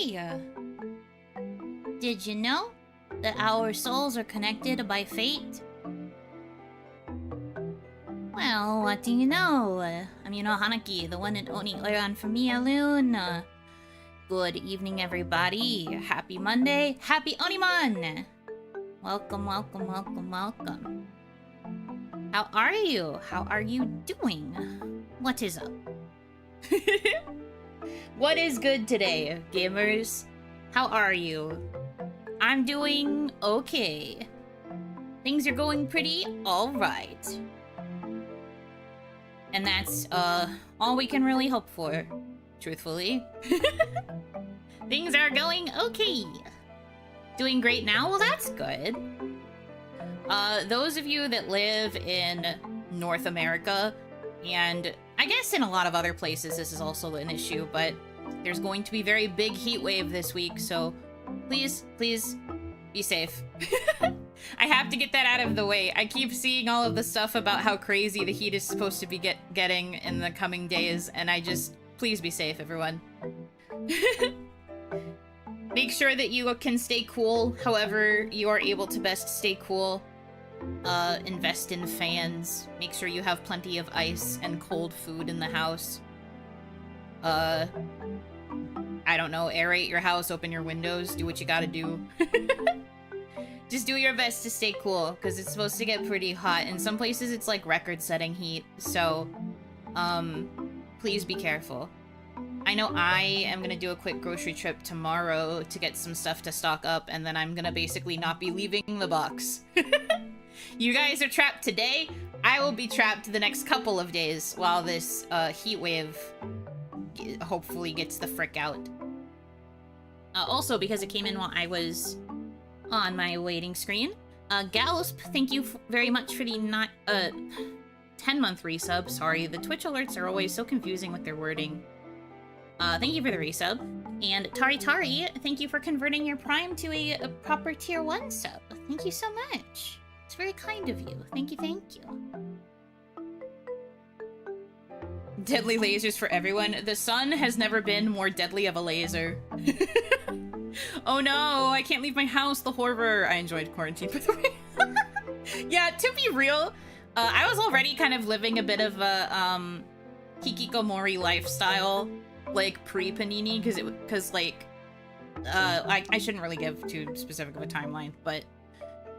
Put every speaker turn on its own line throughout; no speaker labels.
Hey! Did you know that our souls are connected by fate? Well, what do you know? I'm Yuno Hanaki, the one and only Oiran from Mialoon. Good evening, everybody. Happy Monday. Happy OniMon! Welcome, welcome, welcome, welcome. How are you? How are you doing? What is up? What is good today, gamers? How are you? I'm doing okay. Things are going pretty alright. And that's, all we can really hope for, truthfully. Things are going okay. Doing great now? Well, that's good. Those of you that live in North America, and I guess in a lot of other places this is also an issue, but there's going to be a very big heat wave this week, so please, please be safe. I have to get that out of the way. I keep seeing all of the stuff about how crazy the heat is supposed to be getting in the coming days, and please be safe, everyone. Make sure that you can stay cool however you are able to best stay cool. Invest in fans. Make sure you have plenty of ice and cold food in the house. I don't know, aerate your house, open your windows, do what you gotta do. Just do your best to stay cool, because it's supposed to get pretty hot. In some places it's like record-setting heat, so, please be careful. I know I am gonna do a quick grocery trip tomorrow to get some stuff to stock up, and then I'm gonna basically not be leaving the box. You guys are trapped today. I will be trapped the next couple of days while this heat wave hopefully gets the frick out. Also, because it came in while I was on my waiting screen, Galsp, thank you very much for the 10-month resub. Sorry, the Twitch alerts are always so confusing with their wording. Thank you for the resub. And Tari Tari, thank you for converting your Prime to a proper Tier 1 sub. Thank you so much. It's very kind of you. Thank you, thank you. Deadly lasers for everyone. The sun has never been more deadly of a laser. Oh no, I can't leave my house, the horror. I enjoyed quarantine, by the way. Yeah, to be real, I was already kind of living a bit of a hikikomori lifestyle, like pre-panini, because like, I shouldn't really give too specific of a timeline, but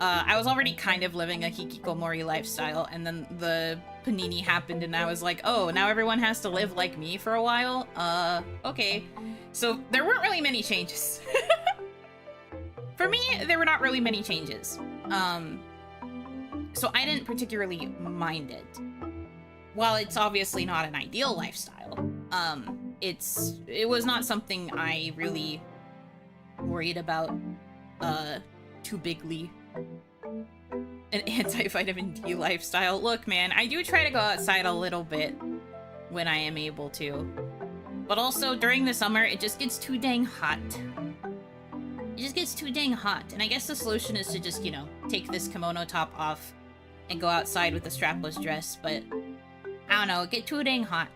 I was already kind of living a hikikomori lifestyle, and then the panini happened, and I was like, oh, now everyone has to live like me for a while? Okay. So there weren't really many changes. For me, there were not really many changes. So I didn't particularly mind it. While it's obviously not an ideal lifestyle, it was not something I really worried about, too bigly. An anti-vitamin D lifestyle. Look, man, I do try to go outside a little bit when I am able to. But also, during the summer, it just gets too dang hot. It just gets too dang hot. And I guess the solution is to just, you know, take this kimono top off and go outside with the strapless dress, but I don't know, it get too dang hot.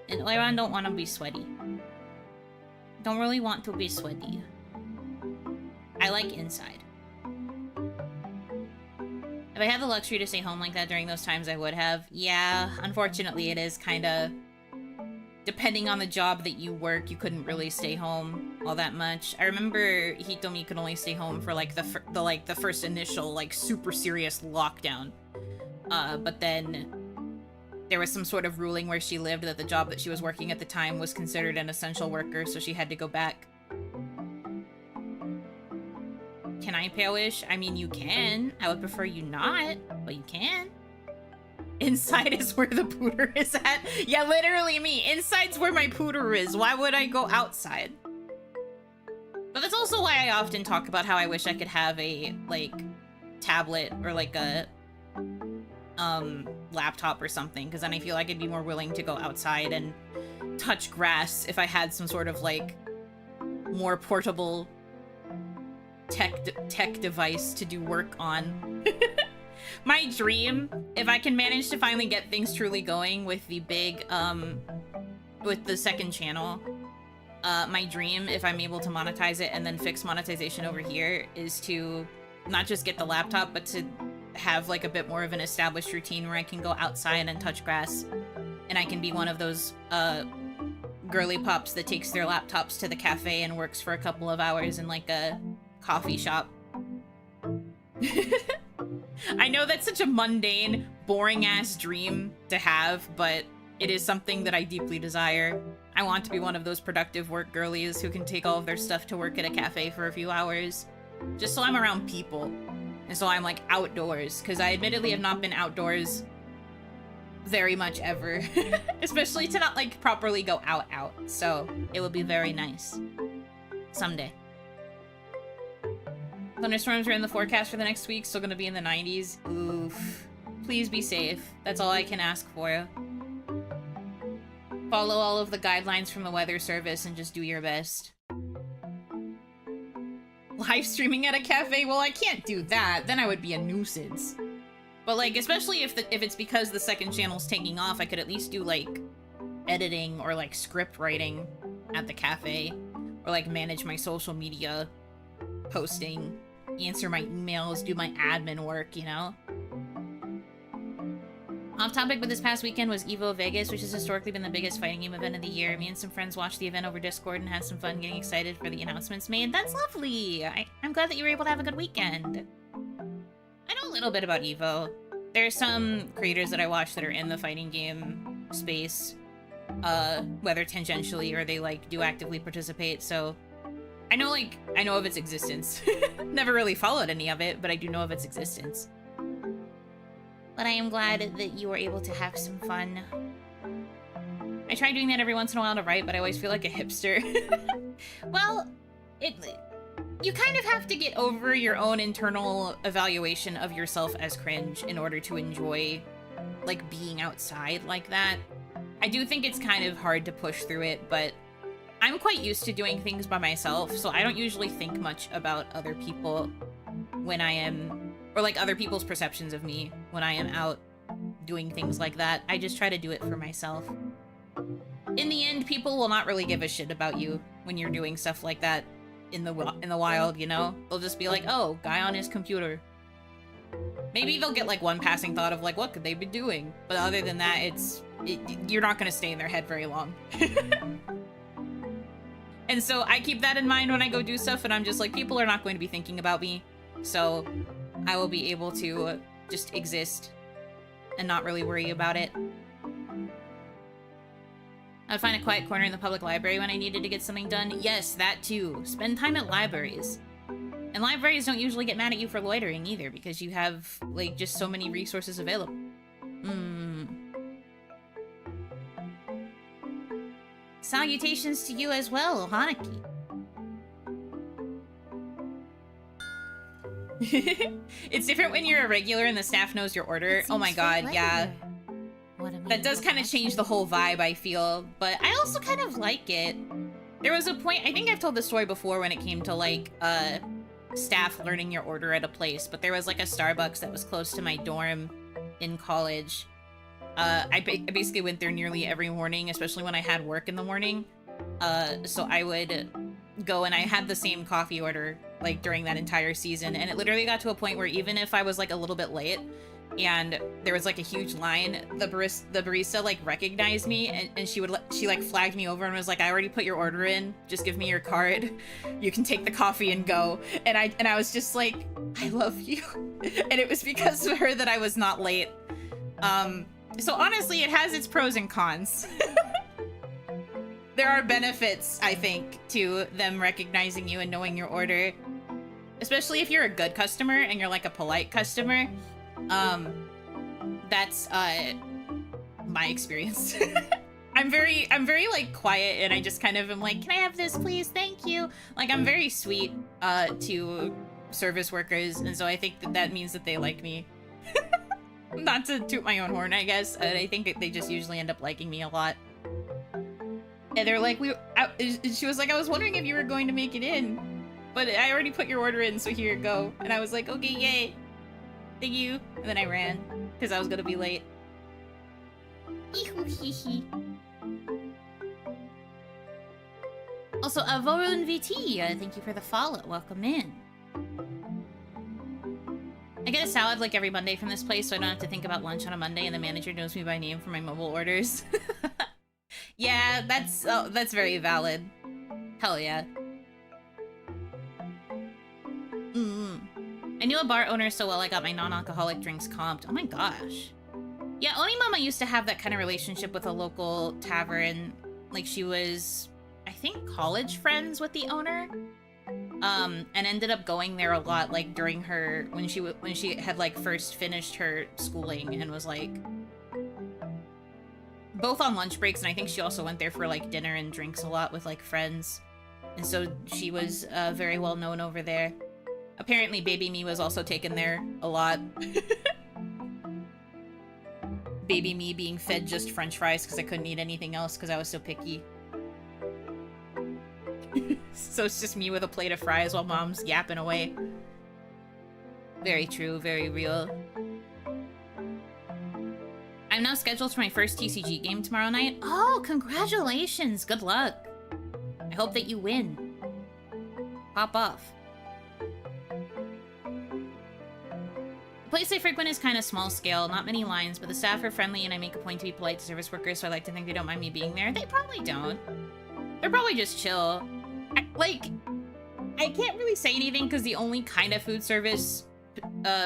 And Oiran don't want to be sweaty. Don't really want to be sweaty. I like inside. If I had the luxury to stay home like that during those times, I would have. Yeah, unfortunately, it is kind of... Depending on the job that you work, you couldn't really stay home all that much. I remember Hitomi could only stay home for, like, the first initial, like, super serious lockdown. But then there was some sort of ruling where she lived that the job that she was working at the time was considered an essential worker, so she had to go back. Can I pale-ish? I mean, you can. I would prefer you not, but you can. Inside is where the pooter is at. Yeah, literally me. Inside's where my pooter is. Why would I go outside? But that's also why I often talk about how I wish I could have a, like, tablet or, like, a, laptop or something, because then I feel like I'd be more willing to go outside and touch grass if I had some sort of, like, more portable tech device to do work on. My dream, if I can manage to finally get things truly going with the big, with the second channel, my dream, if I'm able to monetize it and then fix monetization over here, is to not just get the laptop, but to have like a bit more of an established routine where I can go outside and touch grass, and I can be one of those girly pops that takes their laptops to the cafe and works for a couple of hours in like a coffee shop. I know that's such a mundane, boring-ass dream to have, but it is something that I deeply desire. I want to be one of those productive work girlies who can take all of their stuff to work at a cafe for a few hours, just so I'm around people, and so I'm, like, outdoors, because I admittedly have not been outdoors very much ever, especially to not, like, properly go out, so it would be very nice. Someday. Thunderstorms are in the forecast for the next week, still gonna be in the 90s. Oof. Please be safe. That's all I can ask for. Follow all of the guidelines from the weather service and just do your best. Live streaming at a cafe? Well, I can't do that. Then I would be a nuisance. But, like, especially if it's because the second channel's taking off, I could at least do, like, editing or, like, script writing at the cafe. Or, like, manage my social media posting, answer my emails, do my admin work, you know? Off topic, but this past weekend was Evo Vegas, which has historically been the biggest fighting game event of the year. Me and some friends watched the event over Discord and had some fun getting excited for the announcements made. That's lovely! I'm glad that you were able to have a good weekend. I know a little bit about Evo. There's some creators that I watch that are in the fighting game space, whether tangentially or they, like, do actively participate, so I know of its existence. Never really followed any of it, but I do know of its existence. But I am glad that you were able to have some fun. I try doing that every once in a while to write, but I always feel like a hipster. Well, you kind of have to get over your own internal evaluation of yourself as cringe in order to enjoy, like, being outside like that. I do think it's kind of hard to push through it, but I'm quite used to doing things by myself, so I don't usually think much about other people when I am, or like other people's perceptions of me when I am out doing things like that. I just try to do it for myself. In the end, people will not really give a shit about you when you're doing stuff like that in the wild, you know? They'll just be like, oh, guy on his computer. Maybe they'll get like one passing thought of like, what could they be doing? But other than that, you're not gonna stay in their head very long. And so I keep that in mind when I go do stuff, and I'm just like, people are not going to be thinking about me, so I will be able to just exist and not really worry about it. I'd find a quiet corner in the public library when I needed to get something done. Yes, that too. Spend time at libraries. And libraries don't usually get mad at you for loitering either, because you have, like, just so many resources available. Salutations to you as well, Hanaki. It's different when you're a regular and the staff knows your order. Oh my god, yeah. That does kind of change the whole vibe, I feel. But I also kind of like it. There was a point, I think I've told this story before when it came to, like, staff learning your order at a place. But there was, like, a Starbucks that was close to my dorm in college. I basically went there nearly every morning, especially when I had work in the morning. So I would go and I had the same coffee order, like, during that entire season. And it literally got to a point where even if I was, like, a little bit late and there was, like, a huge line, the barista like, recognized me and she like, flagged me over and was like, I already put your order in. Just give me your card. You can take the coffee and go. And I was just like, I love you. And it was because of her that I was not late. So honestly, it has its pros and cons. There are benefits, I think, to them recognizing you and knowing your order. Especially if you're a good customer and you're like a polite customer. That's my experience. I'm very like quiet and I just kind of am like, can I have this please? Thank you. Like, I'm very sweet to service workers, and so I think that means that they like me. Not to toot my own horn, I guess. I think they just usually end up liking me a lot. And they're like, she was like, I was wondering if you were going to make it in, but I already put your order in, so here you go. And I was like, okay, yay. Thank you. And then I ran, because I was gonna be late. Also, Avorun VT, thank you for the follow. Welcome in. I get a salad like every Monday from this place, so I don't have to think about lunch on a Monday, and the manager knows me by name for my mobile orders. Yeah, that's very valid. Hell yeah. I knew a bar owner so well I got my non-alcoholic drinks comped. Oh my gosh. Yeah, OniMon used to have that kind of relationship with a local tavern. Like, she was, I think, college friends with the owner. And ended up going there a lot, like, during her, when she had, like, first finished her schooling and was, like, both on lunch breaks, and I think she also went there for, like, dinner and drinks a lot with, like, friends. And so she was, very well known over there. Apparently Baby Me was also taken there a lot. Baby Me being fed just french fries because I couldn't eat anything else because I was so picky. So it's just me with a plate of fries while mom's yapping away. Very true, very real. I'm now scheduled for my first TCG game tomorrow night. Oh, congratulations! Good luck. I hope that you win. Pop off. The place I frequent is kind of small scale, not many lines, but the staff are friendly and I make a point to be polite to service workers, so I like to think they don't mind me being there. They probably don't. They're probably just chill. I can't really say anything because the only kind of food service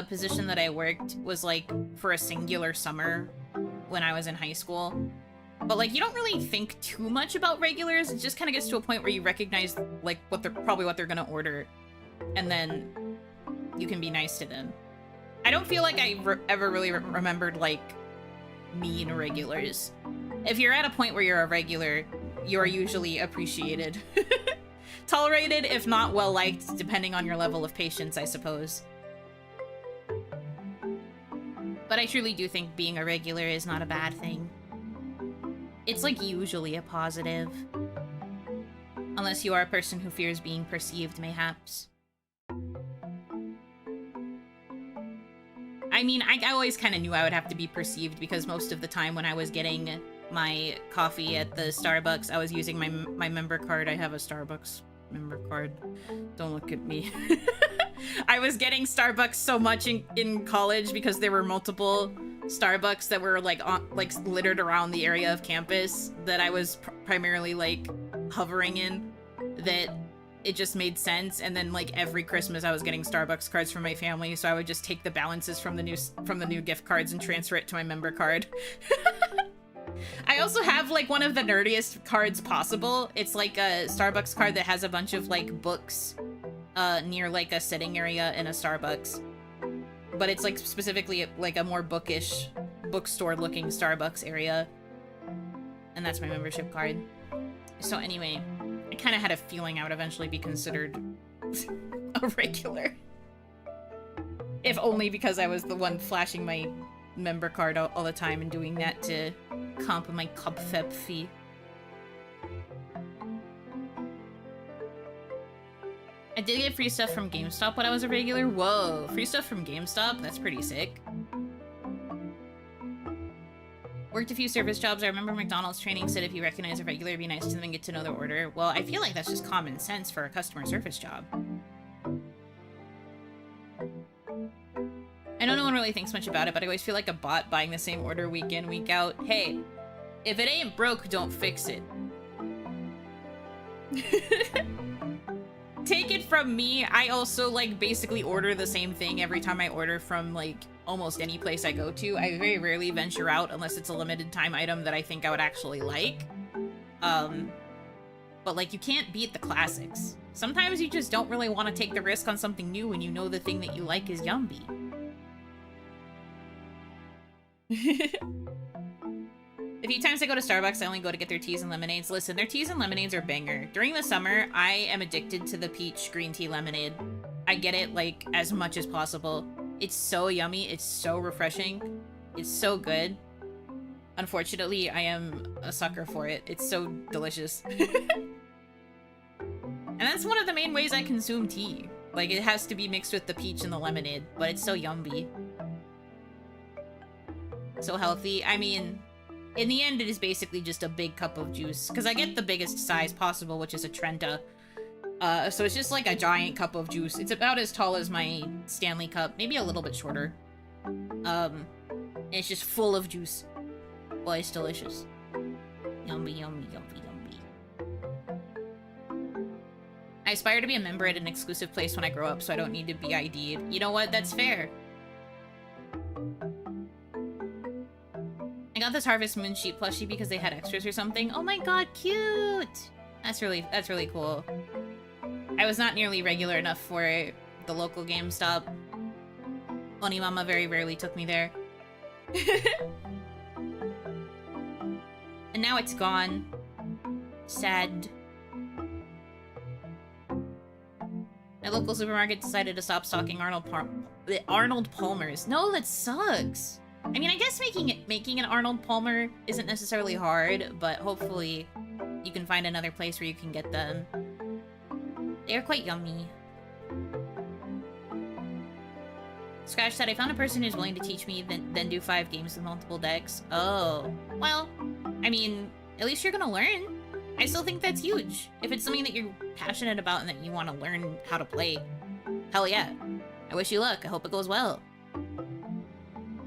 position that I worked was, like, for a singular summer when I was in high school. But, like, you don't really think too much about regulars. It just kind of gets to a point where you recognize, like, what they're gonna order. And then you can be nice to them. I don't feel like I ever really remembered, like, mean regulars. If you're at a point where you're a regular, you're usually appreciated. Tolerated, if not well-liked, depending on your level of patience, I suppose. But I truly do think being a regular is not a bad thing. It's, like, usually a positive. Unless you are a person who fears being perceived, mayhaps. I mean, I always kind of knew I would have to be perceived because most of the time when I was getting my coffee at the Starbucks, I was using my member card. I have a Starbucks member card. Don't look at me. I was getting Starbucks so much in college because there were multiple Starbucks that were like littered around the area of campus that I was primarily like hovering in, that it just made sense. And then like every Christmas I was getting Starbucks cards from my family, so I would just take the balances from the new gift cards and transfer it to my member card. I also have like one of the nerdiest cards possible. It's like a Starbucks card that has a bunch of like books near like a sitting area in a Starbucks. But it's like specifically like a more bookish, bookstore looking Starbucks area. And that's my membership card. So anyway, I kind of had a feeling I would eventually be considered a regular. If only because I was the one flashing my member card all the time and doing that to comp my Cupfeb fee. I did get free stuff from GameStop when I was a regular. Whoa, free stuff from GameStop? That's pretty sick. Worked a few service jobs. I remember McDonald's training said if you recognize a regular, be nice to them and get to know their order. Well, I feel like that's just common sense for a customer service job. I know no one really thinks much about it, but I always feel like a bot buying the same order week in, week out. Hey, if it ain't broke, don't fix it. Take it from me, I also like basically order the same thing every time I order from like almost any place I go to. I very rarely venture out unless it's a limited time item that I think I would actually like. But like you can't beat the classics. Sometimes you just don't really want to take the risk on something new when you know the thing that you like is yummy. The few times I go to Starbucks, I only go to get their teas and lemonades. Listen, their teas and lemonades are banger. During the summer, I am addicted to the peach green tea lemonade. I get it, like, as much as possible. It's so yummy. It's so refreshing. It's so good. Unfortunately, I am a sucker for it. It's so delicious. And that's one of the main ways I consume tea. Like, it has to be mixed with the peach and the lemonade, but it's so yummy. So healthy. I mean, in the end, it is basically just a big cup of juice. Because I get the biggest size possible, which is a Trenta. So it's just like a giant cup of juice. It's about as tall as my Stanley cup, maybe a little bit shorter. And it's just full of juice. Boy, it's delicious. Yummy, yummy, yummy, yummy. I aspire to be a member at an exclusive place when I grow up, so I don't need to be ID'd. You know what? That's fair. I got this Harvest Moon sheep plushie because they had extras or something. Oh my god, cute! That's really cool. I was not nearly regular enough for the local GameStop. OniMama very rarely took me there. And now it's gone. Sad. My local supermarket decided to stop stocking Arnold Palmer's. No, that sucks. I mean, I guess making an Arnold Palmer isn't necessarily hard, but hopefully you can find another place where you can get them. They're quite yummy. Scratch said, I found a person who's willing to teach me, then do 5 games with multiple decks. Oh. Well, I mean, at least you're gonna learn. I still think that's huge. If it's something that you're passionate about and that you want to learn how to play, hell yeah. I wish you luck. I hope it goes well.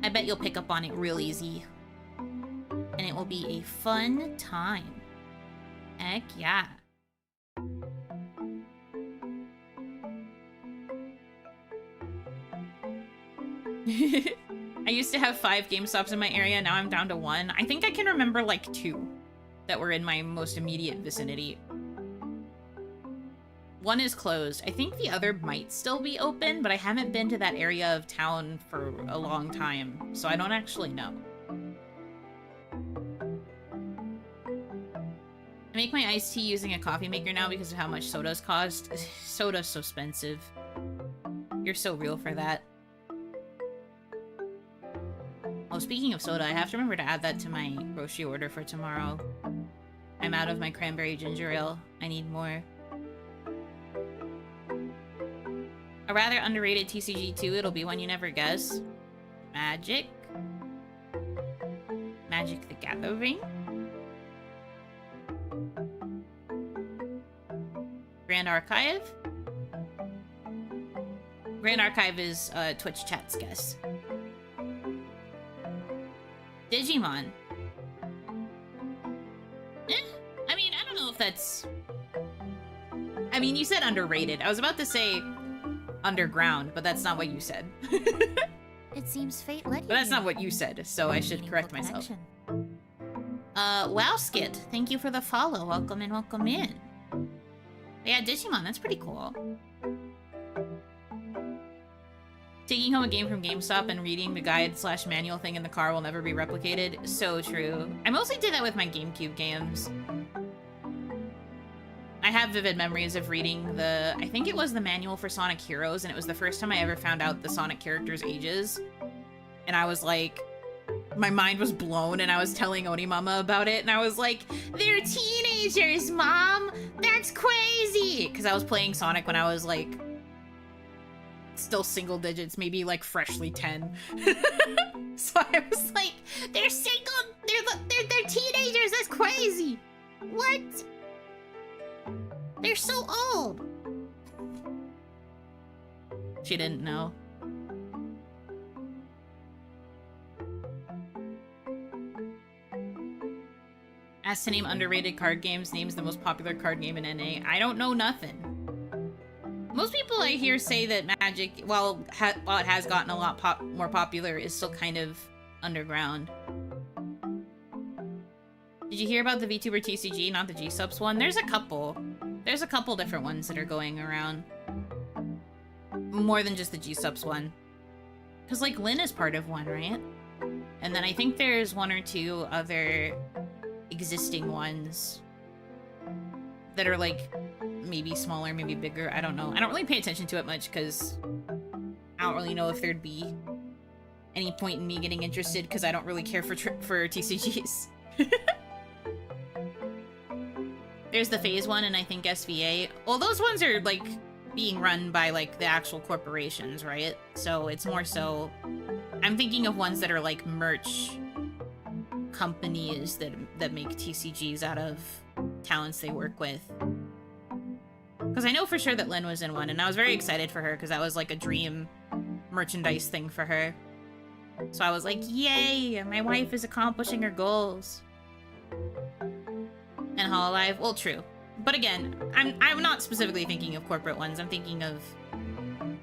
I bet you'll pick up on it real easy. And it will be a fun time. Heck yeah. I used to have 5 GameStops in my area, now I'm down to 1. I think I can remember like 2 that were in my most immediate vicinity. 1 is closed. I think the other might still be open, but I haven't been to that area of town for a long time, so I don't actually know. I make my iced tea using a coffee maker now because of how much sodas cost. Soda's so expensive. You're so real for that. Oh, speaking of soda, I have to remember to add that to my grocery order for tomorrow. I'm out of my cranberry ginger ale. I need more. A rather underrated TCG too, it'll be one you never guess. Magic. Magic the Gathering. Grand Archive. Grand Archive is Twitch chat's guess. Digimon. I mean, I don't know if that's... I mean, you said underrated. I was about to say underground, but that's not what you said.
It seems fate led you.
But that's not what you said, so I should correct myself. Wow, Skit. Thank you for the follow. Welcome in, welcome in. Yeah, Digimon, that's pretty cool. Taking home a game from GameStop and reading the guide/manual thing in the car will never be replicated. So true. I mostly did that with my GameCube games. I have vivid memories of reading I think it was the manual for Sonic Heroes, and it was the first time I ever found out the Sonic characters' ages. And I was like, my mind was blown, and I was telling OniMama about it, and I was like, they're teenagers, Mom! That's crazy! Because I was playing Sonic when I was like, still single digits, maybe like freshly 10. So I was like, they're teenagers, that's crazy! What? They're so old! She didn't know. Asked to name underrated card games, names the most popular card game in NA. I don't know nothing. Most people I hear say that Magic, while it has gotten a lot more popular, is still kind of underground. Did you hear about the VTuber TCG, not the G-Subs one? There's a couple. There's a couple different ones that are going around. More than just the G-Subs one. Because, like, Lynn is part of one, right? And then I think there's 1 or 2 other existing ones that are, like, maybe smaller, maybe bigger. I don't know. I don't really pay attention to it much because I don't really know if there'd be any point in me getting interested because I don't really care for TCGs. There's the Phase one and I think SVA. Well, those ones are, like, being run by, like, the actual corporations, right? So it's more so... I'm thinking of ones that are, like, merch companies that make TCGs out of talents they work with. Because I know for sure that Lynn was in one, and I was very excited for her because that was like a dream merchandise thing for her. So I was like, yay, my wife is accomplishing her goals. And Hololive, well, true. But again, I'm not specifically thinking of corporate ones. I'm thinking of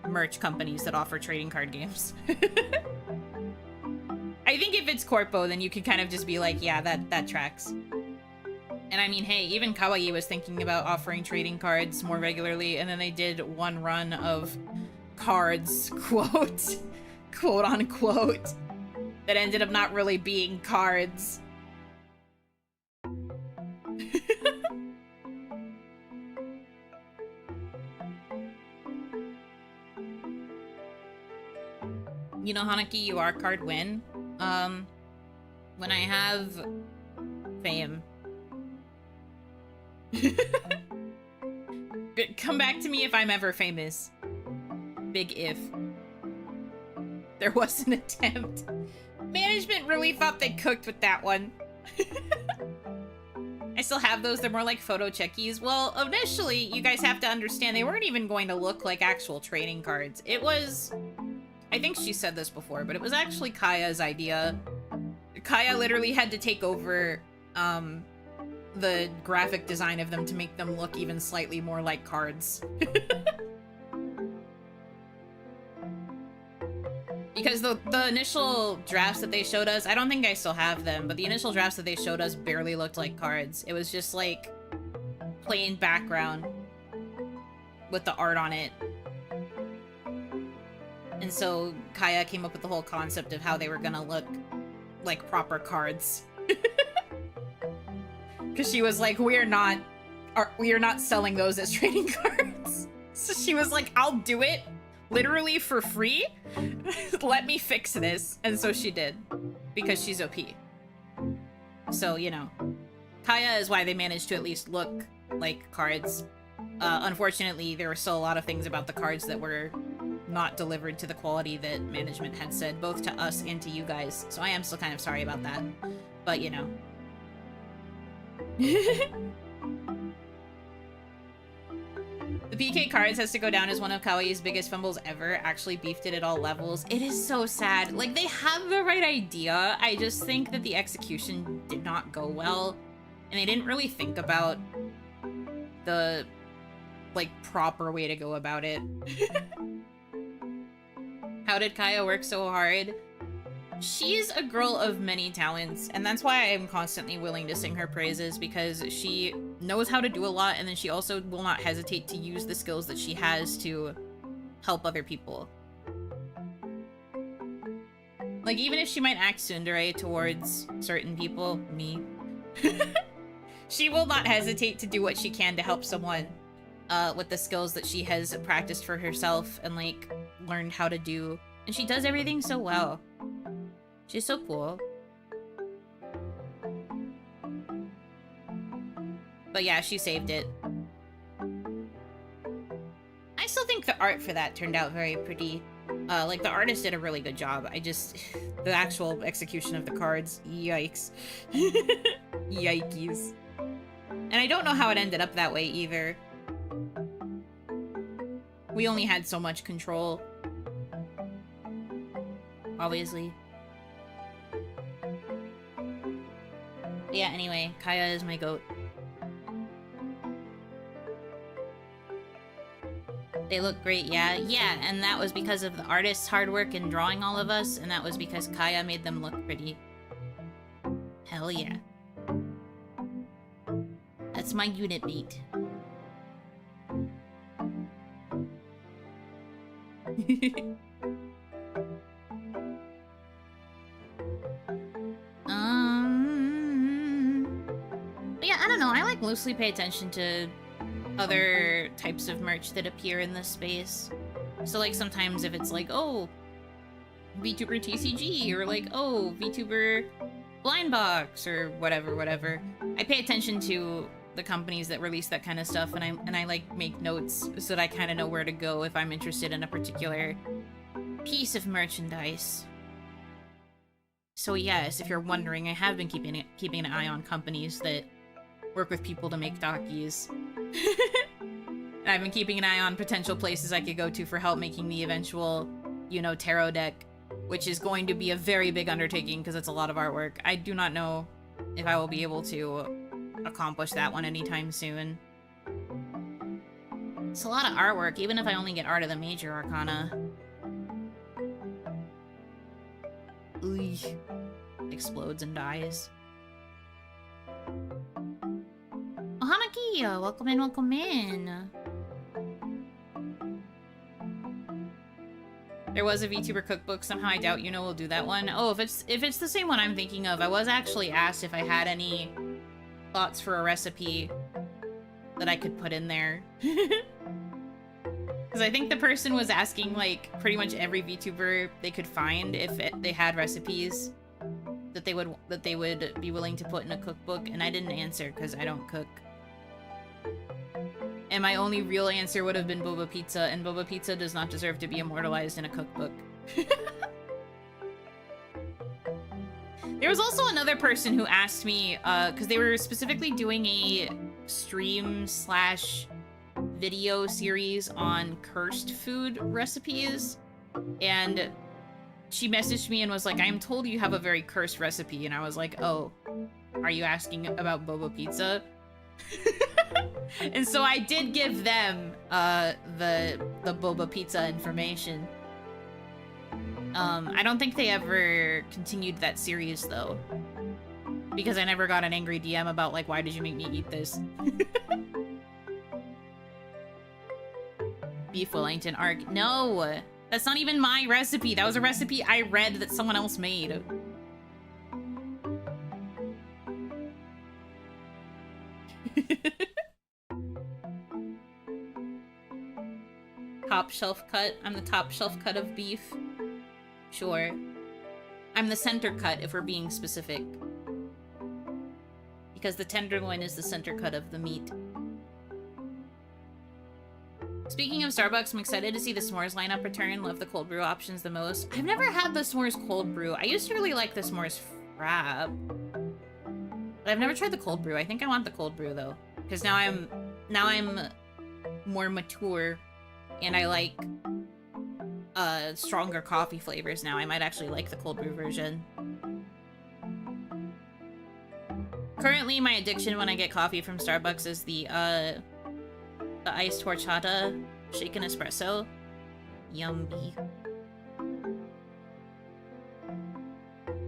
merch companies that offer trading card games. I think if it's corpo, then you could kind of just be like, yeah, that tracks. And I mean, hey, even Kawaii was thinking about offering trading cards more regularly, and then they did one run of cards, quote unquote, that ended up not really being cards. You know, Hanaki, you are card win. When I have fame. Come back to me if I'm ever famous. Big if. There was an attempt. Management really thought they cooked with that one. I still have those. They're more like photo checkies. Well, initially, you guys have to understand, they weren't even going to look like actual trading cards. It was... I think she said this before, but it was actually Kaya's idea. Kaya literally had to take over the graphic design of them to make them look even slightly more like cards. Because the initial drafts that they showed us, I don't think I still have them, but the initial drafts that they showed us barely looked like cards. It was just like plain background with the art on it. And so Kaya came up with the whole concept of how they were gonna look like proper cards. Because she was like, we are not selling those as trading cards. So she was like, I'll do it literally for free. Let me fix this. And so she did, because she's OP. So, you know, Kaya is why they managed to at least look like cards. Unfortunately, there were still a lot of things about the cards that were not delivered to the quality that management had said, both to us and to you guys. So I am still kind of sorry about that. But, you know. The PK cards has to go down as one of Kawaii's biggest fumbles ever. Actually beefed it at all levels. It is so sad. Like, they have the right idea. I just think that the execution did not go well. And they didn't really think about the, like, proper way to go about it. How did Kaya work so hard? She's a girl of many talents, and that's why I am constantly willing to sing her praises, because she knows how to do a lot, and then she also will not hesitate to use the skills that she has to help other people. Like, even if she might act tsundere towards certain people, me, she will not hesitate to do what she can to help someone with the skills that she has practiced for herself and, like, learned how to do. And she does everything so well. She's so cool. But yeah, she saved it. I still think the art for that turned out very pretty. Like, the artist did a really good job. The actual execution of the cards, yikes. Yikes. And I don't know how it ended up that way either. We only had so much control. Obviously. Yeah, anyway, Kaya is my goat. They look great, yeah? Yeah, and that was because of the artist's hard work in drawing all of us, and that was because Kaya made them look pretty. Hell yeah. That's my unit mate. But yeah, I don't know. I like loosely pay attention to other types of merch that appear in this space. So like sometimes if it's like, oh, VTuber TCG, or like, oh, VTuber Blind Box, or whatever. I pay attention to the companies that release that kind of stuff, and I like make notes so that I kind of know where to go if I'm interested in a particular piece of merchandise. So yes, if you're wondering, I have been keeping an eye on companies that work with people to make dockies. I've been keeping an eye on potential places I could go to for help making the eventual, Yuno tarot deck, which is going to be a very big undertaking because it's a lot of artwork. I do not know if I will be able to accomplish that one anytime soon. It's a lot of artwork, even if I only get art of the major arcana. Ooh. Explodes and dies. Oh, Hanaki! Welcome in, welcome in. There was a VTuber cookbook. Somehow I doubt Yuno will do that one. Oh, if it's the same one I'm thinking of, I was actually asked if I had any thoughts for a recipe that I could put in there. Because I think the person was asking, like, pretty much every VTuber they could find if they had recipes that they would be willing to put in a cookbook, and I didn't answer because I don't cook. And my only real answer would have been boba pizza, and boba pizza does not deserve to be immortalized in a cookbook. There was also another person who asked me, because they were specifically doing a stream/video series on cursed food recipes, and she messaged me and was like, I'm told you have a very cursed recipe, and I was like, oh, are you asking about boba pizza? And so I did give them the boba pizza information. I don't think they ever continued that series though, because I never got an angry DM about like, why did you make me eat this? Beef Wellington arc. No, that's not even my recipe. That was a recipe I read that someone else made. Top shelf cut. I'm the top shelf cut of beef. Sure. I'm the center cut if we're being specific. Because the tenderloin is the center cut of the meat. Speaking of Starbucks, I'm excited to see the s'mores lineup return. Love the cold brew options the most. I've never had the s'mores cold brew. I used to really like the s'mores frap. But I've never tried the cold brew. I think I want the cold brew though. Because now I'm more mature and I like stronger coffee flavors now. I might actually like the cold brew version. Currently, my addiction when I get coffee from Starbucks is the iced horchata shaken espresso. Yummy.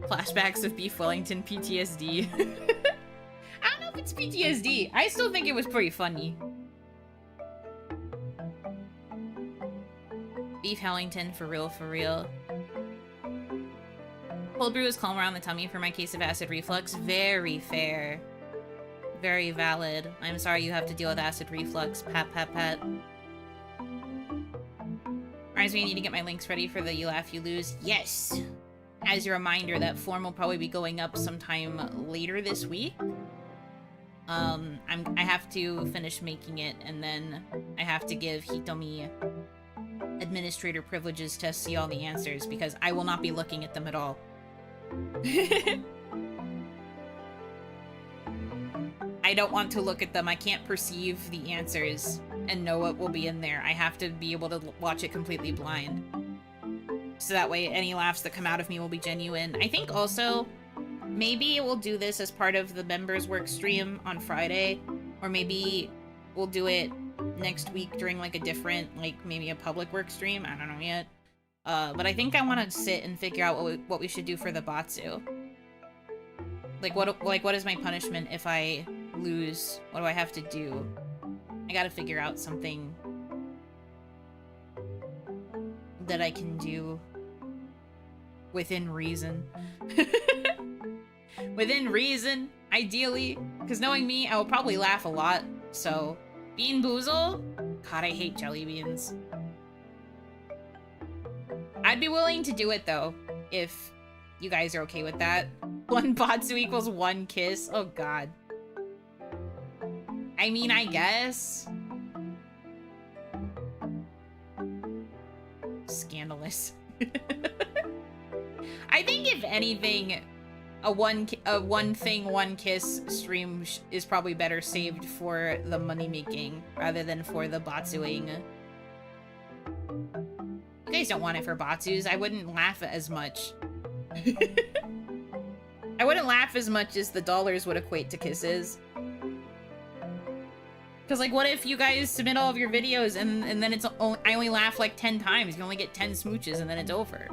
Flashbacks of Beef Wellington PTSD. I don't know if it's PTSD. I still think it was pretty funny. Beef Wellington, for real, for real. Cold brew is calm around the tummy for my case of acid reflux. Very fair. Very valid. I'm sorry you have to deal with acid reflux. Pat, pat, pat. Reminds me I need to get my links ready for the You Laugh, You Lose. Yes! As a reminder, that form will probably be going up sometime later this week. I have to finish making it, and then I have to give Hitomi administrator privileges to see all the answers, because I will not be looking at them at all. I don't want to look at them. I can't perceive the answers and know what will be in there. I have to be able to watch it completely blind. So that way any laughs that come out of me will be genuine. I think also, maybe we'll do this as part of the members work stream on Friday, or maybe we'll do it next week during like a different, like maybe a public work stream. I don't know yet. But I think I want to sit and figure out what we should do for the Batsu. Like what is my punishment if I lose? What do I have to do? I gotta figure out something that I can do within reason. Within reason, ideally. Because knowing me, I will probably laugh a lot. So, Bean Boozle? God, I hate jelly beans. I'd be willing to do it, though, if you guys are okay with that. 1 Batsu equals 1 kiss? Oh, God. I mean, I guess. Scandalous. I think if anything, a one thing, one kiss stream is probably better saved for the money making rather than for the batsuing. You guys don't want it for batsus. I wouldn't laugh as much. I wouldn't laugh as much as the dollars would equate to kisses. Because, like, what if you guys submit all of your videos and then it's I only laugh like 10 times. You only get 10 smooches and then it's over.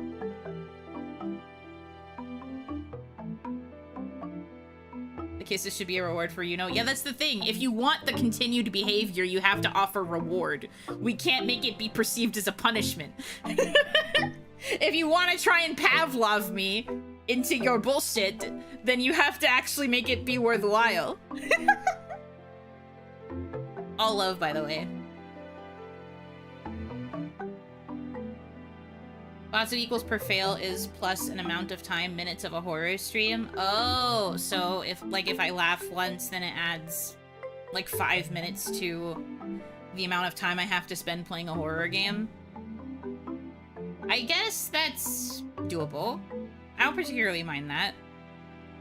The kisses should be a reward for Yuno. Yeah, that's the thing. If you want the continued behavior, you have to offer reward. We can't make it be perceived as a punishment. If you want to try and Pavlov me into your bullshit, then you have to actually make it be worthwhile. All love, by the way. Batsu equals per fail is plus an amount of time, minutes of a horror stream. Oh, so if I laugh once, then it adds like 5 minutes to the amount of time I have to spend playing a horror game. I guess that's doable. I don't particularly mind that.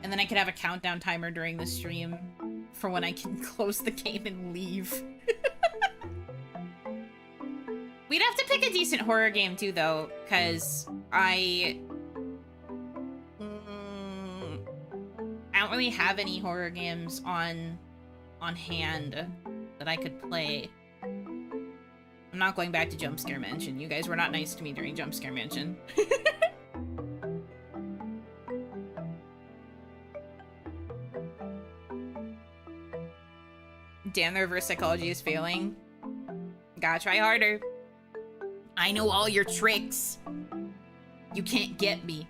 And then I could have a countdown timer during the stream for when I can close the game and leave. We'd have to pick a decent horror game too, though, because I don't really have any horror games on hand that I could play. I'm not going back to Jump Scare Mansion. You guys were not nice to me during Jump Scare Mansion. Damn, the reverse psychology is failing. Gotta try harder. I know all your tricks. You can't get me.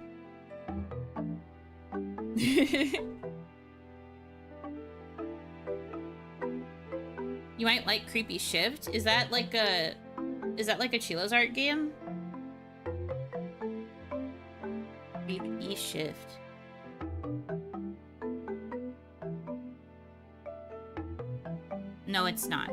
You might like Creepy Shift? Is that like a Chilo's art game? Creepy Shift. No, it's not.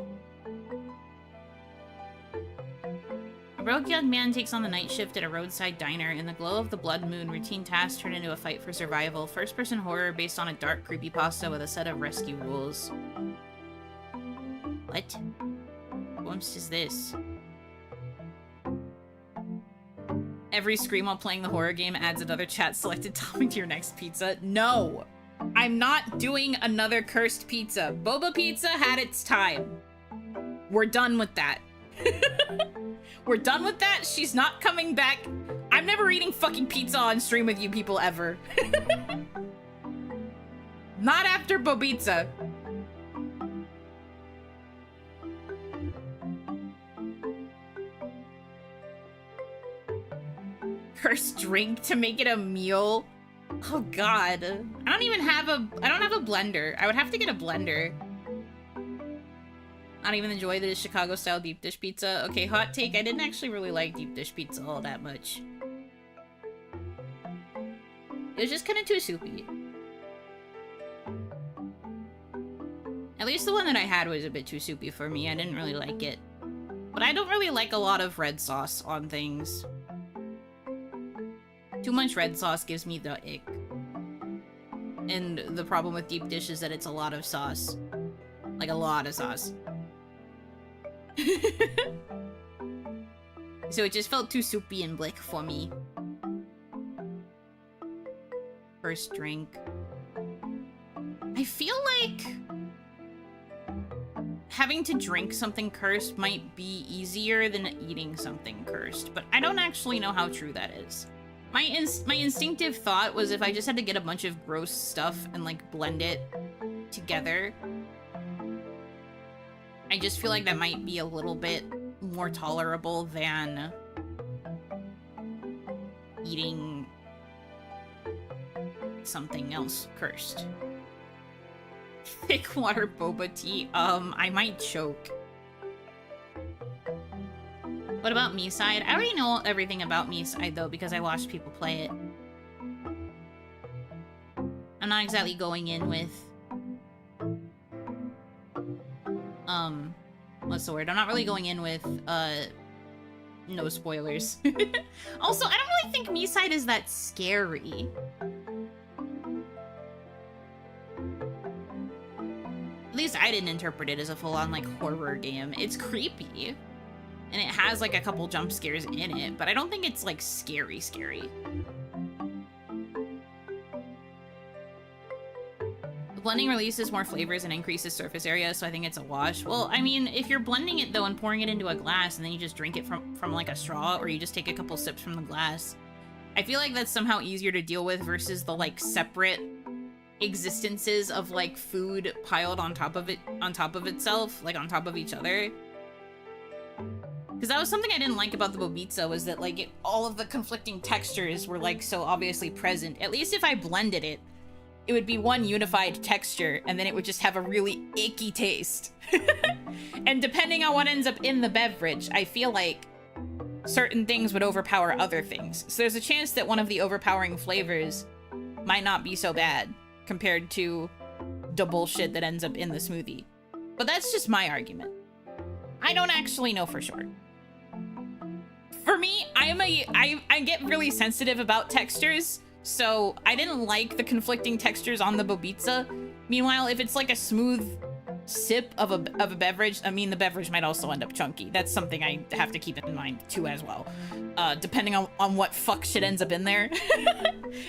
A rogue young man takes on the night shift at a roadside diner. In the glow of the blood moon, routine tasks turn into a fight for survival. First-person horror based on a dark creepypasta with a set of rescue rules. What? What is this? Every scream while playing the horror game adds another chat-selected topping to your next pizza. No! I'm not doing another cursed pizza. Boba pizza had its time. We're done with that. We're done with that. She's not coming back. I'm never eating fucking pizza on stream with you people ever. Not after Bobizza. Cursed drink to make it a meal. Oh god. I don't have a blender. I would have to get a blender. I don't even enjoy the Chicago style deep dish pizza. Okay, hot take. I didn't actually really like deep dish pizza all that much. It was just kind of too soupy. At least the one that I had was a bit too soupy for me. I didn't really like it. But I don't really like a lot of red sauce on things. Too much red sauce gives me the ick. And the problem with deep dish is that it's a lot of sauce. Like a lot of sauce. So it just felt too soupy and blick for me. First drink. I feel like having to drink something cursed might be easier than eating something cursed, but I don't actually know how true that is. My instinctive thought was if I just had to get a bunch of gross stuff and like blend it together, I just feel like that might be a little bit more tolerable than eating something else cursed. Thick water boba tea. I might choke. What about Me-Side? I already know everything about Me-Side, though, because I watched people play it. I'm not exactly going in with... what's the word? I'm not really going in with, No spoilers. Also, I don't really think Miside is that scary. At least I didn't interpret it as a full-on, like, horror game. It's creepy. And it has, like, a couple jump scares in it, but I don't think it's, like, scary. Blending releases more flavors and increases surface area, so I think it's a wash. Well, I mean, if you're blending it, though, and pouring it into a glass, and then you just drink it from like, a straw, or you just take a couple sips from the glass, I feel like that's somehow easier to deal with versus the, like, separate existences of, like, food piled on top of itself, like, on top of each other. Because that was something I didn't like about the Bobitsa, was that, like, all of the conflicting textures were, like, so obviously present. At least if I blended it, it would be one unified texture, and then it would just have a really icky taste. And depending on what ends up in the beverage, I feel like certain things would overpower other things. So there's a chance that one of the overpowering flavors might not be so bad compared to the bullshit that ends up in the smoothie. But that's just my argument. I don't actually know for sure. For me, I get really sensitive about textures, so I didn't like the conflicting textures on the Bobitsa. Meanwhile, if it's like a smooth sip of a beverage, I mean, the beverage might also end up chunky. That's something I have to keep in mind too as well. Depending on what fuck shit ends up in there.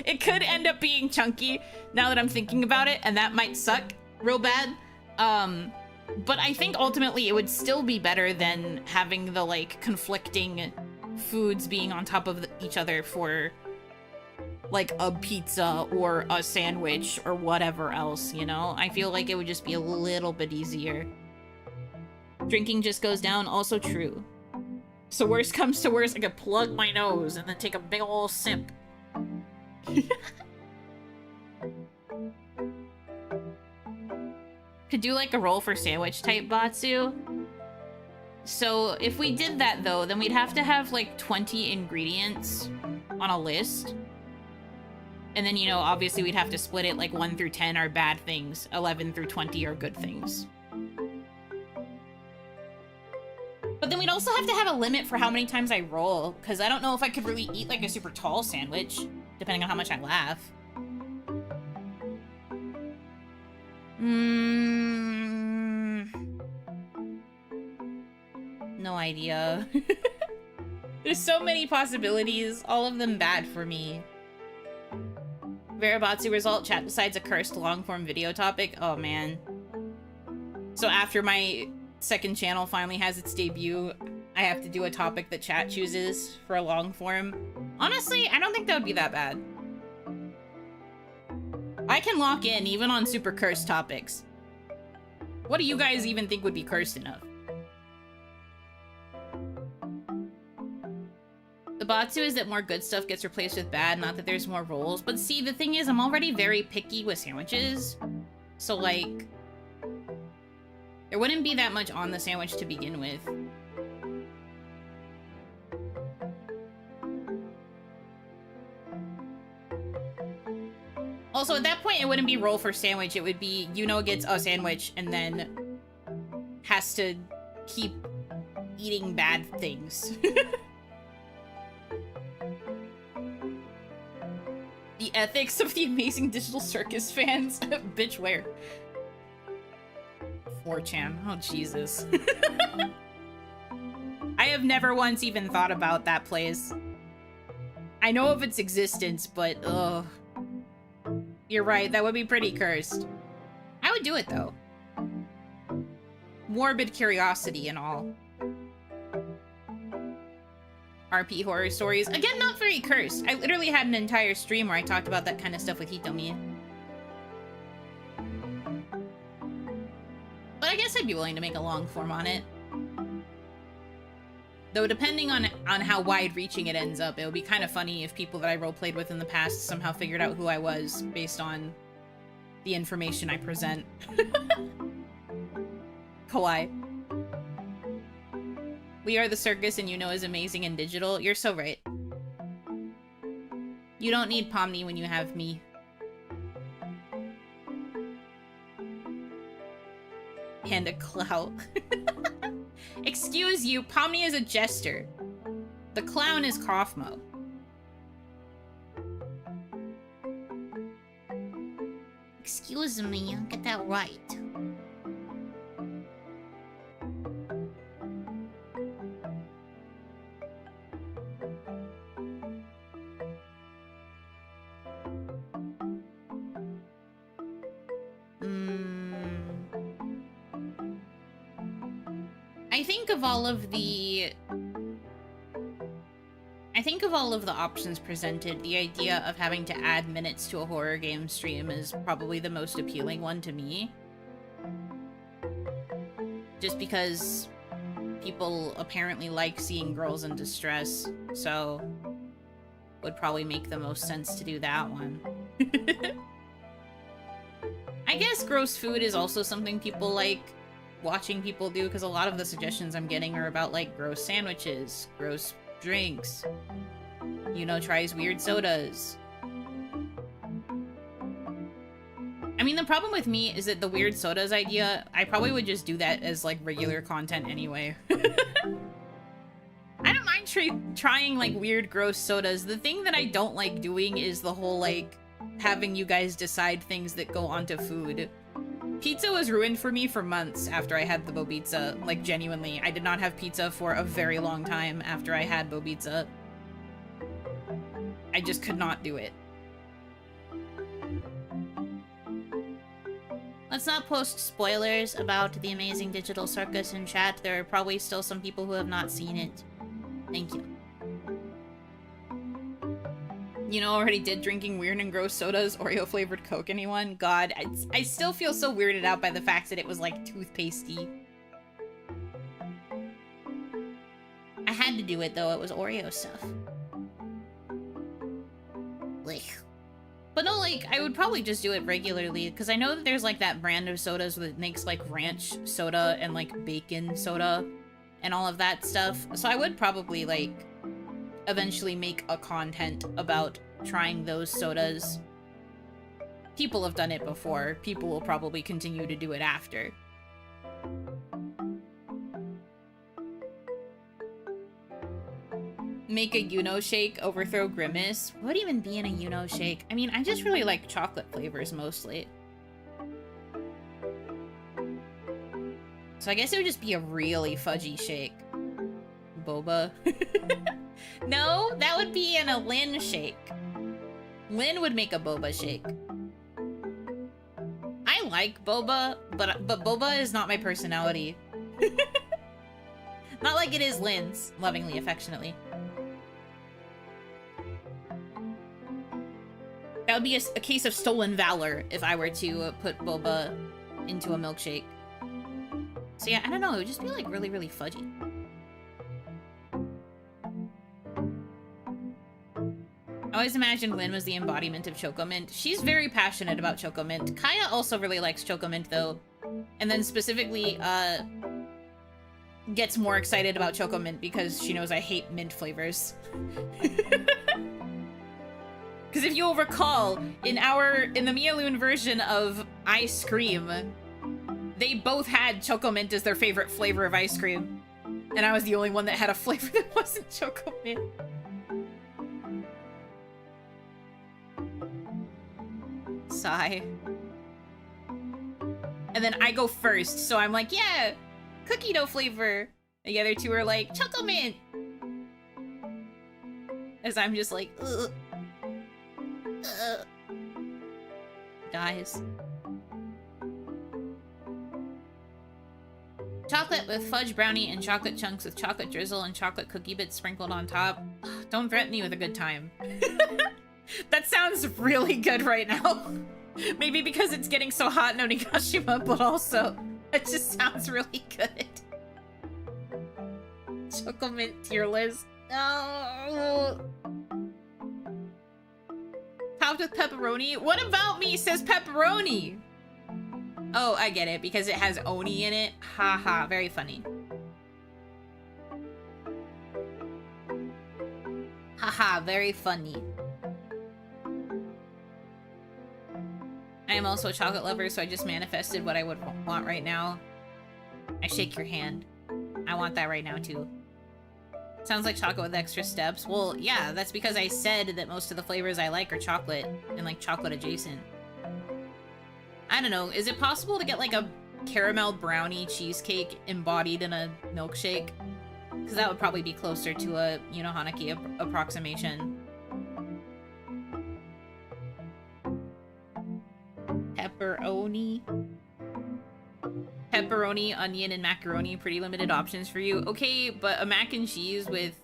It could end up being chunky now that I'm thinking about it, and that might suck real bad. But I think ultimately it would still be better than having the, like, conflicting foods being on top of each other for, like, a pizza or a sandwich or whatever else, you know? I feel like it would just be a little bit easier. Drinking just goes down, also true. So worst comes to worst, I could plug my nose and then take a big ol' sip. Could do like a roll for sandwich type Batsu. So if we did that though, then we'd have to have like 20 ingredients on a list. And then, you know, obviously we'd have to split it like 1 through 10 are bad things, 11 through 20 are good things. But then we'd also have to have a limit for how many times I roll, because I don't know if I could really eat like a super tall sandwich, depending on how much I laugh. No idea. There's so many possibilities, all of them bad for me. Veribatsu result, chat decides a cursed long-form video topic. Oh man. So after my second channel finally has its debut, I have to do a topic that chat chooses for a long-form. Honestly, I don't think that would be that bad. I can lock in even on super cursed topics. What do you guys even think would be cursed enough? The Batsu is that more good stuff gets replaced with bad, not that there's more rolls. But see, the thing is, I'm already very picky with sandwiches. So, like, there wouldn't be that much on the sandwich to begin with. Also, at that point, it wouldn't be roll for sandwich. It would be Yuno gets a sandwich and then has to keep eating bad things. The ethics of the Amazing Digital Circus fans. Bitch, where? 4chan. Oh, Jesus. I have never once even thought about that place. I know of its existence, but ugh. You're right, that would be pretty cursed. I would do it, though. Morbid curiosity and all. RP horror stories. Again, not very cursed. I literally had an entire stream where I talked about that kind of stuff with Hitomi. But I guess I'd be willing to make a long form on it. Though depending on how wide-reaching it ends up, it would be kind of funny if people that I roleplayed with in the past somehow figured out who I was based on the information I present. Kawaii. We are the circus and Yuno is amazing and digital. You're so right. You don't need Pomni when you have me. Panda clout. Excuse you, Pomni is a jester. The clown is Kaufmo.
Excuse me, I'll get that right.
I think of all of the options presented, the idea of having to add minutes to a horror game stream is probably the most appealing one to me. Just because people apparently like seeing girls in distress, so would probably make the most sense to do that one. I guess gross food is also something people like watching people do, because a lot of the suggestions I'm getting are about, like, gross sandwiches, gross drinks. Yuno tries weird sodas. I mean, the problem with me is that the weird sodas idea, I probably would just do that as, like, regular content anyway. I don't mind trying, like, weird, gross sodas. The thing that I don't like doing is the whole, like, having you guys decide things that go onto food. Pizza was ruined for me for months after I had the Bobizza. Like, genuinely. I did not have pizza for a very long time after I had Bobizza. I just could not do it.
Let's not post spoilers about The Amazing Digital Circus in chat. There are probably still some people who have not seen it. Thank you.
You know, already did drinking weird and gross sodas, Oreo flavored Coke, anyone? God, I still feel so weirded out by the fact that it was like toothpastey.
I had to do it though, it was Oreo stuff. Blech.
But no, like, I would probably just do it regularly, because I know that there's like that brand of sodas that makes like ranch soda and like bacon soda and all of that stuff. So I would probably like eventually make a content about trying those sodas. People have done it before. People will probably continue to do it after. Make a Yuno shake, overthrow Grimace. What would even be in a Yuno shake? I mean, I just really like chocolate flavors mostly. So I guess it would just be a really fudgy shake. Boba. No, that would be in a Lin shake. Lin would make a boba shake. I like boba, but boba is not my personality. Not like it is Lin's, lovingly, affectionately. That would be a case of stolen valor if I were to put boba into a milkshake. So yeah, I don't know, it would just be like really, really fudgy. I always imagined Lynn was the embodiment of Chocomint. She's very passionate about Chocomint. Kaya also really likes Chocomint, though. And then specifically, gets more excited about Chocomint because she knows I hate mint flavors. Because if you'll recall, in the Mialoon version of Ice Cream, they both had Chocomint as their favorite flavor of ice cream. And I was the only one that had a flavor that wasn't Chocomint. Sigh. And then I go first, so I'm like, yeah, cookie dough flavor. The other two are like, Chocomint. As I'm just like, ugh. Dies. Chocolate with fudge brownie and chocolate chunks with chocolate drizzle and chocolate cookie bits sprinkled on top. Don't threaten me with a good time. That sounds really good right now. Maybe because it's getting so hot in Onigashima, but also it just sounds really good. Chocomint tier list. No. Topped with pepperoni? What about me says pepperoni? Oh, I get it, because it has oni in it. Haha, very funny. Haha, very funny. I am also a chocolate lover, so I just manifested what I would want right now. I shake your hand. I want that right now, too. Sounds like chocolate with extra steps. Well, yeah, that's because I said that most of the flavors I like are chocolate and like chocolate adjacent. I don't know. Is it possible to get like a caramel brownie cheesecake embodied in a milkshake? Because that would probably be closer to a Yuno Hanaki approximation. Pepperoni. Pepperoni, onion, and macaroni. Pretty limited options for you. Okay, but a mac and cheese with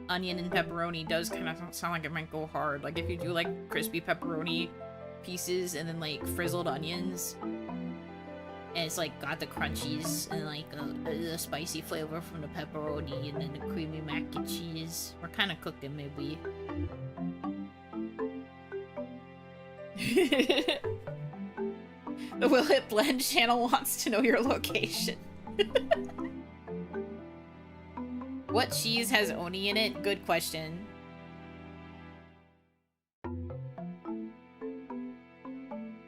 onion and pepperoni does kind of sound like it might go hard. Like if you do like crispy pepperoni pieces and then like frizzled onions. And it's like got the crunchies and like a spicy flavor from the pepperoni and then the creamy mac and cheese. We're kind of cooking maybe. The Will It Blend channel wants to know your location. What cheese has oni in it? Good question.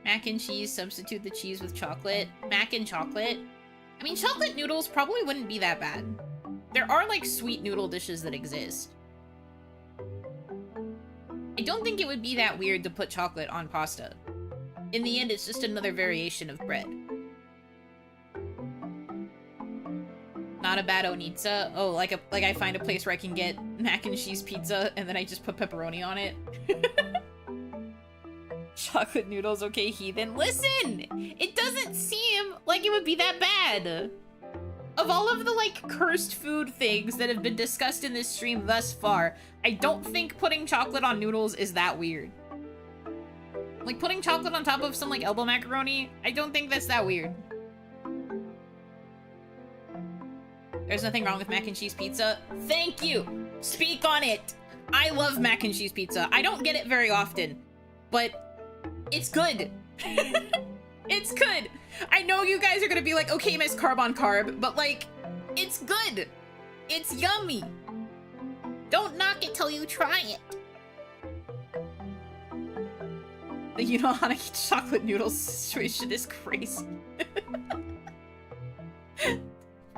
Mac and cheese, substitute the cheese with chocolate. Mac and chocolate? I mean, chocolate noodles probably wouldn't be that bad. There are, like, sweet noodle dishes that exist. I don't think it would be that weird to put chocolate on pasta. In the end, it's just another variation of bread. Not a bad onitza. Oh, like I find a place where I can get mac and cheese pizza and then I just put pepperoni on it. Chocolate noodles, okay, heathen. Listen! It doesn't seem like it would be that bad. Of all of the, like, cursed food things that have been discussed in this stream thus far, I don't think putting chocolate on noodles is that weird. Like, putting chocolate on top of some, like, elbow macaroni, I don't think that's that weird. There's nothing wrong with mac and cheese pizza. Thank you! Speak on it! I love mac and cheese pizza. I don't get it very often, but it's good. It's good. I know you guys are gonna be like, okay, miss carb on carb, but like, it's good. It's yummy. Don't knock it till you try it. The Yuno Hanaki chocolate noodles situation is crazy.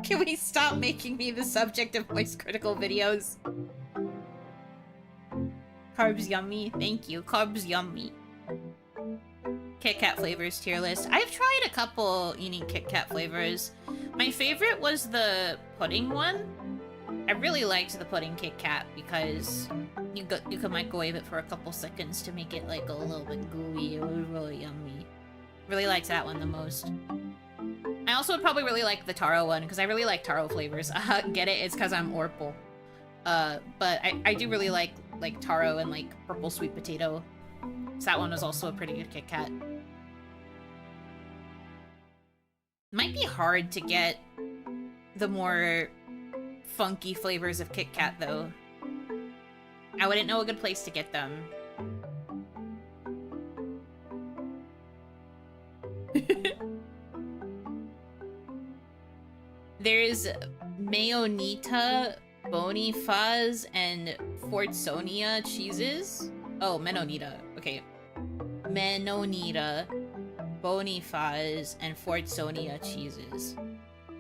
Can we stop making me the subject of voice critical videos? Carbs yummy. Thank you. Carbs yummy. Kit Kat flavors tier list. I've tried a couple unique Kit Kat flavors. My favorite was the pudding one. I really liked the pudding Kit Kat because you could microwave it for a couple seconds to make it like a little bit gooey. It was really yummy. Really liked that one the most. I also would probably really like the taro one because I really like taro flavors. Get it? It's because I'm Orpal. But I do really like taro and like purple sweet potato. So that one was also a pretty good Kit Kat. Might be hard to get the more funky flavors of Kit Kat, though. I wouldn't know a good place to get them. There's Mayonita, Bonifaz, and Fortsonia cheeses. Oh, Menonita. Okay. Menonita, Bonifaz, and Fortsonia cheeses.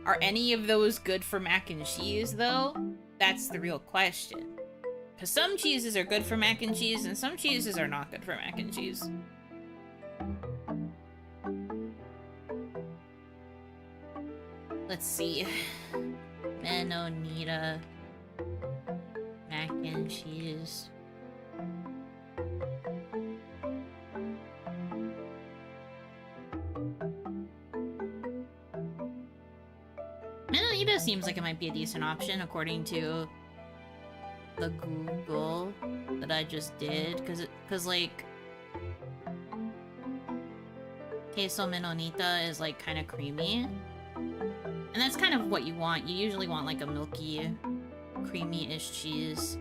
Are any of those good for mac and cheese, though? That's the real question. Because some cheeses are good for mac and cheese, and some cheeses are not good for mac and cheese. Let's see. Menonita, mac and cheese. Menonita seems like it might be a decent option according to the Google that I just did, cause like queso menonita is like kind of creamy, and that's kind of what you want. You usually want like a milky, creamy-ish cheese.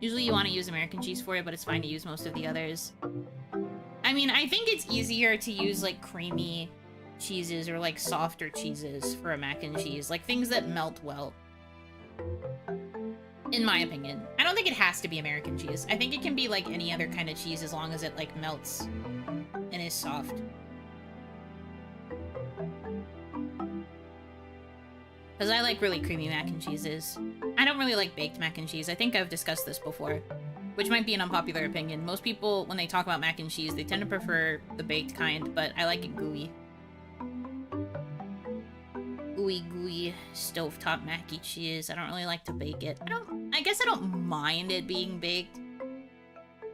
Usually you want to use American cheese for it, but it's fine to use most of the others. I mean, I think it's easier to use like creamy cheeses or like softer cheeses for a mac and cheese, like things that melt well. In my opinion. I don't think it has to be American cheese. I think it can be like any other kind of cheese as long as it like melts and is soft. Because I like really creamy mac and cheeses. I don't really like baked mac and cheese. I think I've discussed this before, which might be an unpopular opinion. Most people, when they talk about mac and cheese, they tend to prefer the baked kind, but I like it gooey. Gooey stovetop mac and cheese. I don't really like to bake it. I guess I don't mind it being baked,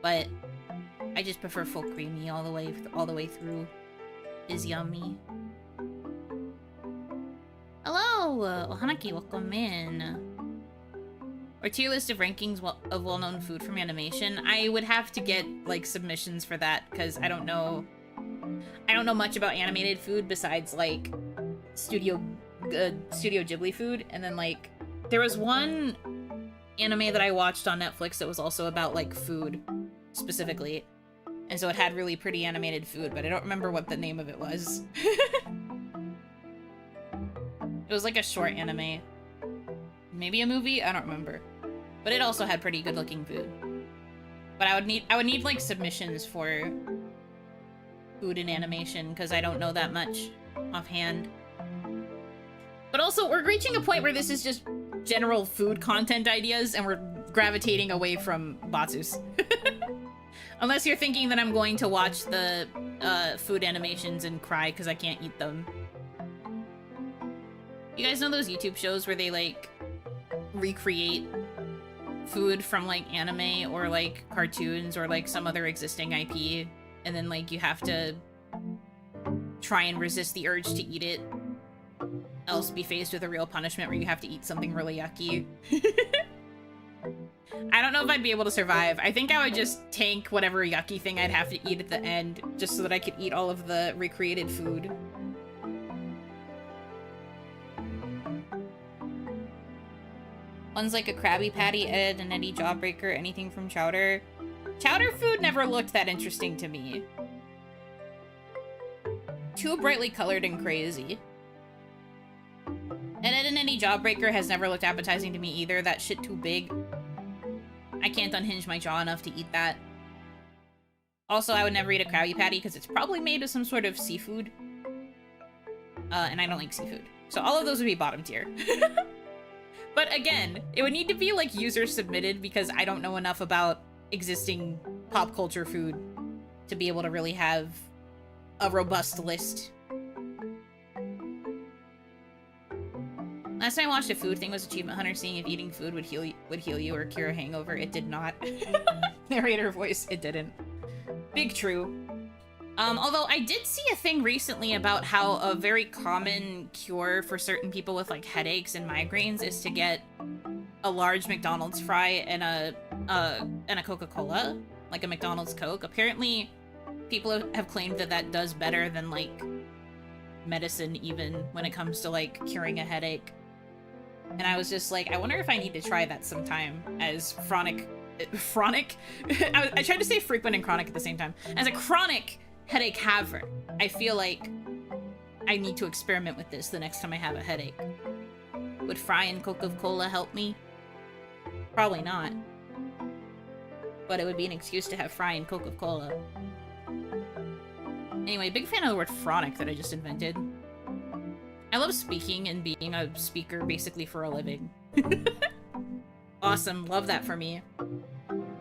but I just prefer full creamy all the way through. Is yummy. Hello, Hanaki, welcome in. Our tier list of rankings of well-known food from animation. I would have to get like submissions for that because I don't know much about animated food besides like Studio Ghibli food, and then like there was one anime that I watched on Netflix that was also about like food specifically, and so it had really pretty animated food, but I don't remember what the name of it was. It was like a short anime. Maybe a movie? I don't remember. But it also had pretty good looking food. But I would need like submissions for food and animation because I don't know that much offhand. But also we're reaching a point where this is just general food content ideas and we're gravitating away from Batsus. Unless you're thinking that I'm going to watch the food animations and cry because I can't eat them. You guys know those YouTube shows where they, like, recreate food from, like, anime or, like, cartoons or, like, some other existing IP, and then, like, you have to try and resist the urge to eat it, else be faced with a real punishment where you have to eat something really yucky. I don't know if I'd be able to survive. I think I would just tank whatever yucky thing I'd have to eat at the end, just so that I could eat all of the recreated food. One's like a Krabby Patty, Ed, an Eddie Jawbreaker, anything from Chowder. Chowder food never looked that interesting to me. Too brightly colored and crazy. And Ed and Eddie Jawbreaker has never looked appetizing to me either. That shit too big. I can't unhinge my jaw enough to eat that. Also, I would never eat a Krabby Patty because it's probably made of some sort of seafood. And I don't like seafood. So all of those would be bottom tier. But again, it would need to be like user submitted because I don't know enough about existing pop culture food to be able to really have a robust list. Last time I watched a food thing was Achievement Hunter, seeing if eating food would heal you or cure a hangover. It did not. Narrator voice, it didn't. Big true. Although I did see a thing recently about how a very common cure for certain people with like headaches and migraines is to get a large McDonald's fry and a Coca-Cola, like a McDonald's Coke. Apparently, people have claimed that that does better than like medicine, even when it comes to like curing a headache. And I was just like, I wonder if I need to try that sometime as chronic. I tried to say frequent and chronic at the same time. As a chronic headache haver, I feel like I need to experiment with this the next time I have a headache. Would fry and Coca-Cola help me? Probably not. But it would be an excuse to have fry and Coca-Cola. Anyway, big fan of the word chronic that I just invented. I love speaking and being a speaker basically for a living. Awesome, love that for me.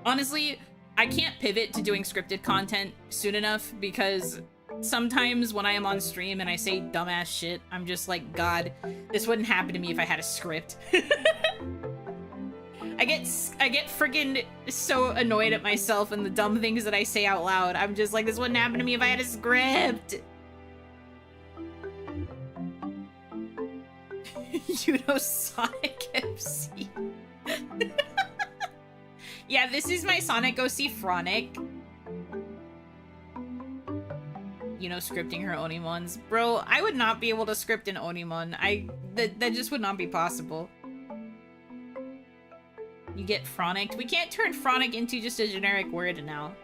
Honestly, I can't pivot to doing scripted content soon enough because sometimes when I am on stream and I say dumbass shit, I'm just like, God, this wouldn't happen to me if I had a script. I get friggin' so annoyed at myself and the dumb things that I say out loud. I'm just like, this wouldn't happen to me if I had a script. Yuno Sonic FC. Yeah, this is my Sonic OC Fronic. Scripting her OniMons. Bro, I would not be able to script an OniMon. That just would not be possible. You get Fronicked. We can't turn Fronic into just a generic word now.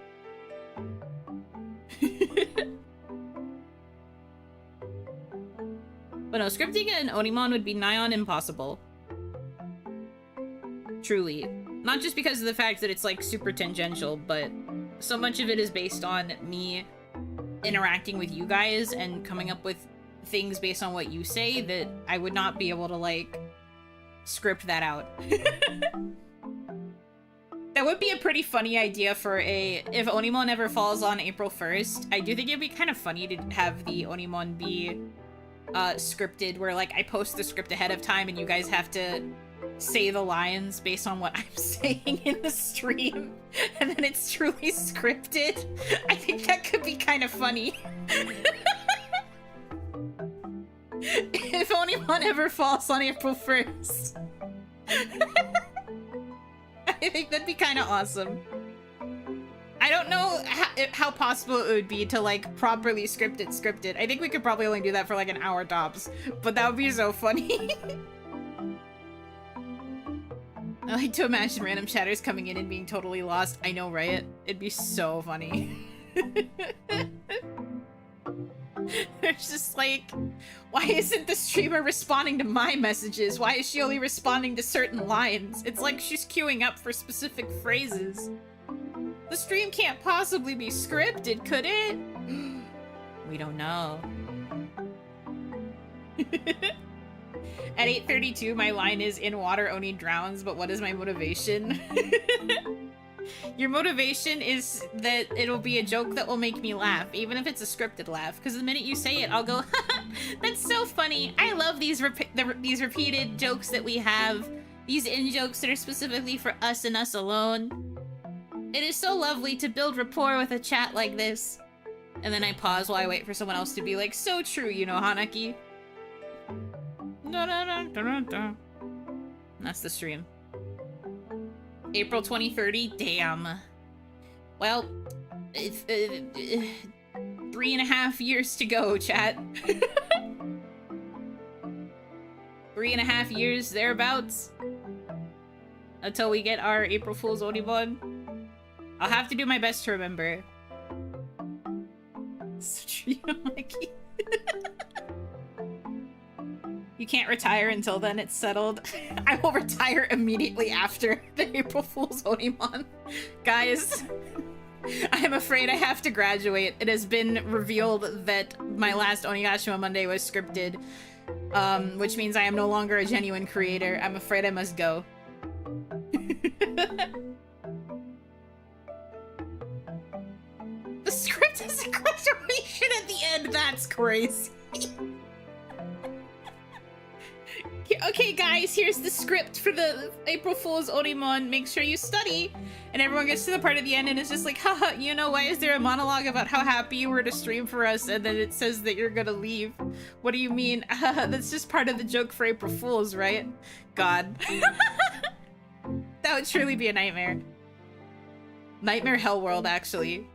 But no, scripting an OniMon would be nigh on impossible. Truly. Not just because of the fact that it's, like, super tangential, but so much of it is based on me interacting with you guys and coming up with things based on what you say that I would not be able to, like, script that out. That would be a pretty funny idea for if OniMon ever falls on April 1st. I do think it'd be kind of funny to have the OniMon be scripted, where, like, I post the script ahead of time and you guys have to say the lines based on what I'm saying in the stream, and then it's truly scripted. I think that could be kind of funny. If OniMon ever falls on April 1st. I think that'd be kind of awesome. I don't know how possible it would be to, like, properly script it. I think we could probably only do that for, like, an hour tops, but that would be so funny. I like to imagine random chatters coming in and being totally lost. I know, right? It'd be so funny. There's just like, why isn't the streamer responding to my messages? Why is she only responding to certain lines? It's like she's queuing up for specific phrases. The stream can't possibly be scripted, could it? We don't know. At 8:32, my line is, in water Oni drowns, but what is my motivation? Your motivation is that it'll be a joke that will make me laugh, even if it's a scripted laugh, because the minute you say it, I'll go, that's so funny. I love these repeated jokes that we have, these in-jokes that are specifically for us and us alone. It is so lovely to build rapport with a chat like this. And then I pause while I wait for someone else to be like, so true, you know, Hanaki. And that's the stream. April 2030, damn. Well, 3.5 years to go, chat. 3.5 years, thereabouts. Until we get our April Fool's OniMon. I'll have to do my best to remember. Such a Hanaki. You can't retire until then, it's settled. I will retire immediately after the April Fool's OniMon. Guys, I am afraid I have to graduate. It has been revealed that my last Onigashima Monday was scripted, which means I am no longer a genuine creator. I'm afraid I must go. The script is a graduation at the end, that's crazy. Okay, guys, here's the script for the April Fool's OniMon. Make sure you study. And everyone gets to the part at the end and it's just like, haha, you know, why is there a monologue about how happy you were to stream for us and then it says that you're gonna leave? What do you mean? That's just part of the joke for April Fool's, right? God. That would truly be a nightmare. Nightmare hell world, actually.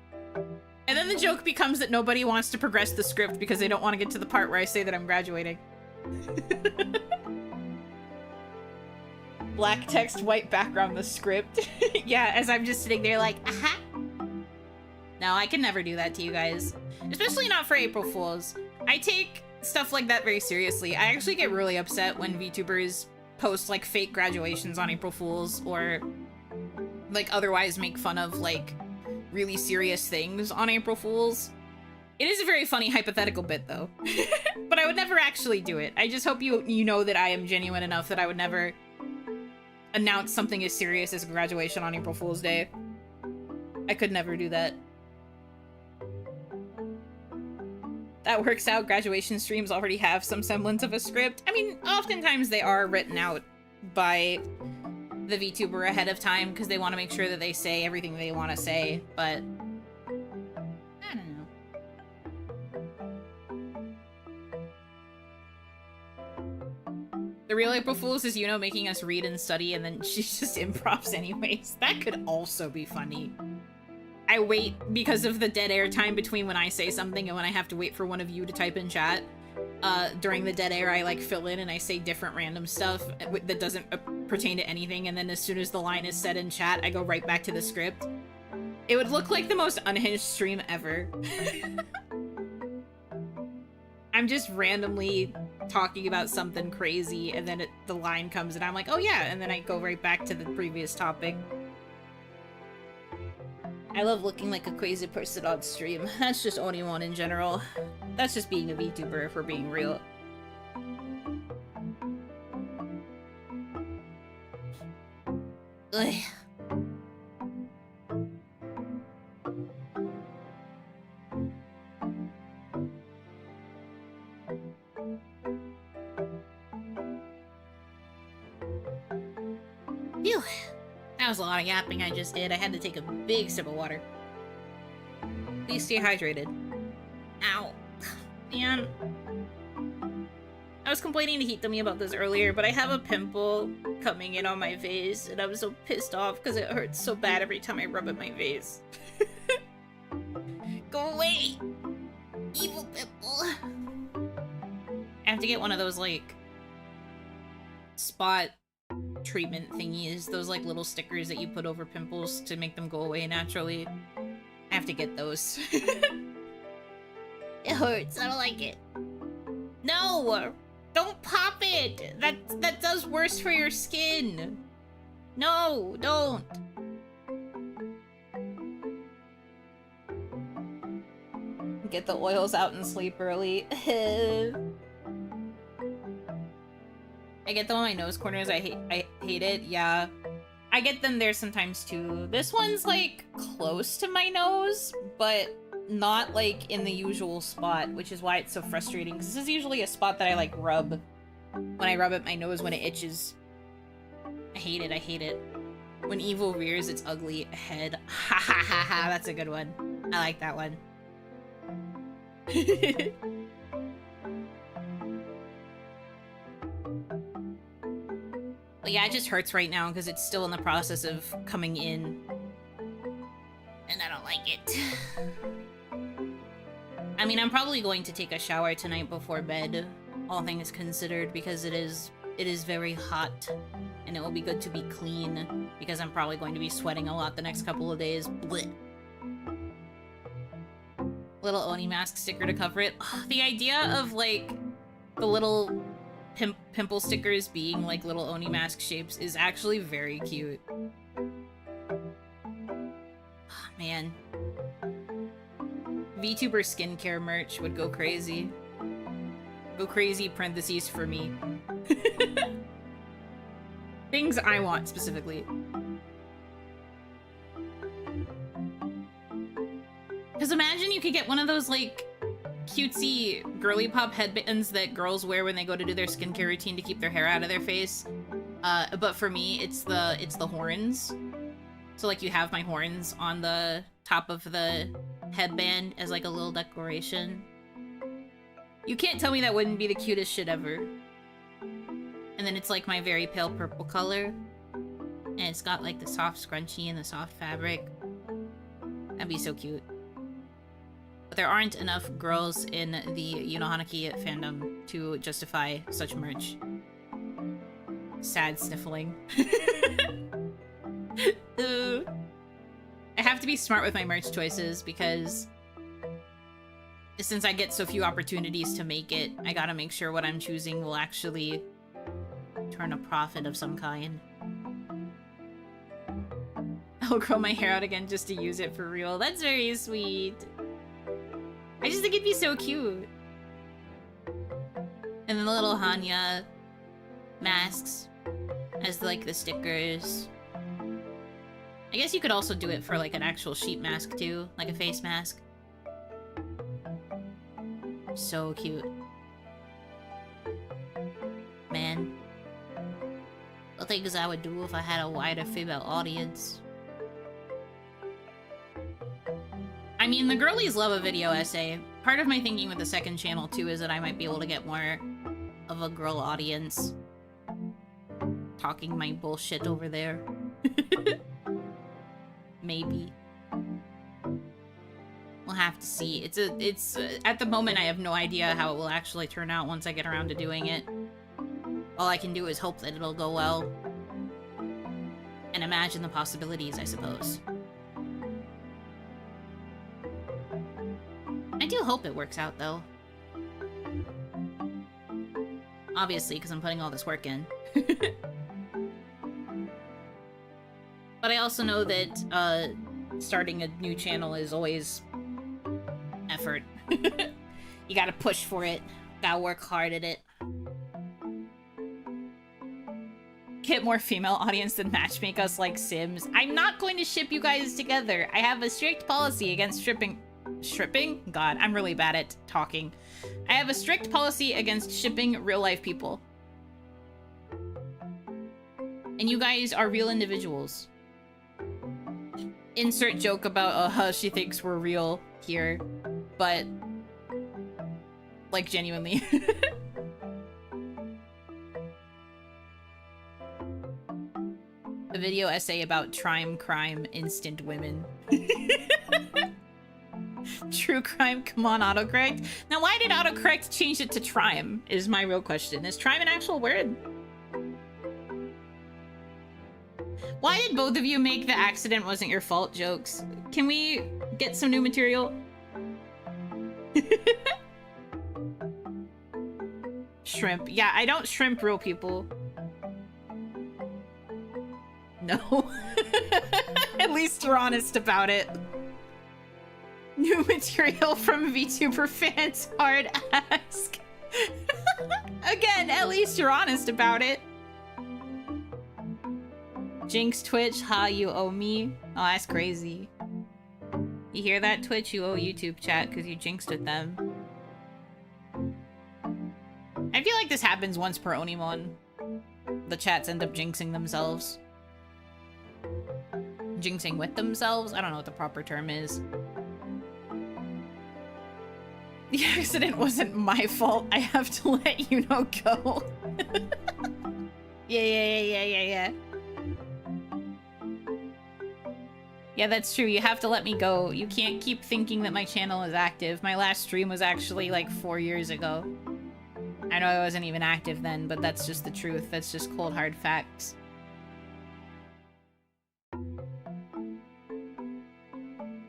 And then the joke becomes that nobody wants to progress the script because they don't want to get to the part where I say that I'm graduating. Black text, white background, the script. Yeah, as I'm just sitting there like, aha. No, I can never do that to you guys. Especially not for April Fools. I take stuff like that very seriously. I actually get really upset when VTubers post like fake graduations on April Fools or like otherwise make fun of like really serious things on April Fools. It is a very funny hypothetical bit though. But I would never actually do it. I just hope you know that I am genuine enough that I would never announce something as serious as graduation on April Fool's Day. I could never do that. That works out. Graduation streams already have some semblance of a script. I mean, oftentimes they are written out by the VTuber ahead of time because they want to make sure that they say everything they want to say, but I don't know. The real April Fool's is Yuno making us read and study and then she just improvs anyways. That could also be funny. I wait because of the dead air time between when I say something and when I have to wait for one of you to type in chat. During the dead air, I like fill in and I say different random stuff that doesn't pertain to anything, and then as soon as the line is said in chat, I go right back to the script. It would look like the most unhinged stream ever. I'm just randomly talking about something crazy, and then the line comes and I'm like, oh yeah, and then I go right back to the previous topic.
I love looking like a crazy person on stream. That's just OniMon in general. That's just being a VTuber if we're being real. Ugh. Phew. That was a lot of yapping I just did. I had to take a big sip of water. Please stay hydrated. Ow. Man. I was complaining to Hitomi about this earlier, but I have a pimple coming in on my face, and I was so pissed off because it hurts so bad every time I rub at my face. Go away! Evil pimple! I have to get one of those, like, spot treatment thingies, those like little stickers that you put over pimples to make them go away naturally. I have to get those. It hurts. I don't like it. No! Don't pop it! That does worse for your skin. No, don't. Get the oils out and sleep early. I get them on my nose corners. I hate it. Yeah. I get them there sometimes too. This one's like close to my nose, but not like in the usual spot, which is why it's so frustrating. Because this is usually a spot that I like rub when I rub at my nose when it itches. I hate it. I hate it. When evil rears its ugly head. Ha ha ha ha. That's a good one. I like that one. But yeah, it just hurts right now because it's still in the process of coming in. And I don't like it. I mean, I'm probably going to take a shower tonight before bed, all things considered, because it is very hot. And it will be good to be clean, because I'm probably going to be sweating a lot the next couple of days. Blech. Little Oni mask sticker to cover it. The idea of, like, the little pimple stickers being like little Oni mask shapes is actually very cute. Oh, man. VTuber skincare merch would go crazy. Go crazy, parentheses, for me. Things I want, specifically. Because imagine you could get one of those, like, cutesy girly pop headbands that girls wear when they go to do their skincare routine to keep their hair out of their face. But for me, it's the horns. So, like, you have my horns on the top of the headband as, like, a little decoration. You can't tell me that wouldn't be the cutest shit ever. And then it's, like, my very pale purple color. And it's got, like, the soft scrunchie and the soft fabric. That'd be so cute. But there aren't enough girls in the Yuno Hanaki fandom to justify such merch. Sad sniffling. I have to be smart with my merch choices because since I get so few opportunities to make it, I gotta make sure what I'm choosing will actually turn a profit of some kind. I'll grow my hair out again just to use it for real. That's very sweet. I just think it'd be so cute. And then the little Hanya masks as like the stickers. I guess you could also do it for like an actual sheet mask too, like a face mask. So cute. Man. The things I would do if I had a wider female audience. I mean, the girlies love a video essay. Part of my thinking with the second channel, too, is that I might be able to get more of a girl audience talking my bullshit over there. Maybe. We'll have to see. It's at the moment, I have no idea how it will actually turn out once I get around to doing it. All I can do is hope that it'll go well. And imagine the possibilities, I suppose. I do hope it works out, though. Obviously, because I'm putting all this work in. But I also know that, starting a new channel is always effort. You gotta push for it. Gotta work hard at it. Get more female audience than matchmake us like Sims. I'm not going to ship you guys together. I have a strict policy against shipping. Shipping? God, I'm really bad at talking. I have a strict policy against shipping real-life people. And you guys are real individuals. Insert joke about, how she thinks we're real here. But, like, genuinely. A video essay about crime, instant women. True crime, come on, autocorrect. Now, why did autocorrect change it to trime, is my real question. Is trime an actual word? Why did both of you make the accident wasn't your fault jokes? Can we get some new material? Shrimp. Yeah, I don't shrimp real people. No. At least we're honest about it. New material from VTuber fans, hard ask. Again, at least you're honest about it. Jinx Twitch, ha, you owe me. Oh, that's crazy. You hear that, Twitch? You owe YouTube chat because you jinxed with them. I feel like this happens once per OniMon. The chats end up jinxing themselves. Jinxing with themselves? I don't know what the proper term is. The accident wasn't my fault. I have to let Yuno go. Yeah. Yeah, that's true. You have to let me go. You can't keep thinking that my channel is active. My last stream was actually like 4 years ago. I know I wasn't even active then, but that's just the truth. That's just cold hard facts.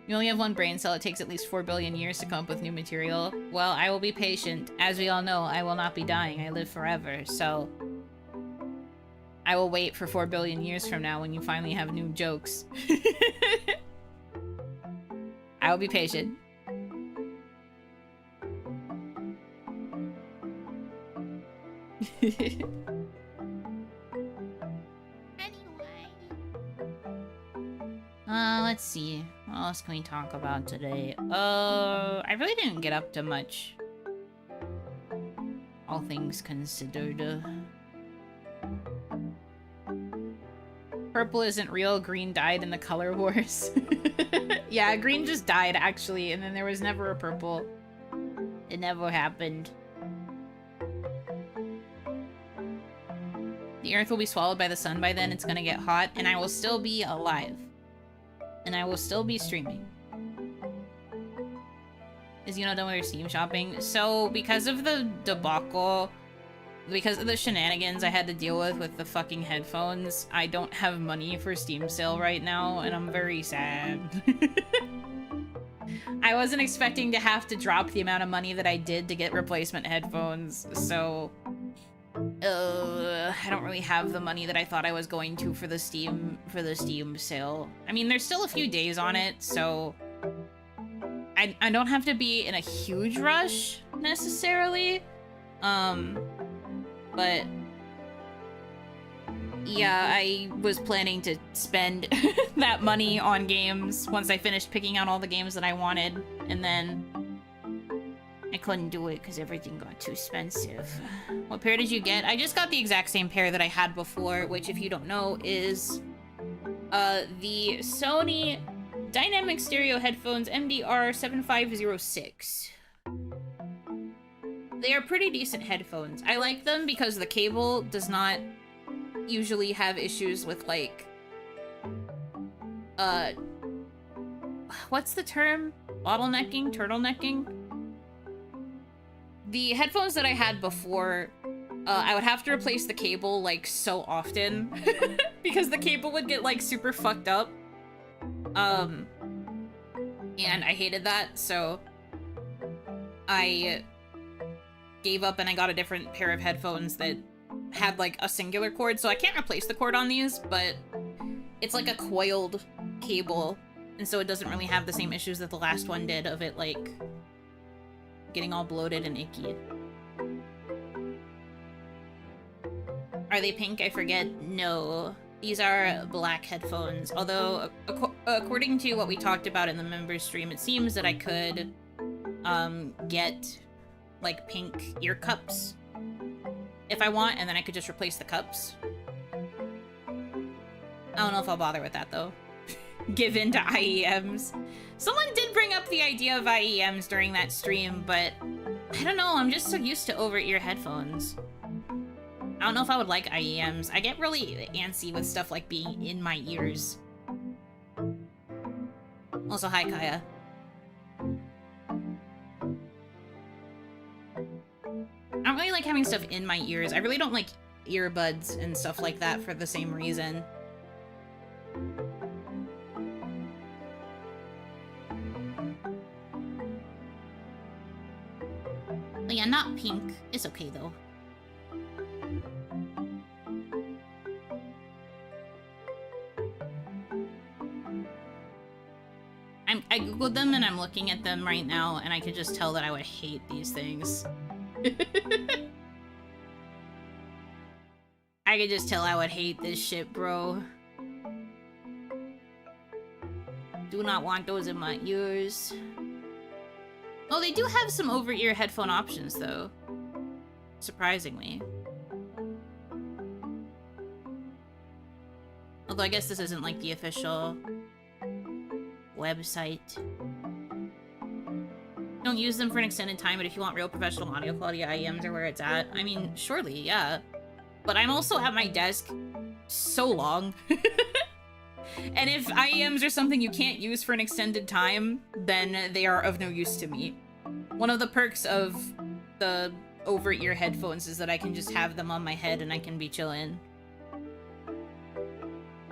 You only have one brain cell. It takes at least 4 billion years to come up with new material. Well, I will be patient. As we all know, I will not be dying. I live forever, so... I will wait for 4 billion years from now when you finally have new jokes. I will be patient. Let's see. What else can we talk about today? I really didn't get up to much. All things considered. Purple isn't real, green died in the color wars. Yeah, green just died, actually, and then there was never a purple. It never happened. The earth will be swallowed by the sun by then, it's gonna get hot, and I will still be alive. And I will still be streaming. Is Yuno done with her Steam shopping? So, because of the debacle, because of the shenanigans I had to deal with the fucking headphones, I don't have money for Steam sale right now, and I'm very sad. I wasn't expecting to have to drop the amount of money that I did to get replacement headphones, so... I don't really have the money that I thought I was going to for the Steam sale. I mean, there's still a few days on it, so I don't have to be in a huge rush necessarily. But yeah, I was planning to spend that money on games once I finished picking out all the games that I wanted, and then I couldn't do it because everything got too expensive. What pair did you get? I just got the exact same pair that I had before, which, if you don't know, is the Sony Dynamic Stereo Headphones MDR7506. They are pretty decent headphones. I like them because the cable does not usually have issues with, like, what's the term? Bottlenecking? Turtlenecking? The headphones that I had before, I would have to replace the cable, like, so often. Because the cable would get, like, super fucked up. And I hated that, so I gave up and I got a different pair of headphones that had, like, a singular cord, so I can't replace the cord on these, but it's like a coiled cable And so it doesn't really have the same issues that the last one did of it, like, getting all bloated and icky. Are they pink? I forget. No. These are black headphones. Although, according to what we talked about in the members stream, it seems that I could, get, like, pink ear cups if I want, and then I could just replace the cups. I don't know if I'll bother with that, though. Give in to IEMs. Someone did bring up the idea of IEMs during that stream, but I don't know, I'm just so used to over-ear headphones. I don't know if I would like IEMs. I get really antsy with stuff like being in my ears. Also, hi, Kaya. I don't really like having stuff in my ears. I really don't like earbuds and stuff like that for the same reason. But yeah, not pink. It's okay, though. I googled them and I'm looking at them right now, and I could just tell that I would hate these things. I could just tell I would hate this shit, bro. Do not want those in my ears. Oh, they do have some over-ear headphone options, though. Surprisingly. Although I guess this isn't, like, the official website. Don't use them for an extended time, but if you want real professional audio quality, IEMs are where it's at. I mean, surely, yeah. But I'm also at my desk so long. And if IEMs are something you can't use for an extended time, then they are of no use to me. One of the perks of the over-ear headphones is that I can just have them on my head and I can be chillin'.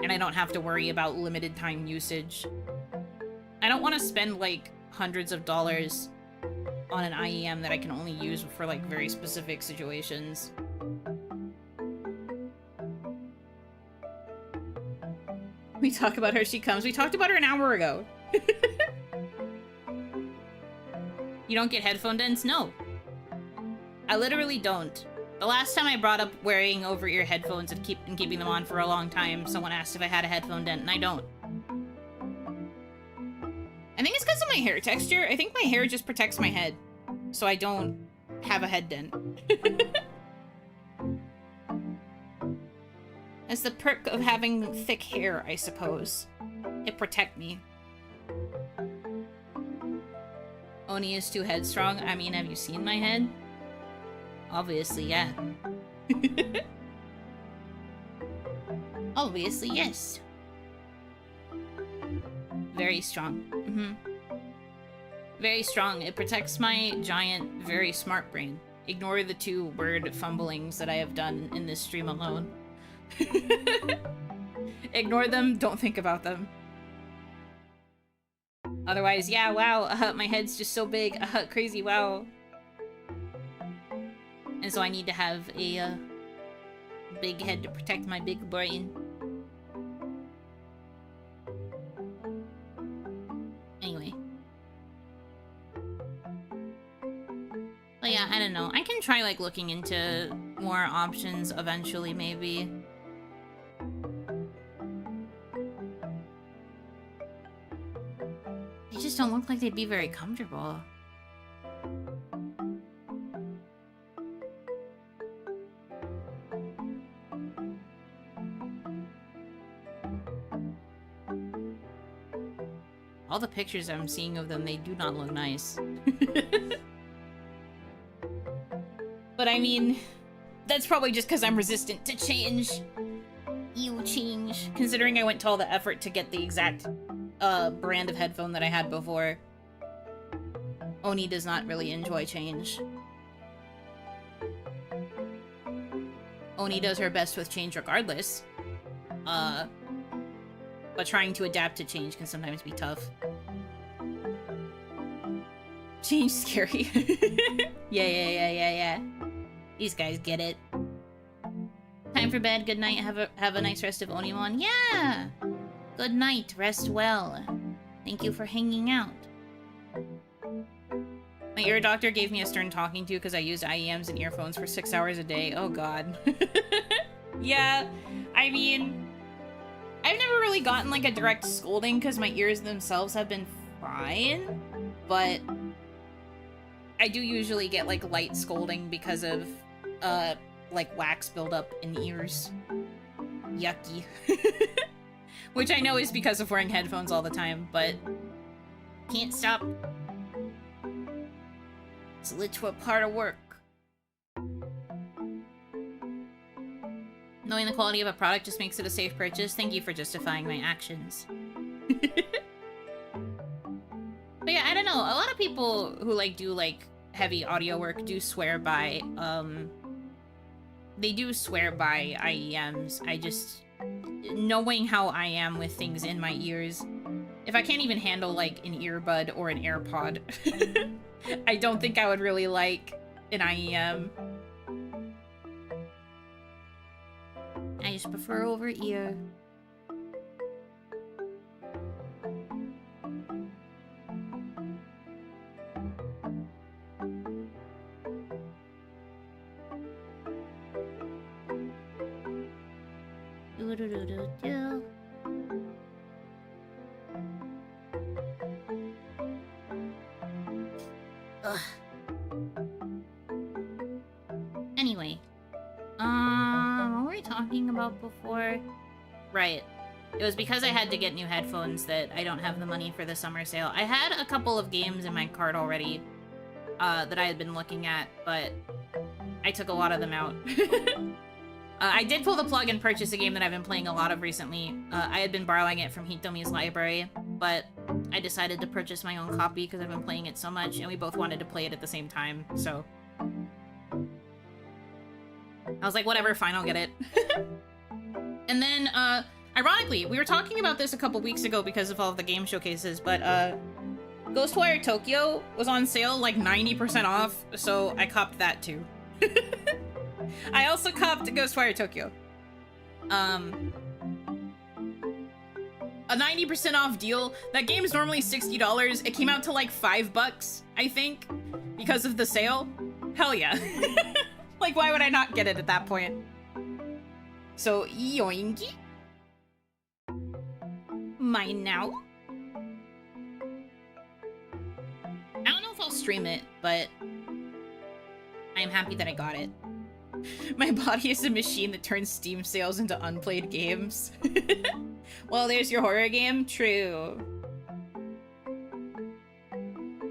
And I don't have to worry about limited time usage. I don't want to spend, like, hundreds of dollars on an IEM that I can only use for, like, very specific situations. We talk about her, she comes. We talked about her an hour ago. You don't get headphone dents? No. I literally don't. The last time I brought up wearing over-ear headphones and keeping them on for a long time, someone asked if I had a headphone dent, and I don't. I think it's because of my hair texture. I think my hair just protects my head, so I don't have a head dent. That's the perk of having thick hair, I suppose. It protects me. Oni is too headstrong. I mean, have you seen my head? Obviously, yeah. Obviously, yes. Very strong. Very strong. It protects my giant, very smart brain. Ignore the 2 word fumblings that I have done in this stream alone. Ignore them, don't think about them. Otherwise, yeah, wow, my head's just so big, crazy, wow. And so I need to have a big head to protect my big brain. Anyway. But yeah, I don't know. I can try, like, looking into more options eventually, maybe. They just don't look like they'd be very comfortable. All the pictures I'm seeing of them, they do not look nice. But I mean, that's probably just because I'm resistant to change. You change. Considering I went to all the effort to get the exact brand of headphone that I had before. Oni does not really enjoy change. Oni does her best with change regardless. But trying to adapt to change can sometimes be tough. Change scary. Yeah. These guys get it. Time for bed. Good night. Have a nice rest of OniMon. Yeah! Good night. Rest well.
Thank you for hanging out.
My ear doctor gave me a stern talking to because I used IEMs and earphones for 6 hours a day. Oh god. Yeah, I mean, I've never really gotten like a direct scolding because my ears themselves have been fine, but I do usually get like light scolding because of like wax buildup in ears. Yucky. Which I know is because of wearing headphones all the time, but can't stop. It's a literal part of work. Knowing the quality of a product just makes it a safe purchase. Thank you for justifying my actions. But yeah, I don't know. A lot of people who like do like heavy audio work do swear by they do swear by IEMs. I just, knowing how I am with things in my ears, if I can't even handle like an earbud or an AirPod, I don't think I would really like an IEM.
I just prefer over ear. Do-do-do-do-do. Ugh. Anyway, what were we talking about before?
Right. It was because I had to get new headphones that I don't have the money for the summer sale. I had a couple of games in my cart already that I had been looking at, but I took a lot of them out. I did pull the plug and purchase a game that I've been playing a lot of recently. I had been borrowing it from Hitomi's library, but I decided to purchase my own copy because I've been playing it so much, and we both wanted to play it at the same time, so I was like, whatever, fine, I'll get it. And then, ironically, we were talking about this a couple weeks ago because of all of the game showcases, but, Ghostwire Tokyo was on sale, like, 90% off, so I copped that, too. I also copped Ghostwire Tokyo. A 90% off deal. That game's normally $60. It came out to, like, $5, I think, because of the sale. Hell yeah. Like, why would I not get it at that point? So, yoinky. Mine now. I don't know if I'll stream it, but I'm happy that I got it. My body is a machine that turns Steam sales into unplayed games. Well, there's your horror game. True.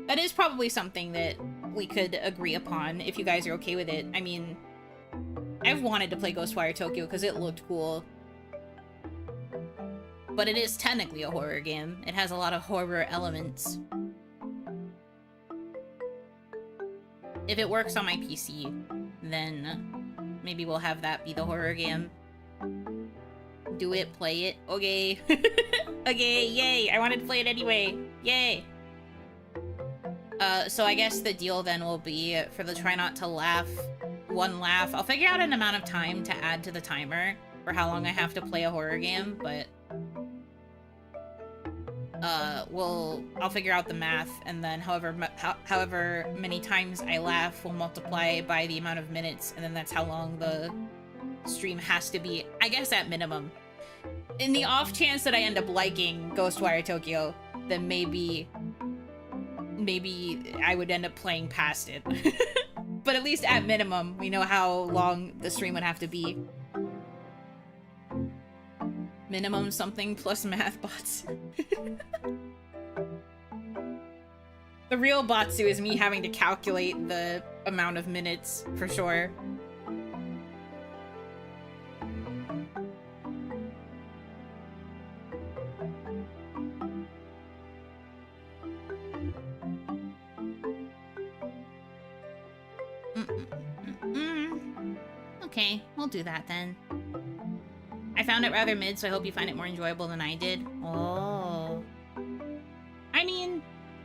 That is probably something that we could agree upon if you guys are okay with it. I mean, I've wanted to play Ghostwire Tokyo because it looked cool. But it is technically a horror game. It has a lot of horror elements. If it works on my PC, then maybe we'll have that be the horror game. Do it, play it. Okay. Okay, yay! I wanted to play it anyway. Yay! So I guess the deal then will be for the try not to laugh, one laugh. I'll figure out an amount of time to add to the timer for how long I have to play a horror game, but I'll figure out the math, and then however many times I laugh will multiply by the amount of minutes, and then that's how long the stream has to be, I guess, at minimum. In the off chance that I end up liking Ghostwire Tokyo, then maybe I would end up playing past it. But at least at minimum, we know how long the stream would have to be. Minimum something plus math bots. The real Batsu is me having to calculate the amount of minutes, for sure. Okay, we'll do that then. I found it rather mid, so I hope you find it more enjoyable than I did. Oh. I mean,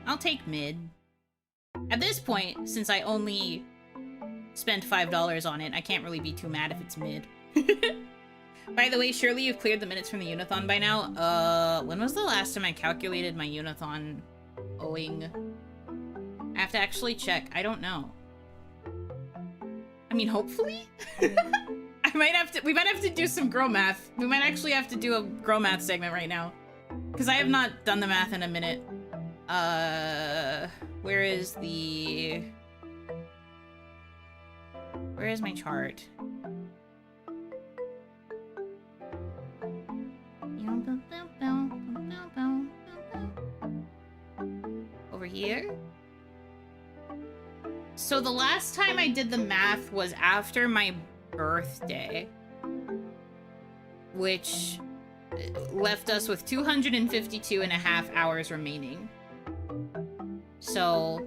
I'll take mid. At this point, since I only spent $5 on it, I can't really be too mad if it's mid. By the way, surely you've cleared the minutes from the Unathon by now. When was the last time I calculated my Unathon owing? I have to actually check. I don't know. I mean, hopefully? We might have to do some girl math. We might actually have to do a girl math segment right now. Because I have not done the math in a minute. Where is my chart? Over here? So the last time I did the math was after my birthday, which left us with 252 and a half hours remaining. So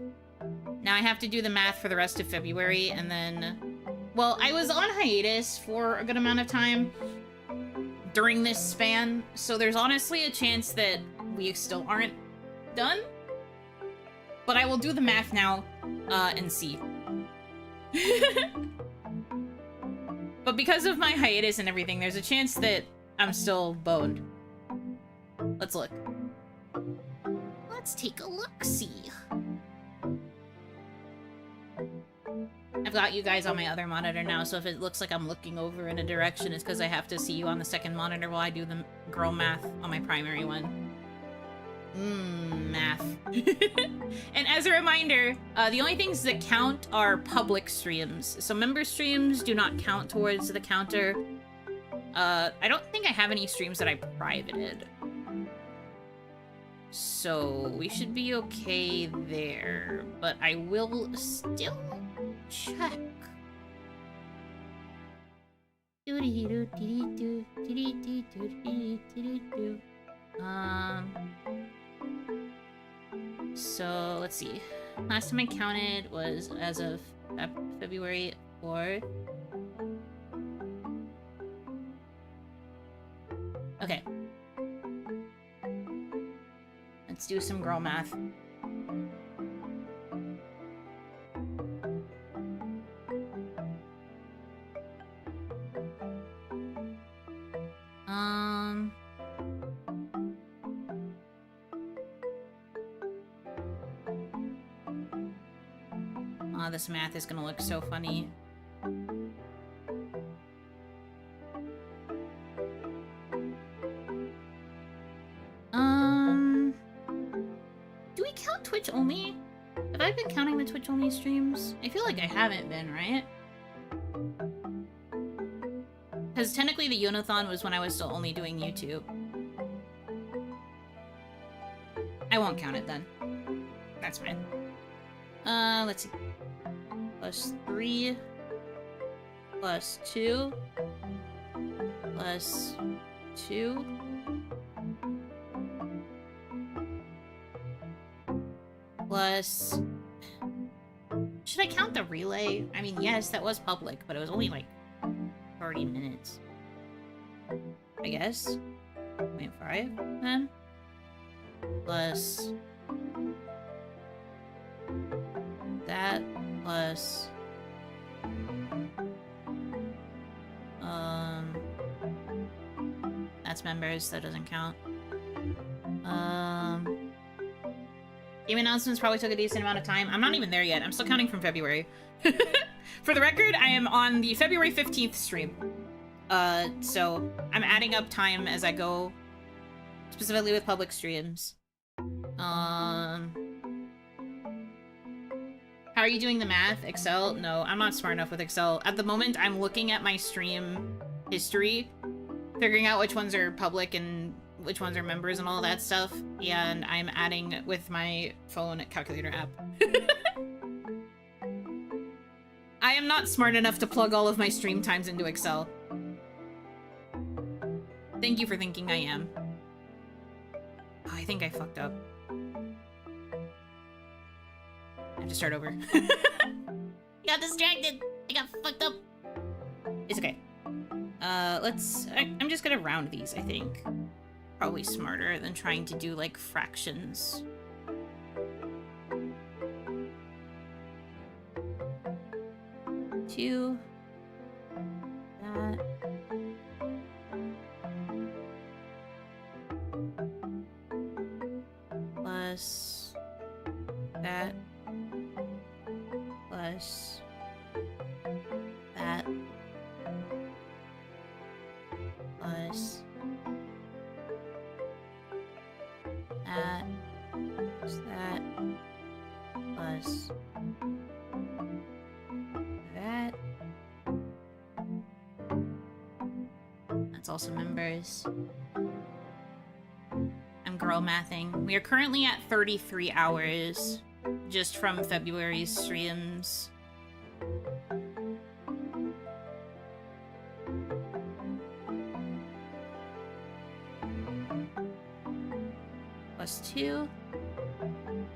now I have to do the math for the rest of February, and then, well, I was on hiatus for a good amount of time during this span, so there's honestly a chance that we still aren't done. But I will do the math now, and see. But because of my hiatus and everything, there's a chance that I'm still boned. Let's look. Let's take a look-see. I've got you guys on my other monitor now, so if it looks like I'm looking over in a direction, it's because I have to see you on the second monitor while I do the girl math on my primary one. Math. And as a reminder, the only things that count are public streams. So member streams do not count towards the counter. I don't think I have any streams that I privated. So we should be okay there, but I will still check. So let's see. Last time I counted was as of February 4th. Okay. Let's do some girl math. Oh, this math is gonna look so funny. Do we count Twitch only? Have I been counting the Twitch only streams? I feel like I haven't been, right? Because technically the Unathon was when I was still only doing YouTube. I won't count it then. That's fine. Let's see. Plus 3. Plus 2. Plus 2. Plus... Should I count the relay? I mean, yes, that was public, but it was only like 30 minutes. I guess. 0.5 then. Plus... that plus... That's members, that doesn't count. Game announcements probably took a decent amount of time. I'm not even there yet. I'm still counting from February. For the record, I am on the February 15th stream. So I'm adding up time as I go, specifically with public streams. How are you doing the math? Excel? No, I'm not smart enough with Excel. At the moment, I'm looking at my stream history, figuring out which ones are public and which ones are members and all that stuff, and I'm adding with my phone calculator app. I am not smart enough to plug all of my stream times into Excel. Thank you for thinking I am. Oh, I think I fucked up. I have to start over. I got distracted. I got fucked up. It's okay. I'm just gonna round these, I think. Probably smarter than trying to do, like, fractions. Two. That. plus that plus that plus that plus that plus that. That's also members. I'm girl mathing. We are currently at 33 hours just from February's streams. Plus 2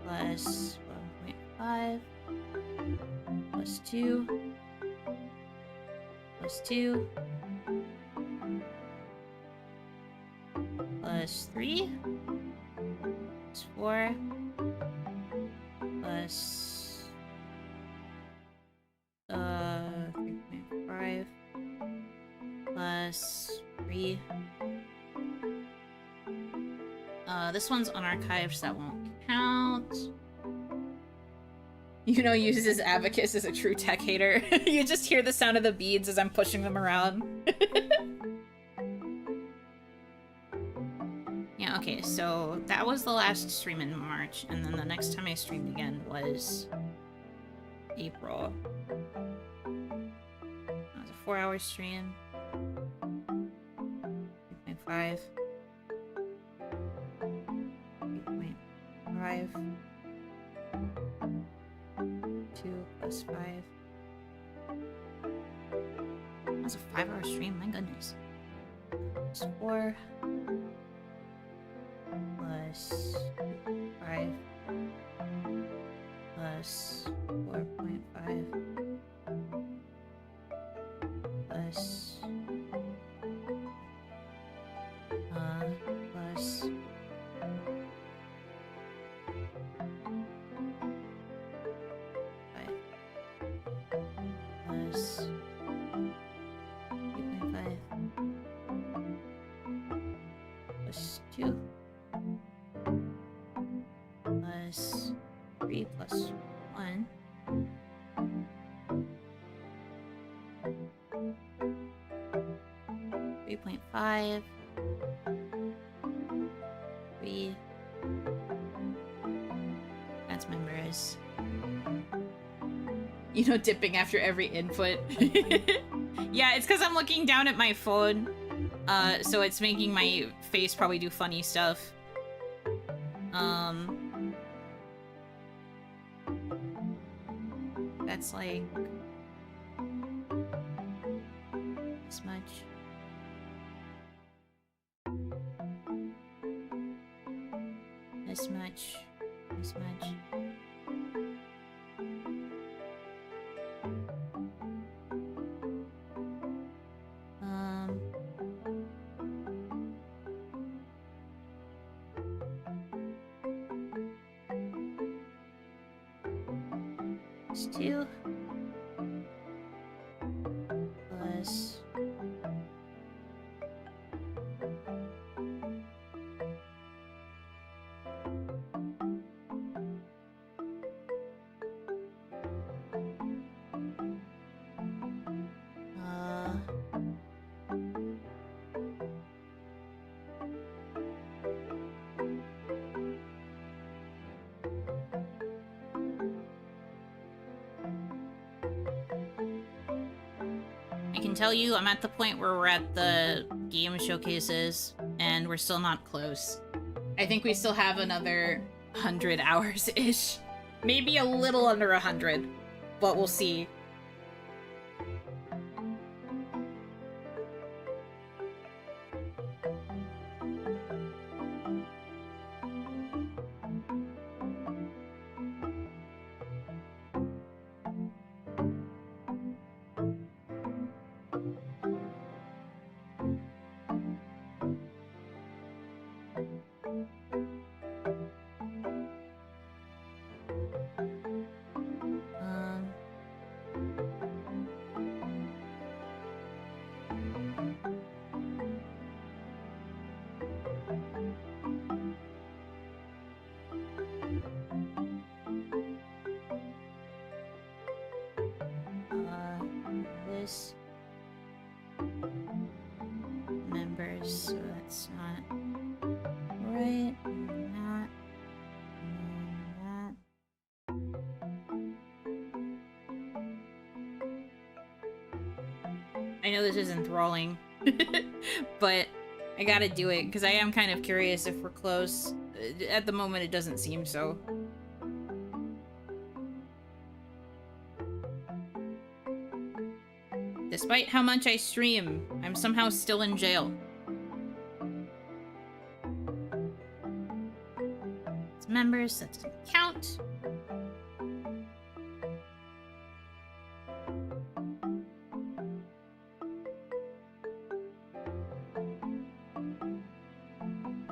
plus 1.5 plus 2 plus 2 plus 3 plus 4 plus 3.5 plus 3. This one's unarchived, so that won't count. Yuno uses Abacus as a true tech hater. You just hear the sound of the beads as I'm pushing them around. Yeah, okay, so that was the last stream in March, and then the next time I streamed again was April. That was a 4-hour stream. 3.5. 3.5. 2 plus 5. That was a 5-hour stream, my goodness. Plus 4. Plus 5. Plus 4.5. Plus plus 5 plus 3.5 plus 2 plus 3 plus 1 3.5 3. That's members. You know, dipping after every input. Yeah, it's because I'm looking down at my phone. So it's making my face probably do funny stuff. That's like this much. This much. This much. It's 2 plus I can tell you I'm at the point where we're at the game showcases, and we're still not close. I think we still have another 100 hours-ish. Maybe a little under 100, but we'll see.
So that's not right. And that. And that. I know this is enthralling, but I gotta do it because I am kind of curious if we're close. At the moment, it doesn't seem so. Despite how much I stream, I'm somehow still in jail. It's members, that doesn't count.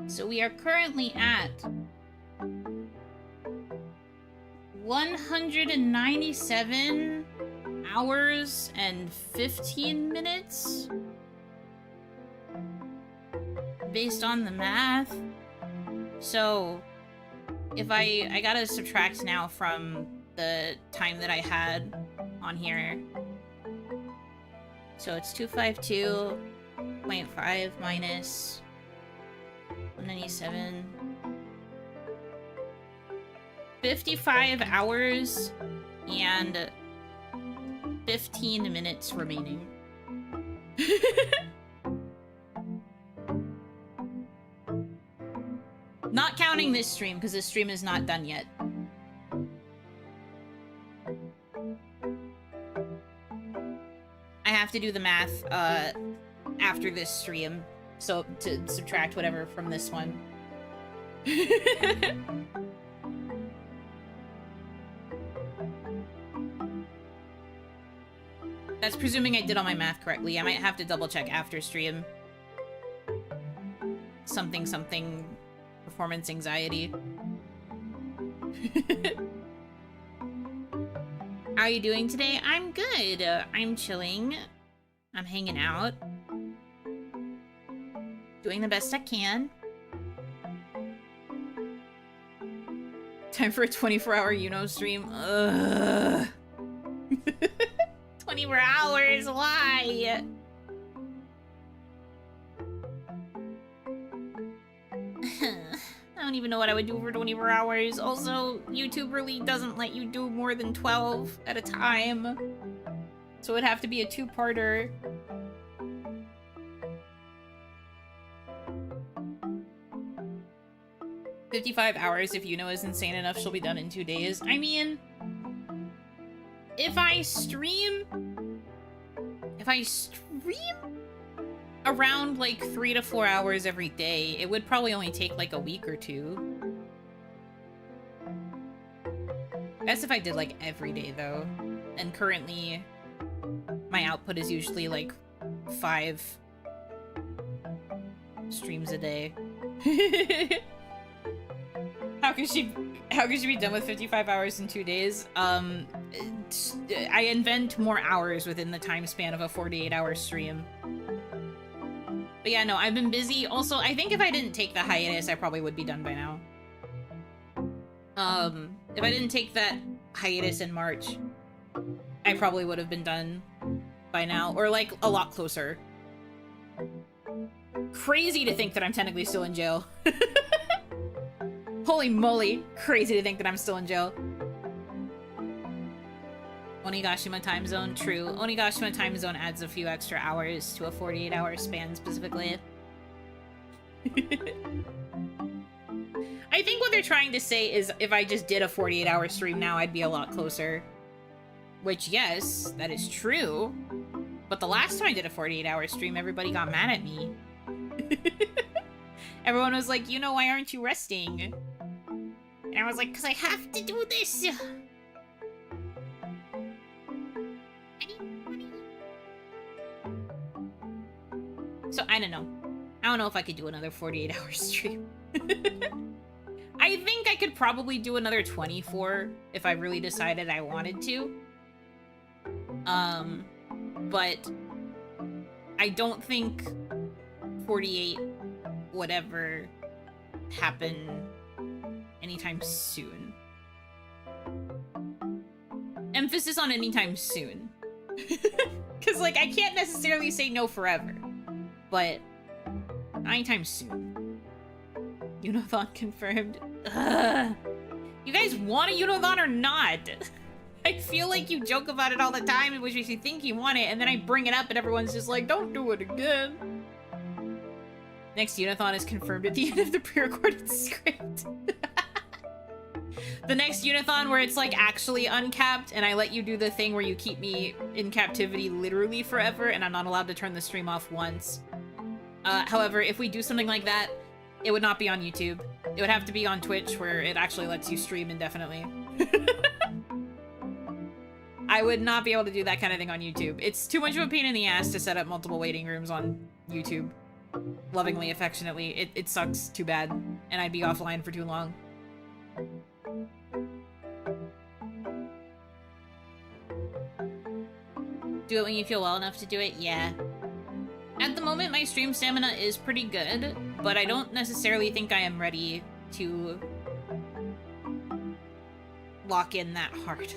So we are currently at 197 hours and 15 minutes based on the math. So if I gotta subtract now from the time that I had on here. So it's 252.5 minus 197. 55 hours and 15 minutes remaining. Not counting this stream, because this stream is not done yet. I have to do the math after this stream, so to subtract whatever from this one. That's presuming I did all my math correctly. I might have to double check after stream. Something performance anxiety. How are you doing today? I'm good. I'm chilling. I'm hanging out. Doing the best I can. Time for a 24-hour Yuno stream. Ugh. 24 hours, why? I don't even know what I would do for 24 hours. Also, YouTube really doesn't let you do more than 12 at a time. So it'd have to be a two-parter. $55 hours if Yuno is insane enough, she'll be done in 2 days. I mean, if I stream around like 3 to 4 hours every day, it would probably only take like a week or two. That's if I did like every day though. And currently my output is usually like 5 streams a day. How could she be done with 55 hours in 2 days? I invent more hours within the time span of a 48-hour stream. But yeah, no, I've been busy. Also, I think if I didn't take the hiatus, I probably would be done by now. If I didn't take that hiatus in March, I probably would have been done by now, or like a lot closer. Crazy to think that I'm technically still in jail. Holy moly, crazy to think that I'm still in jail. Onigashima time zone, true. Onigashima time zone adds a few extra hours to a 48-hour span specifically. I think what they're trying to say is if I just did a 48-hour stream now, I'd be a lot closer. Which, yes, that is true. But the last time I did a 48-hour stream, everybody got mad at me. Everyone was like, you know, why aren't you resting? And I was like, because I have to do this. So, I don't know. I don't know if I could do another 48-hour stream. I think I could probably do another 24 if I really decided I wanted to. But I don't think 48 would ever happen anytime soon. Emphasis on anytime soon. Because, like, I can't necessarily say no forever. But
Anytime soon. Unothon confirmed. Ugh. You guys want a Unothon or not? I feel like you joke about it all the time, which makes you think you want it, and then I bring it up and everyone's just like, don't do it again. Next Unothon is confirmed at the end of the pre-recorded script. The next Unothon where it's like actually uncapped and I let you do the thing where you keep me in captivity literally forever and I'm not allowed to turn the stream off once. However, if we do something like that, it would not be on YouTube. It would have to be on Twitch where it actually lets you stream indefinitely. I would not be able to do that kind of thing on YouTube. It's too much of a pain in the ass to set up multiple waiting rooms on YouTube. Lovingly, affectionately. It sucks too bad, and I'd be offline for too long. Do it when you feel well enough to do it? Yeah. At the moment, my stream stamina is pretty good, but I don't necessarily think I am ready to lock in that hard.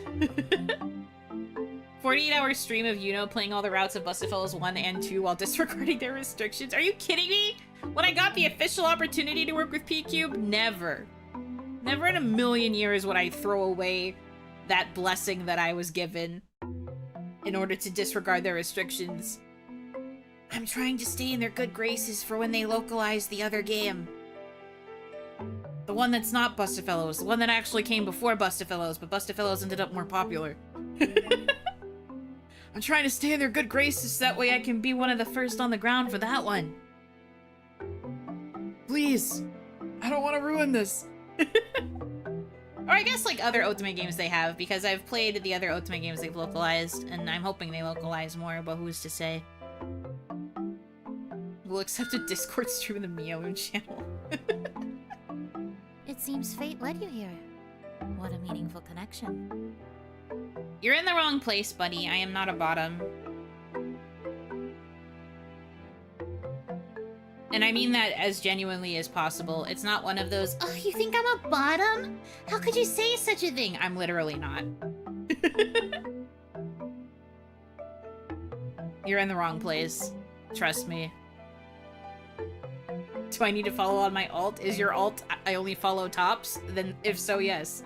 48-hour stream of Yuno playing all the routes of Bustafellas 1 and 2 while disregarding their restrictions. Are you kidding me? When I got the official opportunity to work with P-Cube, never. Never in a million years would I throw away that blessing that I was given in order to disregard their restrictions. I'm trying to stay in their good graces for when they localize the other game. The one that's not Bustafellows, the one that actually came before Bustafellows, but Bustafellows ended up more popular. I'm trying to stay in their good graces so that way I can be one of the first on the ground for that one. Please. I don't want to ruin this. Or I guess like other Ultimate games they have, because I've played the other Ultimate games they've localized, and I'm hoping they localize more, but who's to say? We'll accept a Discord stream in the Meowoo channel.
It seems fate led you here. What a meaningful connection.
You're in the wrong place, buddy. I am not a bottom. And I mean that as genuinely as possible. It's not one of those, oh, you think I'm a bottom? How could you say such a thing? I'm literally not. You're in the wrong place. Trust me. Do I need to follow on my alt? Is your alt I only follow tops? Then if so, yes.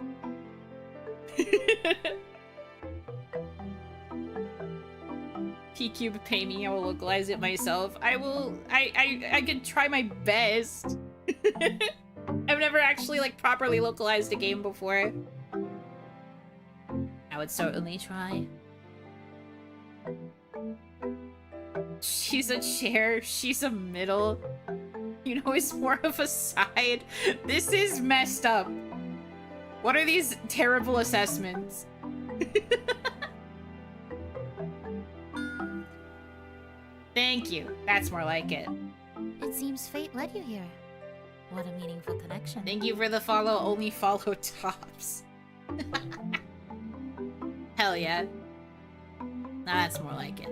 P-Cube pay me, I will localize it myself. I could try my best. I've never actually like properly localized a game before. I would certainly try. She's a chair, she's a middle. You know, it's more of a side. This is messed up. What are these terrible assessments? Thank you. That's more like it.
It seems fate led you here. What a meaningful connection.
Thank you for the follow. Only follow tops. Hell yeah. Now that's more like it.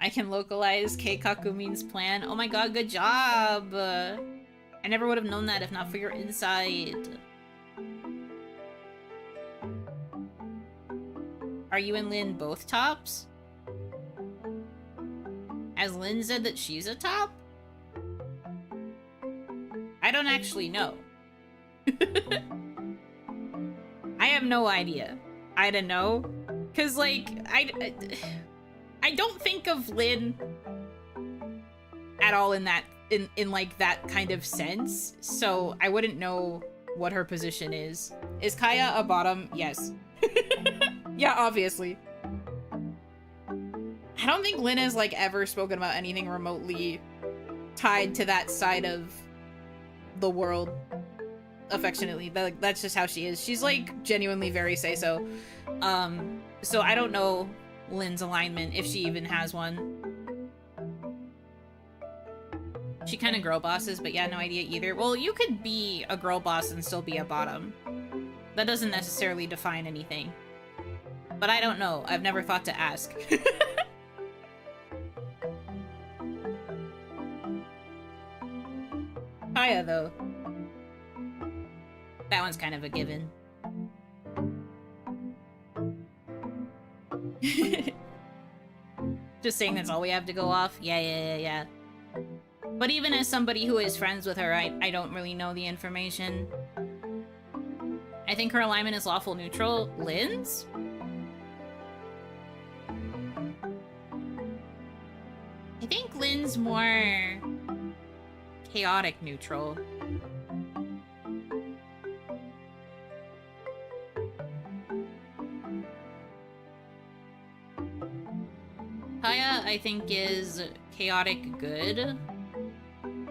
I can localize Keikaku means plan. Oh my god, good job! I never would have known that if not for your insight. Are you and Lynn both tops? Has Lynn said that she's a top? I don't actually know. I have no idea. I don't know. Cause like, I don't think of Lynn at all in that in like that kind of sense, so I wouldn't know what her position is. Is Kaya a bottom? Yes. Yeah, obviously. I don't think Lynn has like ever spoken about anything remotely tied to that side of the world affectionately. That's just how she is. She's like genuinely very say-so. So I don't know Lynn's alignment, if she even has one. She kind of girl bosses, but yeah, no idea either. Well, you could be a girl boss and still be a bottom. That doesn't necessarily define anything. But I don't know. I've never thought to ask. Kaya, though. That one's kind of a given. Just saying that's all we have to go off? Yeah. But even as somebody who is friends with her, I don't really know the information. I think her alignment is lawful neutral. Lynn's? I think Lynn's more chaotic neutral. Kaya, I think, is chaotic good.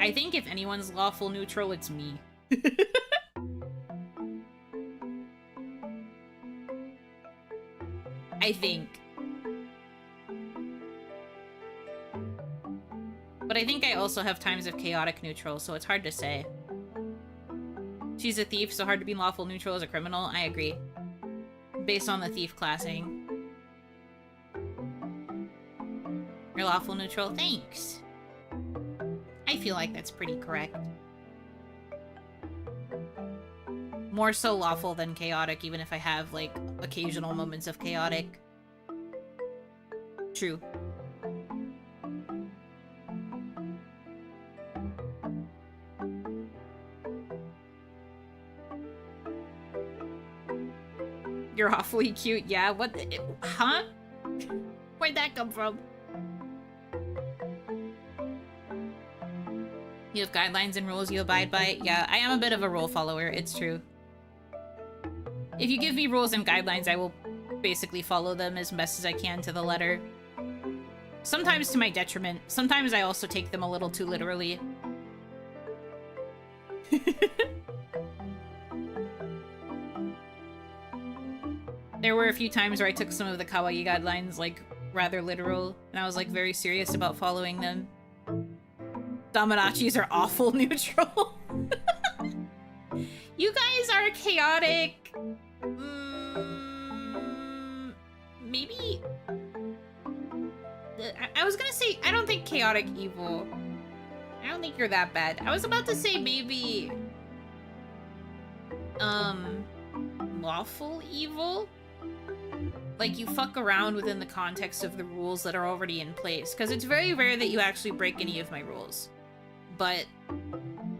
I think if anyone's lawful neutral, it's me. I think. But I think I also have times of chaotic neutral, so it's hard to say. She's a thief, so hard to be lawful neutral as a criminal. I agree. Based on the thief classing. You're lawful neutral? Thanks. I feel like that's pretty correct. More so lawful than chaotic, even if I have, like, occasional moments of chaotic. True. You're awfully cute. Yeah, what the, huh? Where'd that come from? You have guidelines and rules you abide by. Yeah, I am a bit of a rule follower. It's true. If you give me rules and guidelines, I will basically follow them as best as I can to the letter. Sometimes to my detriment. Sometimes I also take them a little too literally. There were a few times where I took some of the kawaii guidelines, like, rather literal, and I was, like, very serious about following them. Damadachis are awful neutral. You guys are chaotic. Maybe... I was gonna say, I don't think chaotic evil. I don't think you're that bad. I was about to say maybe... lawful evil? Like, you fuck around within the context of the rules that are already in place. Because it's very rare that you actually break any of my rules. But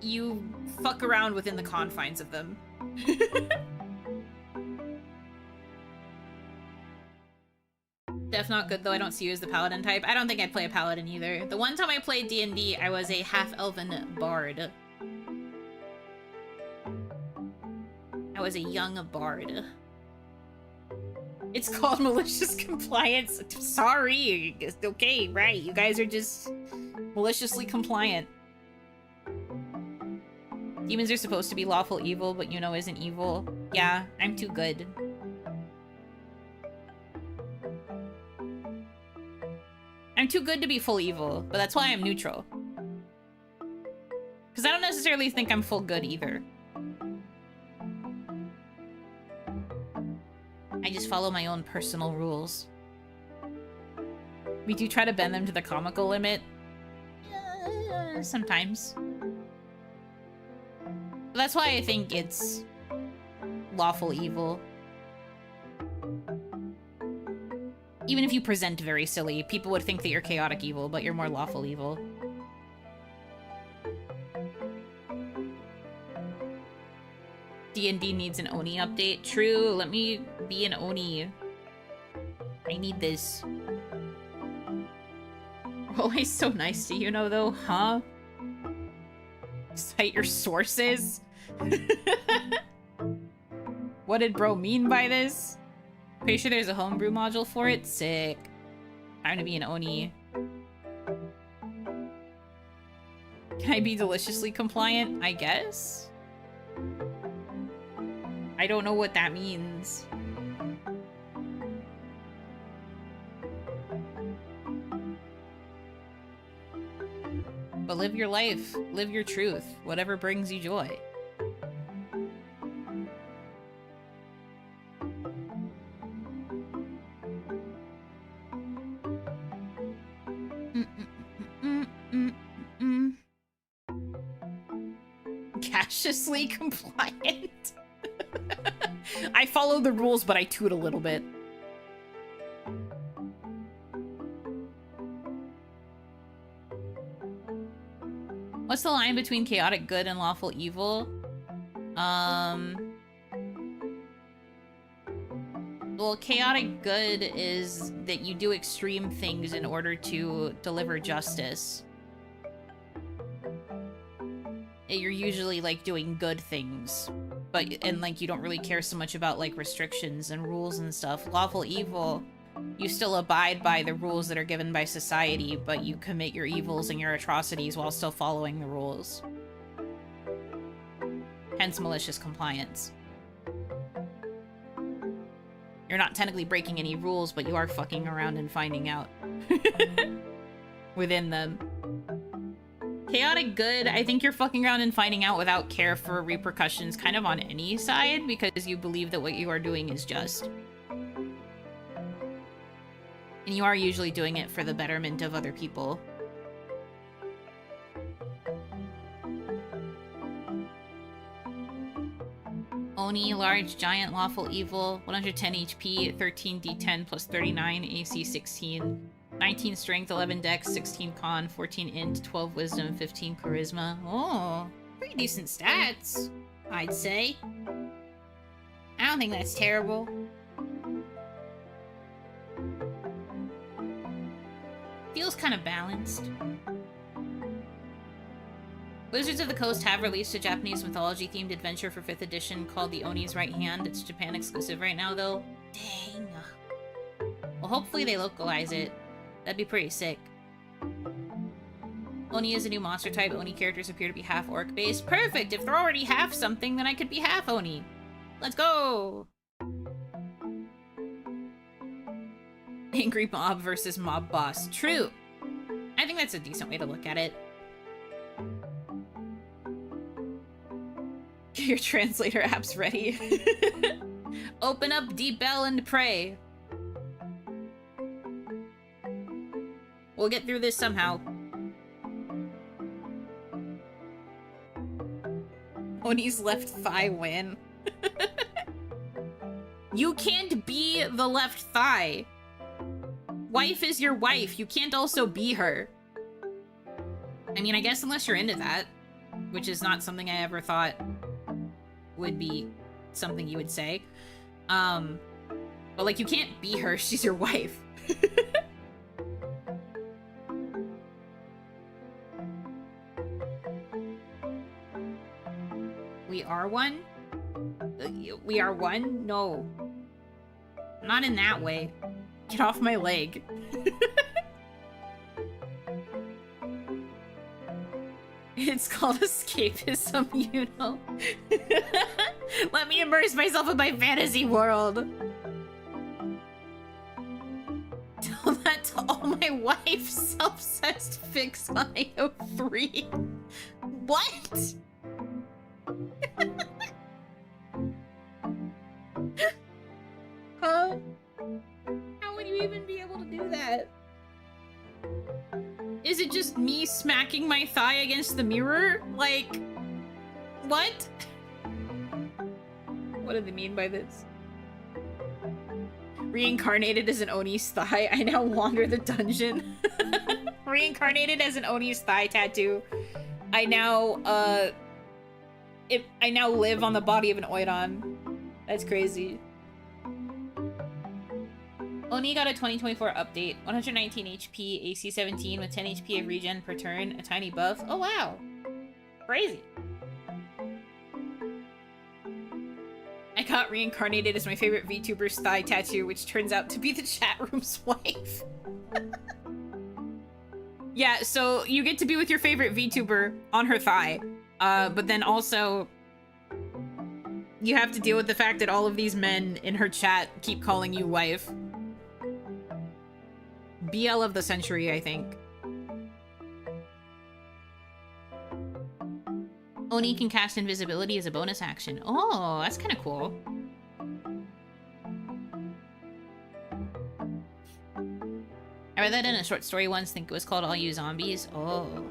you fuck around within the confines of them. Def not good, though. I don't see you as the paladin type. I don't think I'd play a paladin either. The one time I played D&D, I was a half-elven bard. I was a young bard. It's called malicious compliance. Sorry. Okay, right. You guys are just maliciously compliant. Demons are supposed to be lawful evil, but Yuno isn't evil. Yeah, I'm too good. I'm too good to be full evil, but that's why I'm neutral. Because I don't necessarily think I'm full good either. I just follow my own personal rules. We do try to bend them to the comical limit. Sometimes. But that's why I think it's lawful evil. Even if you present very silly, people would think that you're chaotic evil, but you're more lawful evil. D&D needs an Oni update. True, let me be an Oni. I need this. We're always so nice to you, know, though, huh? Cite your sources? What did bro mean by this? Pretty sure there's a homebrew module for it. Sick. Time to be an Oni. Can I be deliciously compliant? I guess? I don't know what that means. But live your life. Live your truth. Whatever brings you joy. Cautiously compliant. I follow the rules, but I toot a little bit. What's the line between chaotic good and lawful evil? Well, chaotic good is that you do extreme things in order to deliver justice. You're usually, like, doing good things. And, like, you don't really care so much about, like, restrictions and rules and stuff. Lawful evil, you still abide by the rules that are given by society, but you commit your evils and your atrocities while still following the rules. Hence malicious compliance. You're not technically breaking any rules, but you are fucking around and finding out within them. Chaotic good, I think you're fucking around and finding out without care for repercussions kind of on any side because you believe that what you are doing is just. And you are usually doing it for the betterment of other people. Oni, large, giant, lawful evil, 110 HP, 13 D10 plus 39, AC 16, 19 strength, 11 dex, 16 con, 14 int, 12 wisdom, 15 charisma. Oh, pretty decent stats, I'd say. I don't think that's terrible. Feels kind of balanced. Wizards of the Coast have released a Japanese mythology-themed adventure for 5th edition called The Oni's Right Hand. It's Japan exclusive right now, though. Dang. Well, hopefully they localize it. That'd be pretty sick. Oni is a new monster type. Oni characters appear to be half orc-based. Perfect! If they're already half something, then I could be half Oni. Let's go! Angry mob versus mob boss. True. I think that's a decent way to look at it. Get your translator apps ready. Open up Deep Bell and pray. We'll get through this somehow. Oni's left thigh win. You can't be the left thigh. Wife is your wife. You can't also be her. I mean, I guess unless you're into that, which is not something I ever thought would be something you would say. But like, you can't be her. She's your wife. We are one? We are one? No. Not in that way. Get off my leg. It's called escapism, you know. Let me immerse myself in my fantasy world. Tell that to all my wife. Self-obsessed fix on AO3. What? Huh? How would you even be able to do that? Is it just me smacking my thigh against the mirror? Like, what? What do they mean by this? Reincarnated as an Oni's thigh, I now wander the dungeon. Reincarnated as an Oni's thigh tattoo. I now live on the body of an Oidon. That's crazy. Oni got a 2024 update. 119 HP, AC 17 with 10 HP of regen per turn, a tiny buff. Oh wow. Crazy. I got reincarnated as my favorite VTuber's thigh tattoo, which turns out to be the chat room's wife. Yeah, so you get to be with your favorite VTuber on her thigh. But then also, you have to deal with the fact that all of these men in her chat keep calling you wife. BL of the century, I think. Oni can cast invisibility as a bonus action. Oh, that's kind of cool. I read that in a short story once, think it was called All You Zombies. Oh.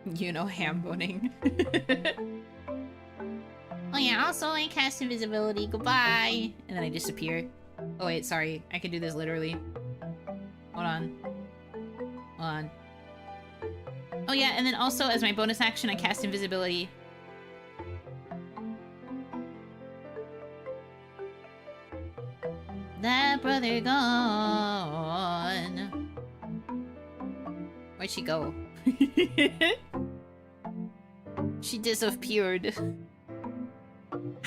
Yuno ham boning. Oh yeah, also I cast invisibility. Goodbye. And then I disappear. Oh wait, sorry. I can do this literally. Hold on. Hold on. Oh yeah, and then also as my bonus action, I cast invisibility. That brother gone. Where'd she go? She disappeared.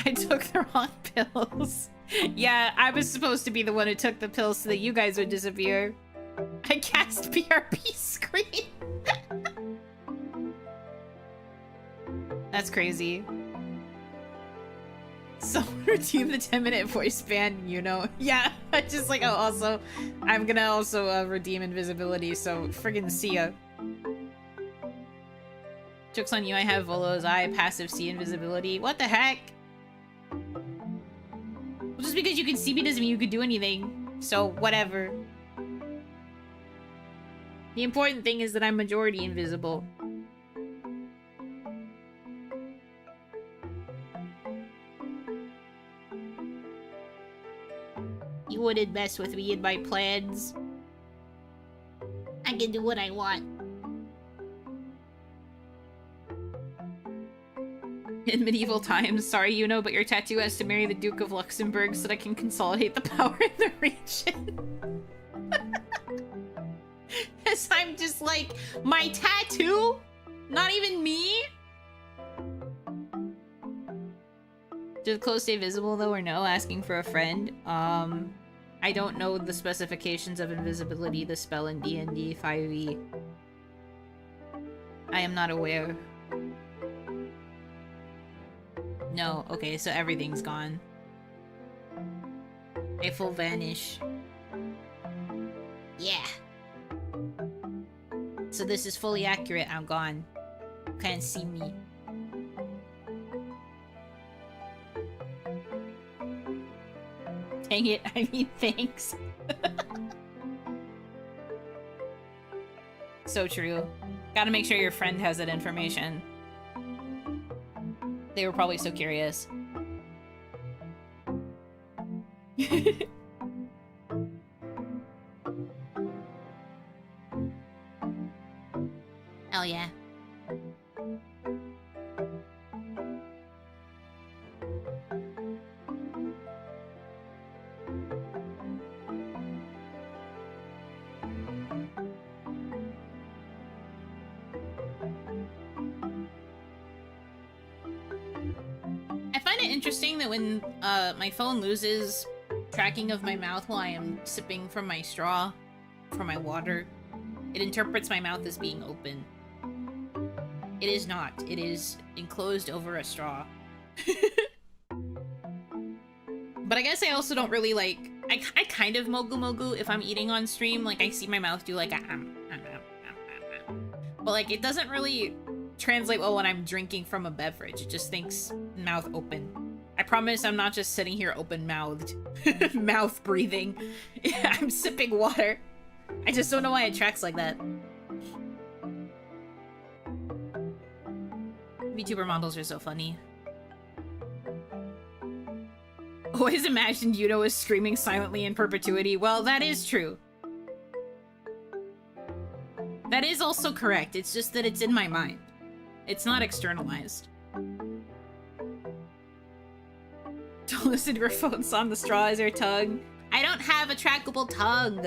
I took the wrong pills. Yeah, I was supposed to be the one who took the pills so that you guys would disappear. I cast BRB screen. That's crazy. Someone redeem the 10-minute voice ban, Yuno. Yeah, just like, oh, also, I'm gonna also redeem invisibility, so friggin' see ya. Joke's on you, I have Volo's Eye, passive C invisibility. What the heck? Well, just because you can see me doesn't mean you could do anything. So, whatever. The important thing is that I'm majority invisible. You wouldn't mess with me in my plans. I can do what I want. In medieval times, sorry, Yuno, but your tattoo has to marry the Duke of Luxembourg so that I can consolidate the power in the region. As I'm just like, my tattoo? Not even me? Does clothes stay visible though or no? Asking for a friend. I don't know the specifications of invisibility, the spell in D&D 5e. I am not aware. No, okay, so everything's gone. A full vanish. Yeah. So this is fully accurate, I'm gone. Can't see me. Dang it, I mean thanks. So true. Gotta make sure your friend has that information. They were probably so curious. Hell yeah. Interesting that when my phone loses tracking of my mouth while I am sipping from my straw for my water, it interprets my mouth as being open. It is not. It is enclosed over a straw. But I guess I also don't really like... I kind of mogu mogu if I'm eating on stream. Like, I see my mouth do like a... But like, it doesn't really translate well when I'm drinking from a beverage. It just thinks mouth open. I promise I'm not just sitting here open-mouthed. Mouth breathing. Yeah, I'm sipping water. I just don't know why it tracks like that. VTuber models are so funny. Always imagined Yuno as screaming silently in perpetuity. Well, that is true. That is also correct. It's just that it's in my mind. It's not externalized. Don't listen to your phones on the straw as your tongue. I don't have a trackable tongue.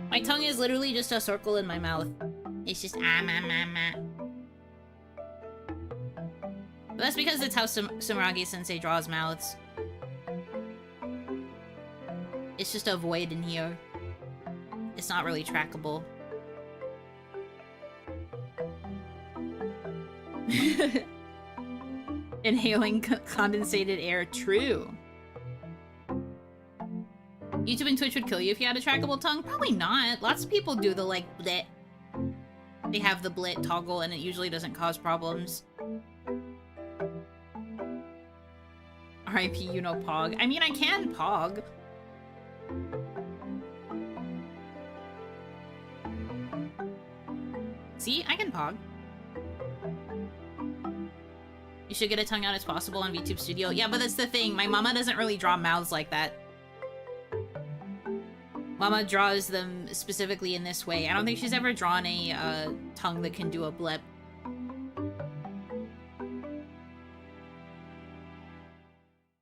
My tongue is literally just a circle in my mouth. It's just But that's because it's how Sumeragi-sensei draws mouths. It's just a void in here. It's not really trackable. Inhaling condensated air. True. YouTube and Twitch would kill you if you had a trackable tongue? Probably not. Lots of people do the, like, blit. They have the blit toggle and it usually doesn't cause problems. RIP, you know, Pog. I mean, I can Pog. See? I can Pog. You should get a tongue out as possible on VTube Studio. Yeah, but that's the thing. My mama doesn't really draw mouths like that. Mama draws them specifically in this way. I don't think she's ever drawn a tongue that can do a blip.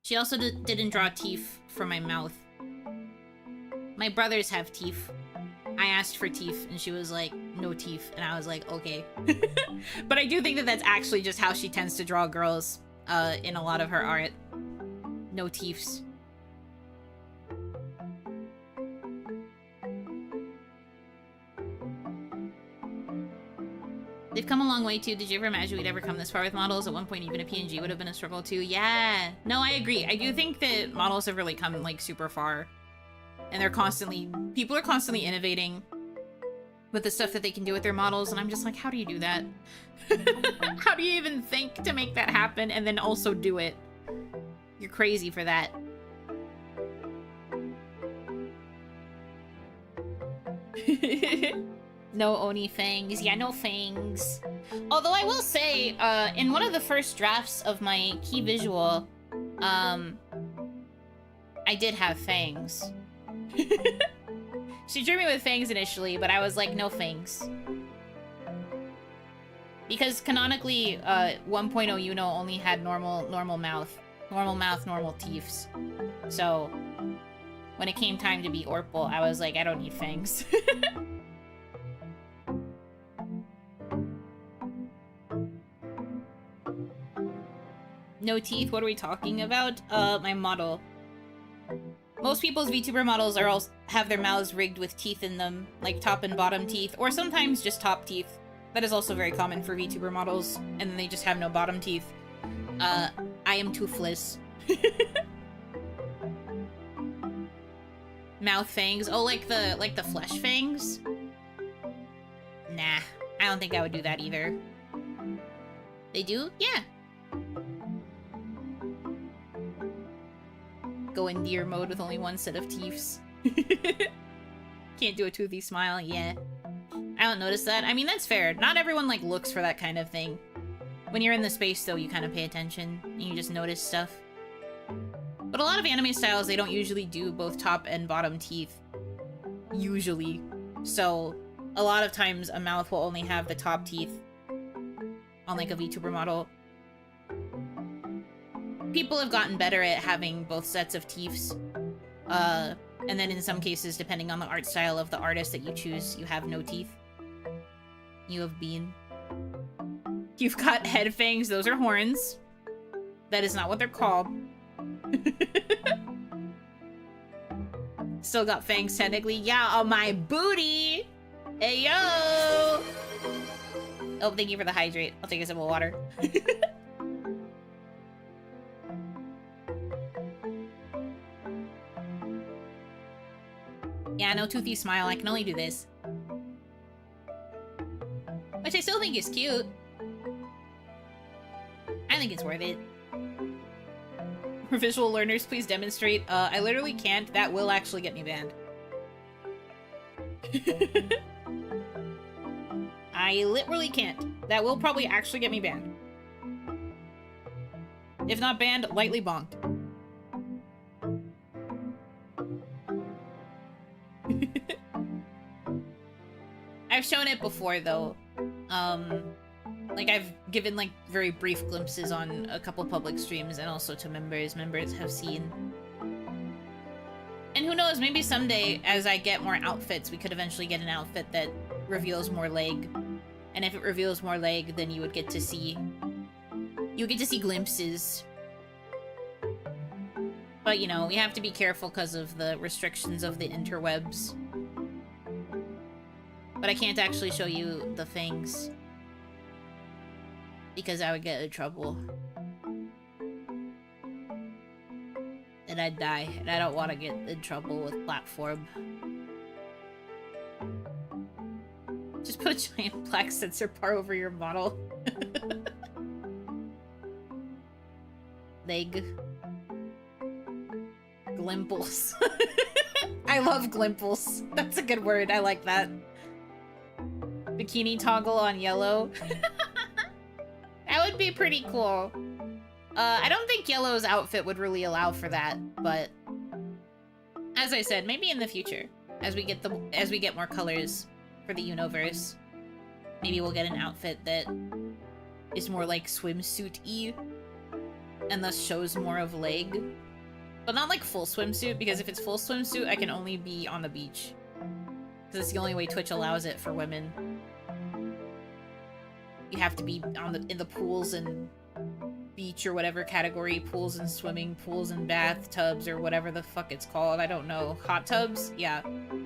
She also didn't draw teeth for my mouth. My brothers have teeth. I asked for teeth, and she was like, no teeth. And I was like, okay. But I do think that that's actually just how she tends to draw girls in a lot of her art. No teeths. They've come a long way too. Did you ever imagine we'd ever come this far with models? At one point, even a PNG would have been a struggle too. Yeah. No, I agree. I do think that models have really come like super far. And they're constantly, people are constantly innovating with the stuff that they can do with their models. And I'm just like, how do you do that? How do you even think to make that happen and then also do it? You're crazy for that. No Oni fangs. Yeah, no fangs. Although I will say, in one of the first drafts of my key visual, I did have fangs. She drew me with fangs initially, but I was like, no fangs. Because canonically, 1.0 Yuno only had normal mouth. Normal mouth, normal teeths. So, when it came time to be Orpal, I was like, I don't need fangs. No teeth? What are we talking about? My model. Most people's VTuber models are all have their mouths rigged with teeth in them, like top and bottom teeth, or sometimes just top teeth. That is also very common for VTuber models, and then they just have no bottom teeth. I am toothless. Mouth fangs. Oh, like the flesh fangs? Nah, I don't think I would do that either. They do? Yeah. Go in deer mode with only one set of teeths. Can't do a toothy smile, yeah. I don't notice that. I mean, that's fair. Not everyone, like, looks for that kind of thing. When you're in the space, though, you kind of pay attention, and you just notice stuff. But a lot of anime styles, they don't usually do both top and bottom teeth. Usually. So, a lot of times, a mouth will only have the top teeth on, like, a VTuber model. People have gotten better at having both sets of teeths. And then in some cases, depending on the art style of the artist that you choose, you have no teeth. You have been. You've got head fangs, those are horns. That is not what they're called. Still got fangs technically. Yeah, on my booty! Hey, yo! Oh, thank you for the hydrate. I'll take a sip of water. Yeah, no toothy smile. I can only do this. Which I still think is cute. I think it's worth it. For visual learners, please demonstrate. I literally can't. That will actually get me banned. I literally can't. That will probably actually get me banned. If not banned, lightly bonked. I've shown it before, though. Like, I've given, like, very brief glimpses on a couple public streams and also to members. Members have seen. And who knows, maybe someday, as I get more outfits, we could eventually get an outfit that reveals more leg. And if it reveals more leg, then you would get to see... You get to see glimpses. But, you know, we have to be careful because of the restrictions of the interwebs. But I can't actually show you the things. Because I would get in trouble. And I'd die. And I don't want to get in trouble with platform. Just put a giant black sensor bar over your model. Leg. Glimples. I love glimples. That's a good word. I like that. Bikini toggle on yellow. That would be pretty cool. I don't think Yellow's outfit would really allow for that, but as I said, maybe in the future, as we get more colors for the Universe, maybe we'll get an outfit that is more like swimsuit-y and thus shows more of leg. But not like full swimsuit, because if it's full swimsuit, I can only be on the beach. Because it's the only way Twitch allows it for women. You have to be in the pools and beach or whatever category, pools and swimming, pools and bathtubs or whatever the fuck it's called, I don't know. Hot tubs? Yeah.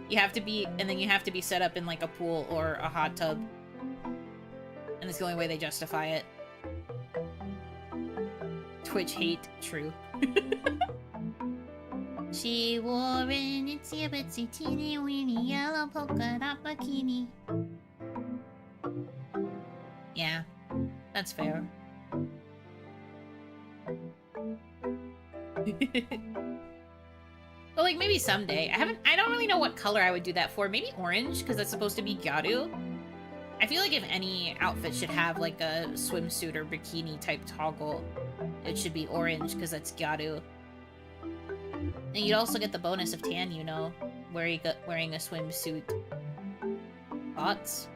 You have to be, and then you have to be set up in like a pool or a hot tub. And it's the only way they justify it. Twitch hate, true.
She wore an itsy bitsy teeny weeny yellow polka dot bikini.
Yeah, that's fair. But like maybe someday. I don't really know what color I would do that for. Maybe orange, because that's supposed to be gyaru. I feel like if any outfit should have like a swimsuit or bikini type toggle, it should be orange, because that's gyaru. And you'd also get the bonus of tan, you know, wearing a swimsuit. Thoughts?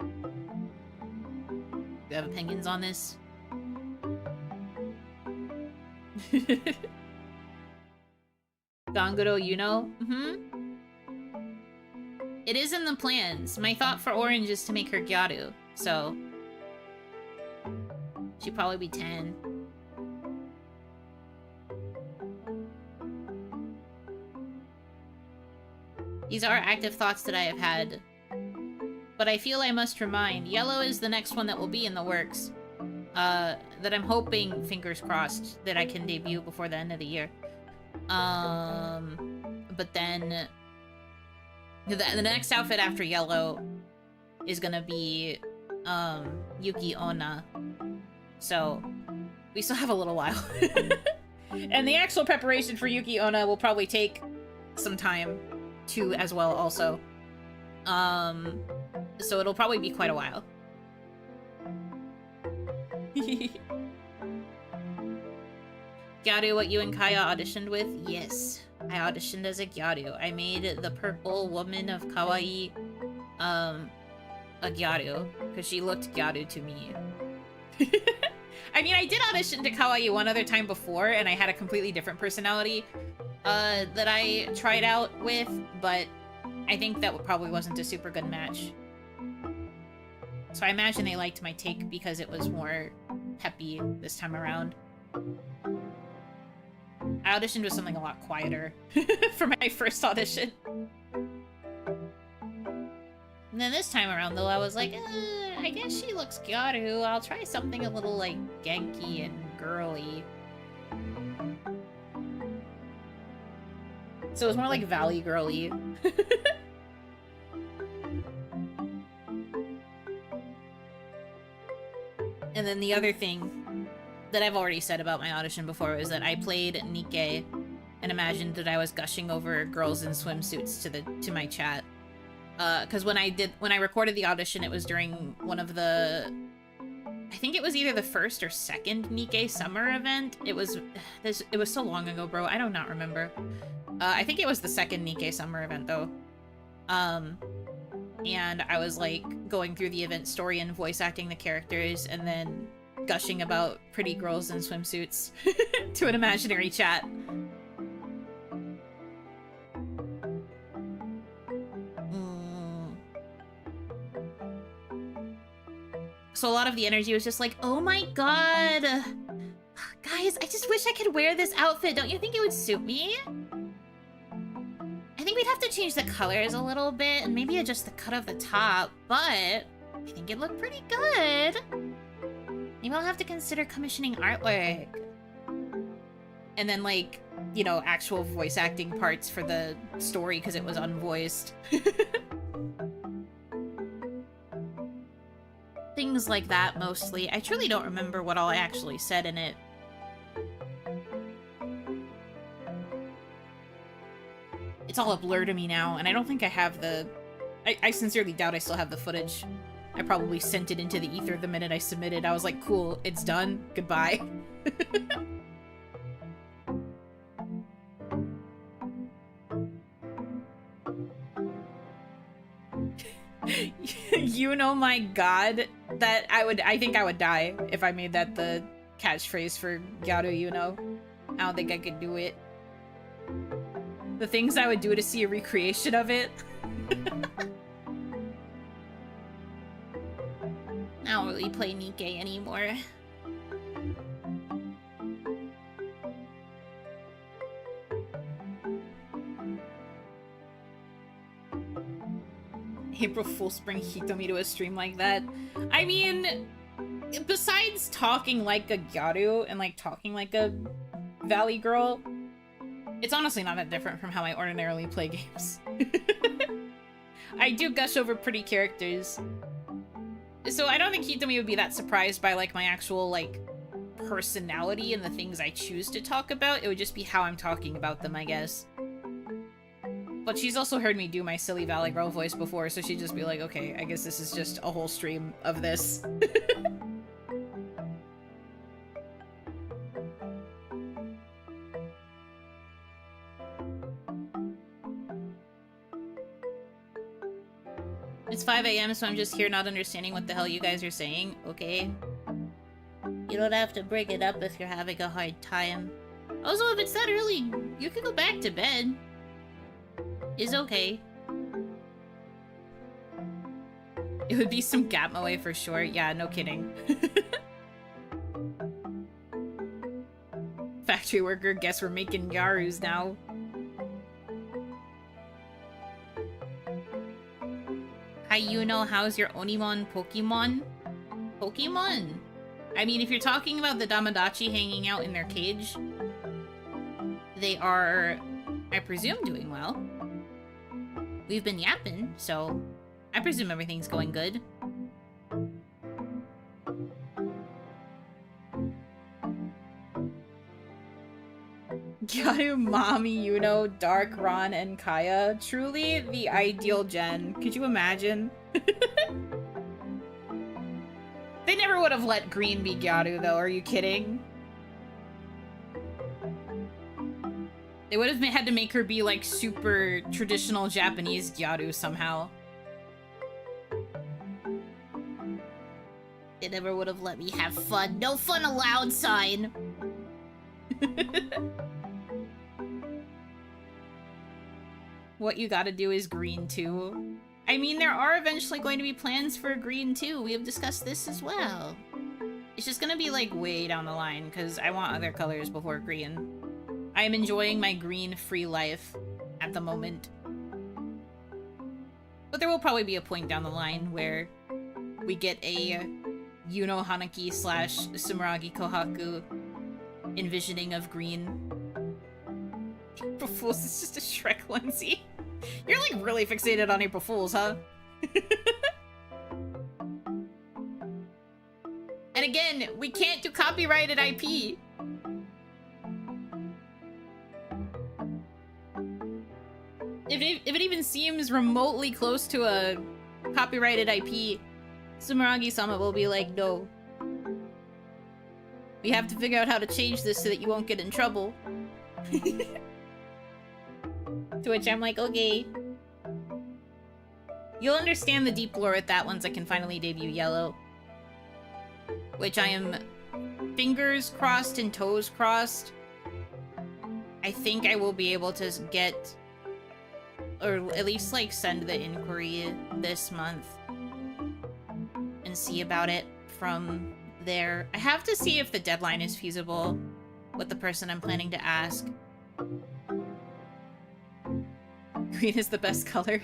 Do you have opinions on this? Ganguro Yuno? It is in the plans. My thought for orange is to make her gyaru, so she'd probably be 10. These are active thoughts that I have had. But I feel I must remind, Yellow is the next one that will be in the works. That I'm hoping, fingers crossed, that I can debut before the end of the year. But then the next outfit after Yellow is gonna be Yuki Onna. So we still have a little while. And the actual preparation for Yuki Onna will probably take some time too as well also. So it'll probably be quite a while. Gyaru, what you and Kaya auditioned with? Yes. I auditioned as a Gyaru. I made the purple woman of Kawaii, a Gyaru, because she looked Gyaru to me. I mean, I did audition to Kawaii one other time before, and I had a completely different personality, that I tried out with, but I think that probably wasn't a super good match. So I imagine they liked my take because it was more peppy this time around. I auditioned with something a lot quieter for my first audition. And then this time around, though, I was like, I guess she looks gyaru. I'll try something a little, like, genki and girly. So it was more like Valley girly. And then the other thing that I've already said about my audition before is that I played Nikkei and imagined that I was gushing over girls in swimsuits to my chat. Because when I recorded the audition, it was during one of the, I think it was either the first or second Nikkei summer event. It was so long ago, bro. I do not remember. I think it was the second Nikkei summer event though. And I was like going through the event story and voice acting the characters and then gushing about pretty girls in swimsuits to an imaginary chat. So a lot of the energy was just like, oh my god, guys, I just wish I could wear this outfit. Don't you think it would suit me? I think we'd have to change the colors a little bit and maybe adjust the cut of the top, but I think it looked pretty good. Maybe I'll have to consider commissioning artwork. And then, like, you know, actual voice acting parts for the story because it was unvoiced. Things like that, mostly. I truly don't remember what all I actually said in it. It's all a blur to me now, and I don't think I have the... I sincerely doubt I still have the footage I probably sent it into the ether the minute I submitted. I was like, cool, it's done. Goodbye. You know, my god, that I think I would die if I made that the catchphrase for Gyaru, you know. I don't think I could do it. The things I would do to see a recreation of it.
I don't really play Nikkei anymore.
April Fool's bring Hitomi to a stream like that. I mean, besides talking like a Gyaru and like talking like a Valley girl, it's honestly not that different from how I ordinarily play games. I do gush over pretty characters. So I don't think Hitomi would be that surprised by like my actual like personality and the things I choose to talk about. It would just be how I'm talking about them, I guess. But she's also heard me do my silly Valley Girl voice before, so she'd just be like, okay, I guess this is just a whole stream of this.
It's 5 AM, so I'm just here not understanding what the hell you guys are saying. Okay. You don't have to bring it up if you're having a hard time. Also, if it's that early, you can go back to bed. It's okay.
It would be some gap moe for sure. Yeah, no kidding. Factory worker, guess we're making Yarus now.
Hi, Yuno, how's your OniMon Pokemon? Pokemon?
I mean, if you're talking about the damadachi hanging out in their cage, they are, I presume, doing well.
We've been yapping, so I presume everything's going good.
Gyaru, Mami, Yuno, Dark, Ron, and Kaya. Truly the ideal gen. Could you imagine? They never would have let Green be Gyaru, though. Are you kidding? They would have had to make her be, like, super traditional Japanese Gyaru somehow.
They never would have let me have fun. No fun allowed sign.
What you gotta do is Green too. I mean, there are eventually going to be plans for Green too. We have discussed this as well. It's just gonna be, like, way down the line, because I want other colors before Green. I am enjoying my green-free life at the moment. But there will probably be a point down the line where we get a Yuno Hanaki / Sumeragi Kohaku envisioning of Green. April Fool's is just a Shrek onesie. You're, like, really fixated on April Fool's, huh? And again, we can't do copyrighted IP. If it even seems remotely close to a copyrighted IP, Sumeragi-sama will be like, no. We have to figure out how to change this so that you won't get in trouble. To which I'm like, okay. You'll understand the deep lore with that once I can finally debut Yellow. Which I am fingers crossed and toes crossed. I think I will be able to get, or at least, like, send the inquiry this month and see about it from there. I have to see if the deadline is feasible with the person I'm planning to ask. Green is the best color.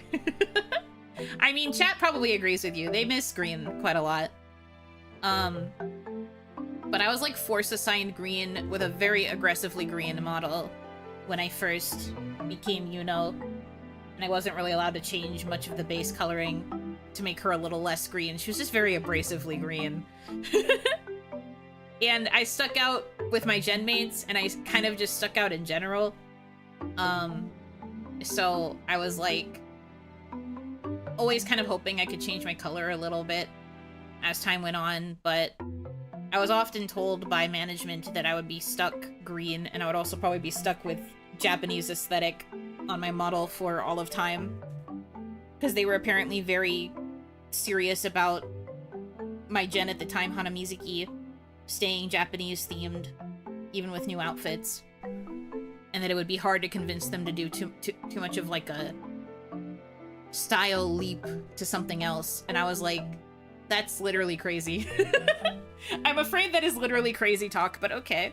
I mean, chat probably agrees with you. They miss green quite a lot. But I was, like, force-assigned green with a very aggressively green model when I first became Yuno. And I wasn't really allowed to change much of the base coloring to make her a little less green. She was just very abrasively green. And I stuck out with my gen mates, and I kind of just stuck out in general. So I was, like, always kind of hoping I could change my color a little bit as time went on, but I was often told by management that I would be stuck green, and I would also probably be stuck with Japanese aesthetic on my model for all of time, because they were apparently very serious about my gen at the time, Hanamizuki, staying Japanese themed, even with new outfits, and that it would be hard to convince them to do too much of like a style leap to something else. And I was like, that's literally crazy. I'm afraid that is literally crazy talk, but okay.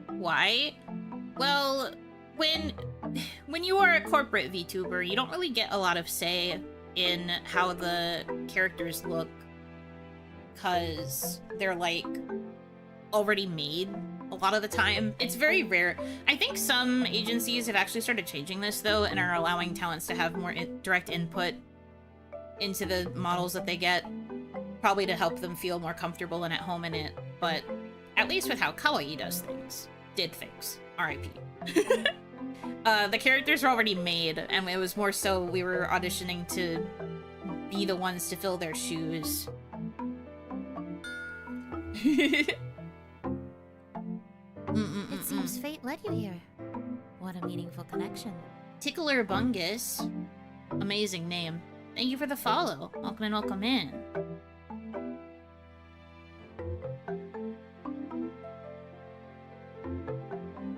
Why? Well, when you are a corporate VTuber, you don't really get a lot of say in how the characters look, because they're like already made a lot of the time. It's very rare. I think some agencies have actually started changing this though, and are allowing talents to have more direct input into the models that they get, probably to help them feel more comfortable and at home in it. But at least with how Kawaii did things, RIP. The characters are already made, and it was more so we were auditioning to be the ones to fill their shoes.
It seems fate led you here. What a meaningful connection.
Tickler Bungus. Amazing name. Thank you for the follow. Welcome in, welcome in.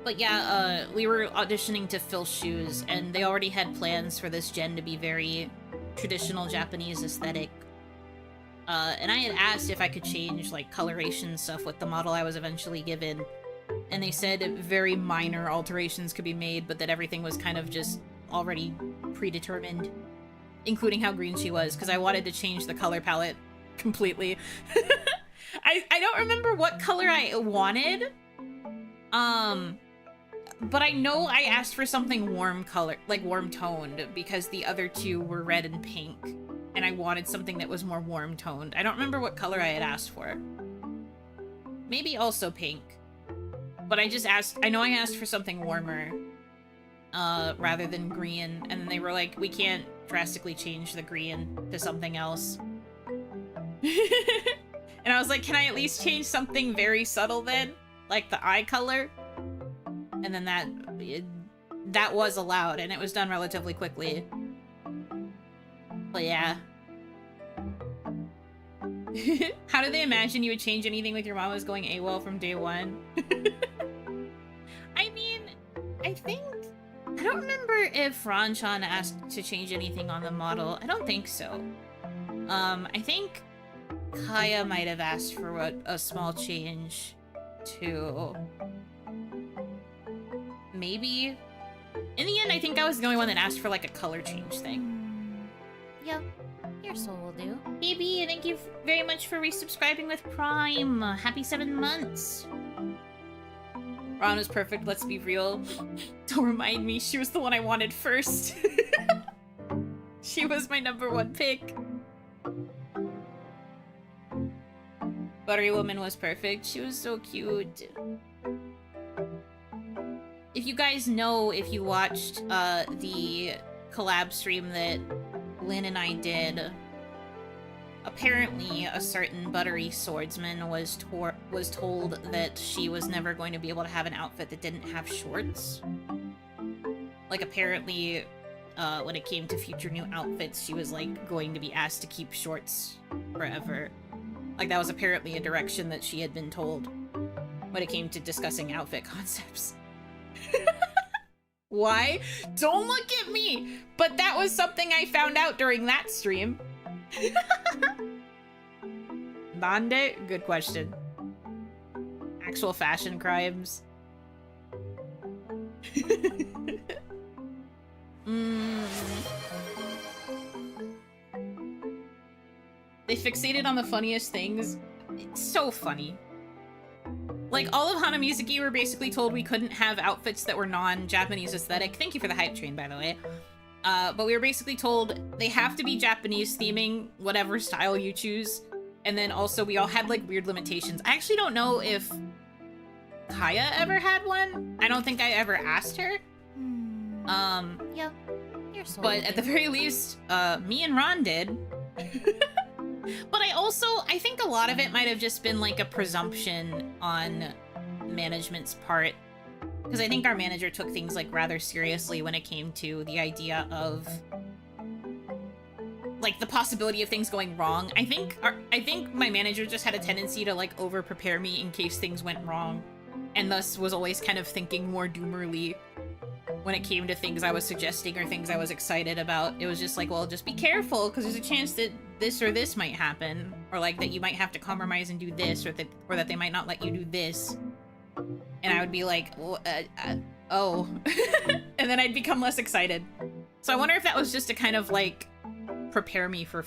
But yeah, we were auditioning to fill shoes, and they already had plans for this gen to be very traditional Japanese aesthetic. And I had asked if I could change, like, coloration stuff with the model I was eventually given. And they said very minor alterations could be made, but that everything was kind of just already predetermined, including how green she was, because I wanted to change the color palette completely. I don't remember what color I wanted, but I know I asked for something warm color, like warm toned, because the other two were red and pink, and I wanted something that was more warm toned. I don't remember what color I had asked for. Maybe also pink. But I know I asked for something warmer, rather than green, and then they were like, we can't drastically change the green to something else. And I was like, can I at least change something very subtle then? Like the eye color? And then that was allowed, and it was done relatively quickly. But yeah. How did they imagine you would change anything with your mom was going AWOL from day one? I mean, I don't remember if Ranchan asked to change anything on the model. I don't think so. I think Kaya might have asked for a small change too. Maybe. In the end, I think I was the only one that asked for like a color change thing.
Yep, your soul will do.
Baby, thank you very much for resubscribing with Prime. Happy 7 months. Ron was perfect, let's be real. Don't remind me, she was the one I wanted first. She was my #1 pick. Buttery Woman was perfect. She was so cute. If you guys know, if you watched the collab stream that Lynn and I did, apparently a certain buttery swordsman was told that she was never going to be able to have an outfit that didn't have shorts. Like, apparently, when it came to future new outfits, she was, like, going to be asked to keep shorts forever. Like, that was apparently a direction that she had been told when it came to discussing outfit concepts. Why? Don't look at me! But that was something I found out during that stream. Nande? Good question. Actual fashion crimes. They fixated on the funniest things. It's so funny. Like, all of Hanamizuki were basically told we couldn't have outfits that were non-Japanese aesthetic. Thank you for the hype train, by the way. But we were basically told they have to be Japanese theming, whatever style you choose. And then also we all had, like, weird limitations. I actually don't know if Kaya ever had one. I don't think I ever asked her.
Yep, You're so
But at the very least, me and Ron did. But I think a lot of it might have just been like a presumption on management's part. Because I think our manager took things like rather seriously when it came to the idea of like the possibility of things going wrong. I think my manager just had a tendency to like over prepare me in case things went wrong, and thus was always kind of thinking more doomerly when it came to things I was suggesting or things I was excited about. It was just like, well, just be careful because there's a chance that this or this might happen, or like that you might have to compromise and do this, or that they might not let you do this. And I would be like, oh, and then I'd become less excited. So I wonder if that was just to kind of like prepare me for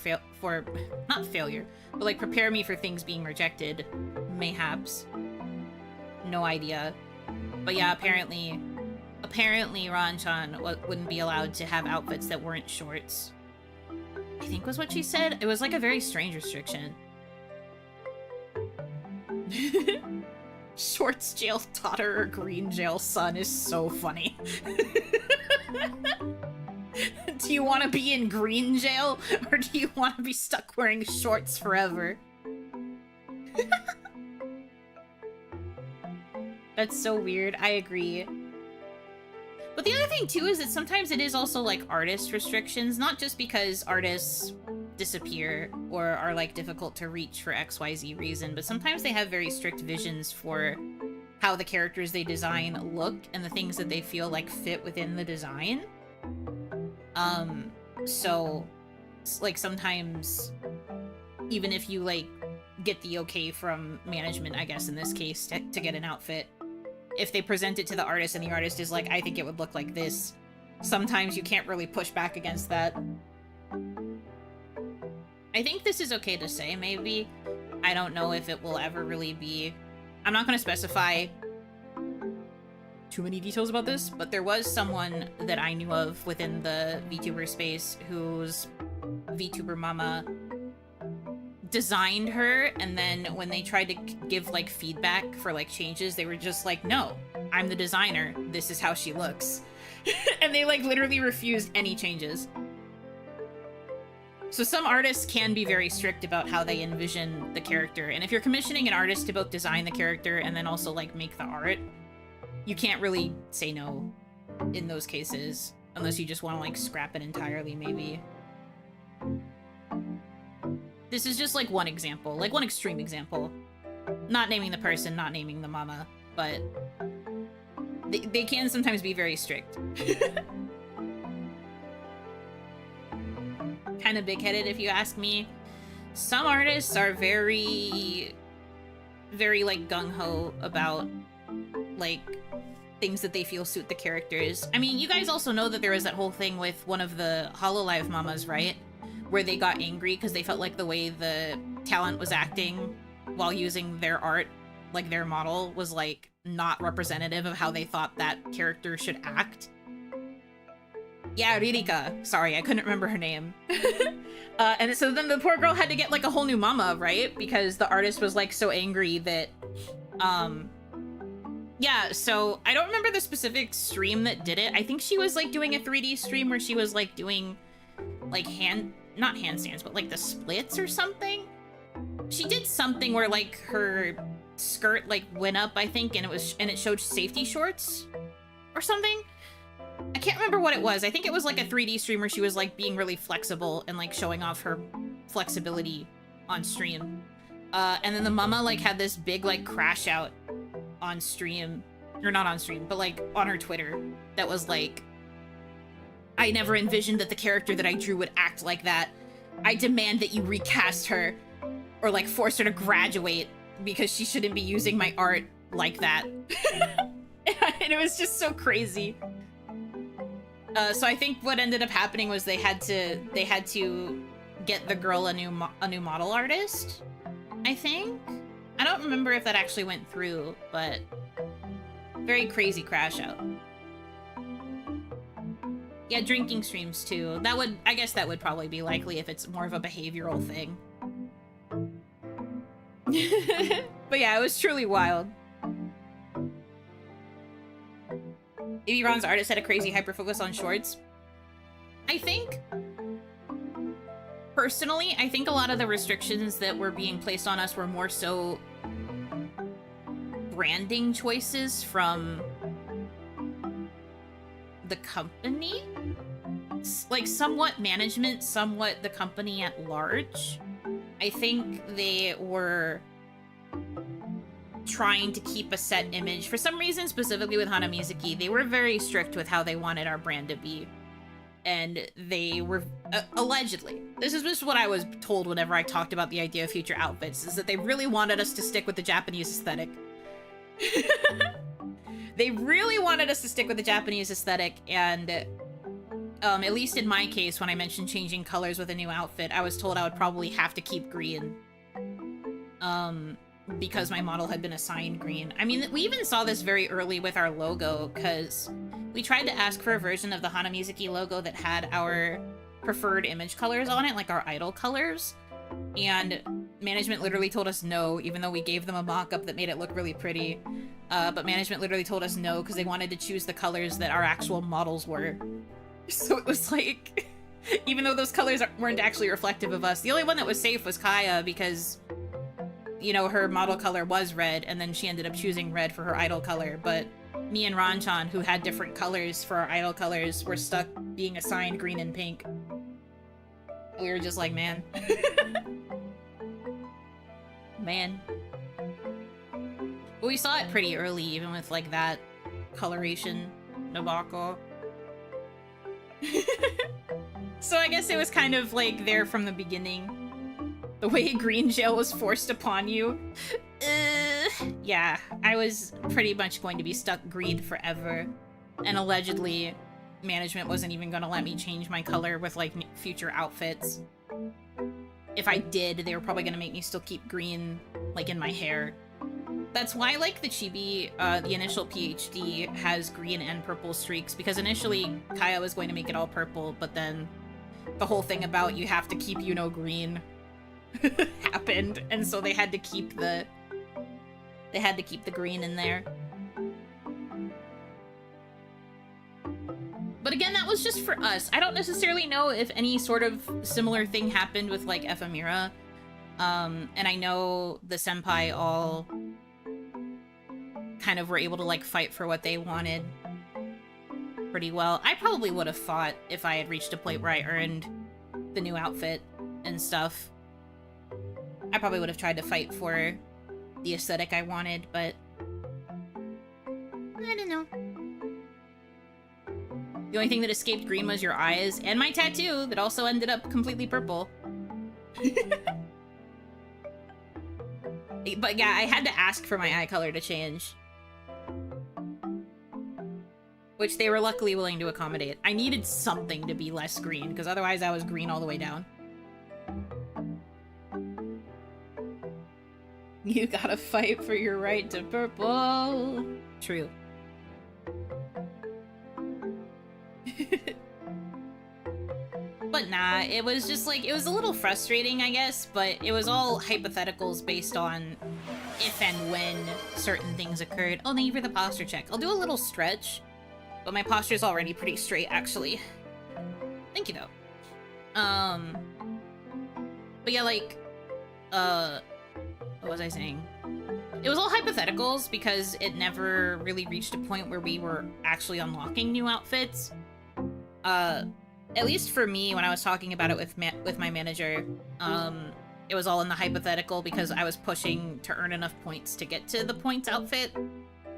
not failure, but like prepare me for things being rejected, mayhaps. No idea. But yeah, apparently Ran-chan wouldn't be allowed to have outfits that weren't shorts, I think was what she said. It was like a very strange restriction. Shorts jail daughter or green jail son is so funny. Do you want to be in green jail, or do you want to be stuck wearing shorts forever? That's so weird. I agree. But the other thing, too, is that sometimes it is also, like, artist restrictions, not just because artists disappear or are, like, difficult to reach for XYZ reason, but sometimes they have very strict visions for how the characters they design look and the things that they feel like fit within the design. So, like, sometimes, even if you, like, get the okay from management, I guess, in this case, to get an outfit, if they present it to the artist and the artist is like, I think it would look like this, sometimes you can't really push back against that. I think this is okay to say, maybe. I don't know if it will ever really be... I'm not going to specify too many details about this, but there was someone that I knew of within the VTuber space whose VTuber mama designed her, and then when they tried to give like feedback for like changes, they were just like, no, I'm the designer, this is how she looks. And they like literally refused any changes. So some artists can be very strict about how they envision the character, and if you're commissioning an artist to both design the character and then also like make the art, you can't really say no in those cases, unless you just want to like scrap it entirely, maybe. This is just like one example, like one extreme example. Not naming the person, not naming the mama, but they can sometimes be very strict. Kind of big-headed, if you ask me. Some artists are very, very like gung-ho about like things that they feel suit the characters. I mean, you guys also know that there was that whole thing with one of the Hololive mamas, right? Where they got angry because they felt like the way the talent was acting while using their art, like their model, was like not representative of how they thought that character should act. Yeah, Ririka. Sorry, I couldn't remember her name. And so then the poor girl had to get like a whole new mama, right? Because the artist was like so angry that, yeah, so I don't remember the specific stream that did it. I think she was like doing a 3D stream where she was like doing like not handstands, but like the splits or something. She did something where like her skirt like went up, I think, and it showed safety shorts or something. I can't remember what it was. I think it was like a 3D stream where she was like being really flexible and like showing off her flexibility on stream. And then the mama like had this big like crash out on stream, or not on stream, but like on her Twitter that was like, I never envisioned that the character that I drew would act like that. I demand that you recast her or like force her to graduate because she shouldn't be using my art like that. And it was just so crazy. So I think what ended up happening was they had to get the girl a new model artist, I think. I don't remember if that actually went through, but very crazy crash out. Yeah, drinking streams too. I guess that would probably be likely if it's more of a behavioral thing. But yeah, it was truly wild. Maybe Ron's artist had a crazy hyper-focus on shorts. I think, personally, I think a lot of the restrictions that were being placed on us were more so branding choices from the company. Like, somewhat management, somewhat the company at large. I think they were trying to keep a set image. For some reason, specifically with Hanamizuki, they were very strict with how they wanted our brand to be. And they were, allegedly, this is just what I was told whenever I talked about the idea of future outfits, is that they really wanted us to stick with the Japanese aesthetic. They really wanted us to stick with the Japanese aesthetic, and at least in my case, when I mentioned changing colors with a new outfit, I was told I would probably have to keep green. Because my model had been assigned green. I mean, we even saw this very early with our logo, because we tried to ask for a version of the Hanamizuki logo that had our preferred image colors on it, like our idol colors, and management literally told us no, even though we gave them a mock-up that made it look really pretty. But management literally told us no, because they wanted to choose the colors that our actual models were. So it was like, even though those colors weren't actually reflective of us, the only one that was safe was Kaya, because, you know, her model color was red, and then she ended up choosing red for her idol color, but me and Ranchan, who had different colors for our idol colors, were stuck being assigned green and pink. We were just like, man. Man. But we saw it pretty early, even with, like, that coloration debacle. So I guess it was kind of, like, there from the beginning. The way green gel was forced upon you. Yeah, I was pretty much going to be stuck green forever. And allegedly, management wasn't even going to let me change my color with, like, future outfits. If I did, they were probably going to make me still keep green, like, in my hair. That's why, like, the chibi, the initial PhD has green and purple streaks, because initially Kaya was going to make it all purple, but then the whole thing about you have to keep Yuno green happened, and so they had to keep the green in there. But again, that was just for us. I don't necessarily know if any sort of similar thing happened with, like, Ephemera. And I know the senpai all kind of were able to, like, fight for what they wanted pretty well. I probably would have fought if I had reached a point where I earned the new outfit and stuff. I probably would have tried to fight for the aesthetic I wanted, but
I don't know.
the only thing that escaped green was your eyes and my tattoo that also ended up completely purple. But yeah, I had to ask for my eye color to change, which they were luckily willing to accommodate. I needed something to be less green, because otherwise I was green all the way down. You gotta fight for your right to purple. True. But nah, it was just like, it was a little frustrating, I guess, but it was all hypotheticals based on if and when certain things occurred. Oh, thank you for the posture check. I'll do a little stretch, but my posture's already pretty straight, actually. Thank you, though. But yeah, like, what was I saying? It was all hypotheticals because it never really reached a point where we were actually unlocking new outfits. At least for me, when I was talking about it with my manager, it was all in the hypothetical because I was pushing to earn enough points to get to the points outfit.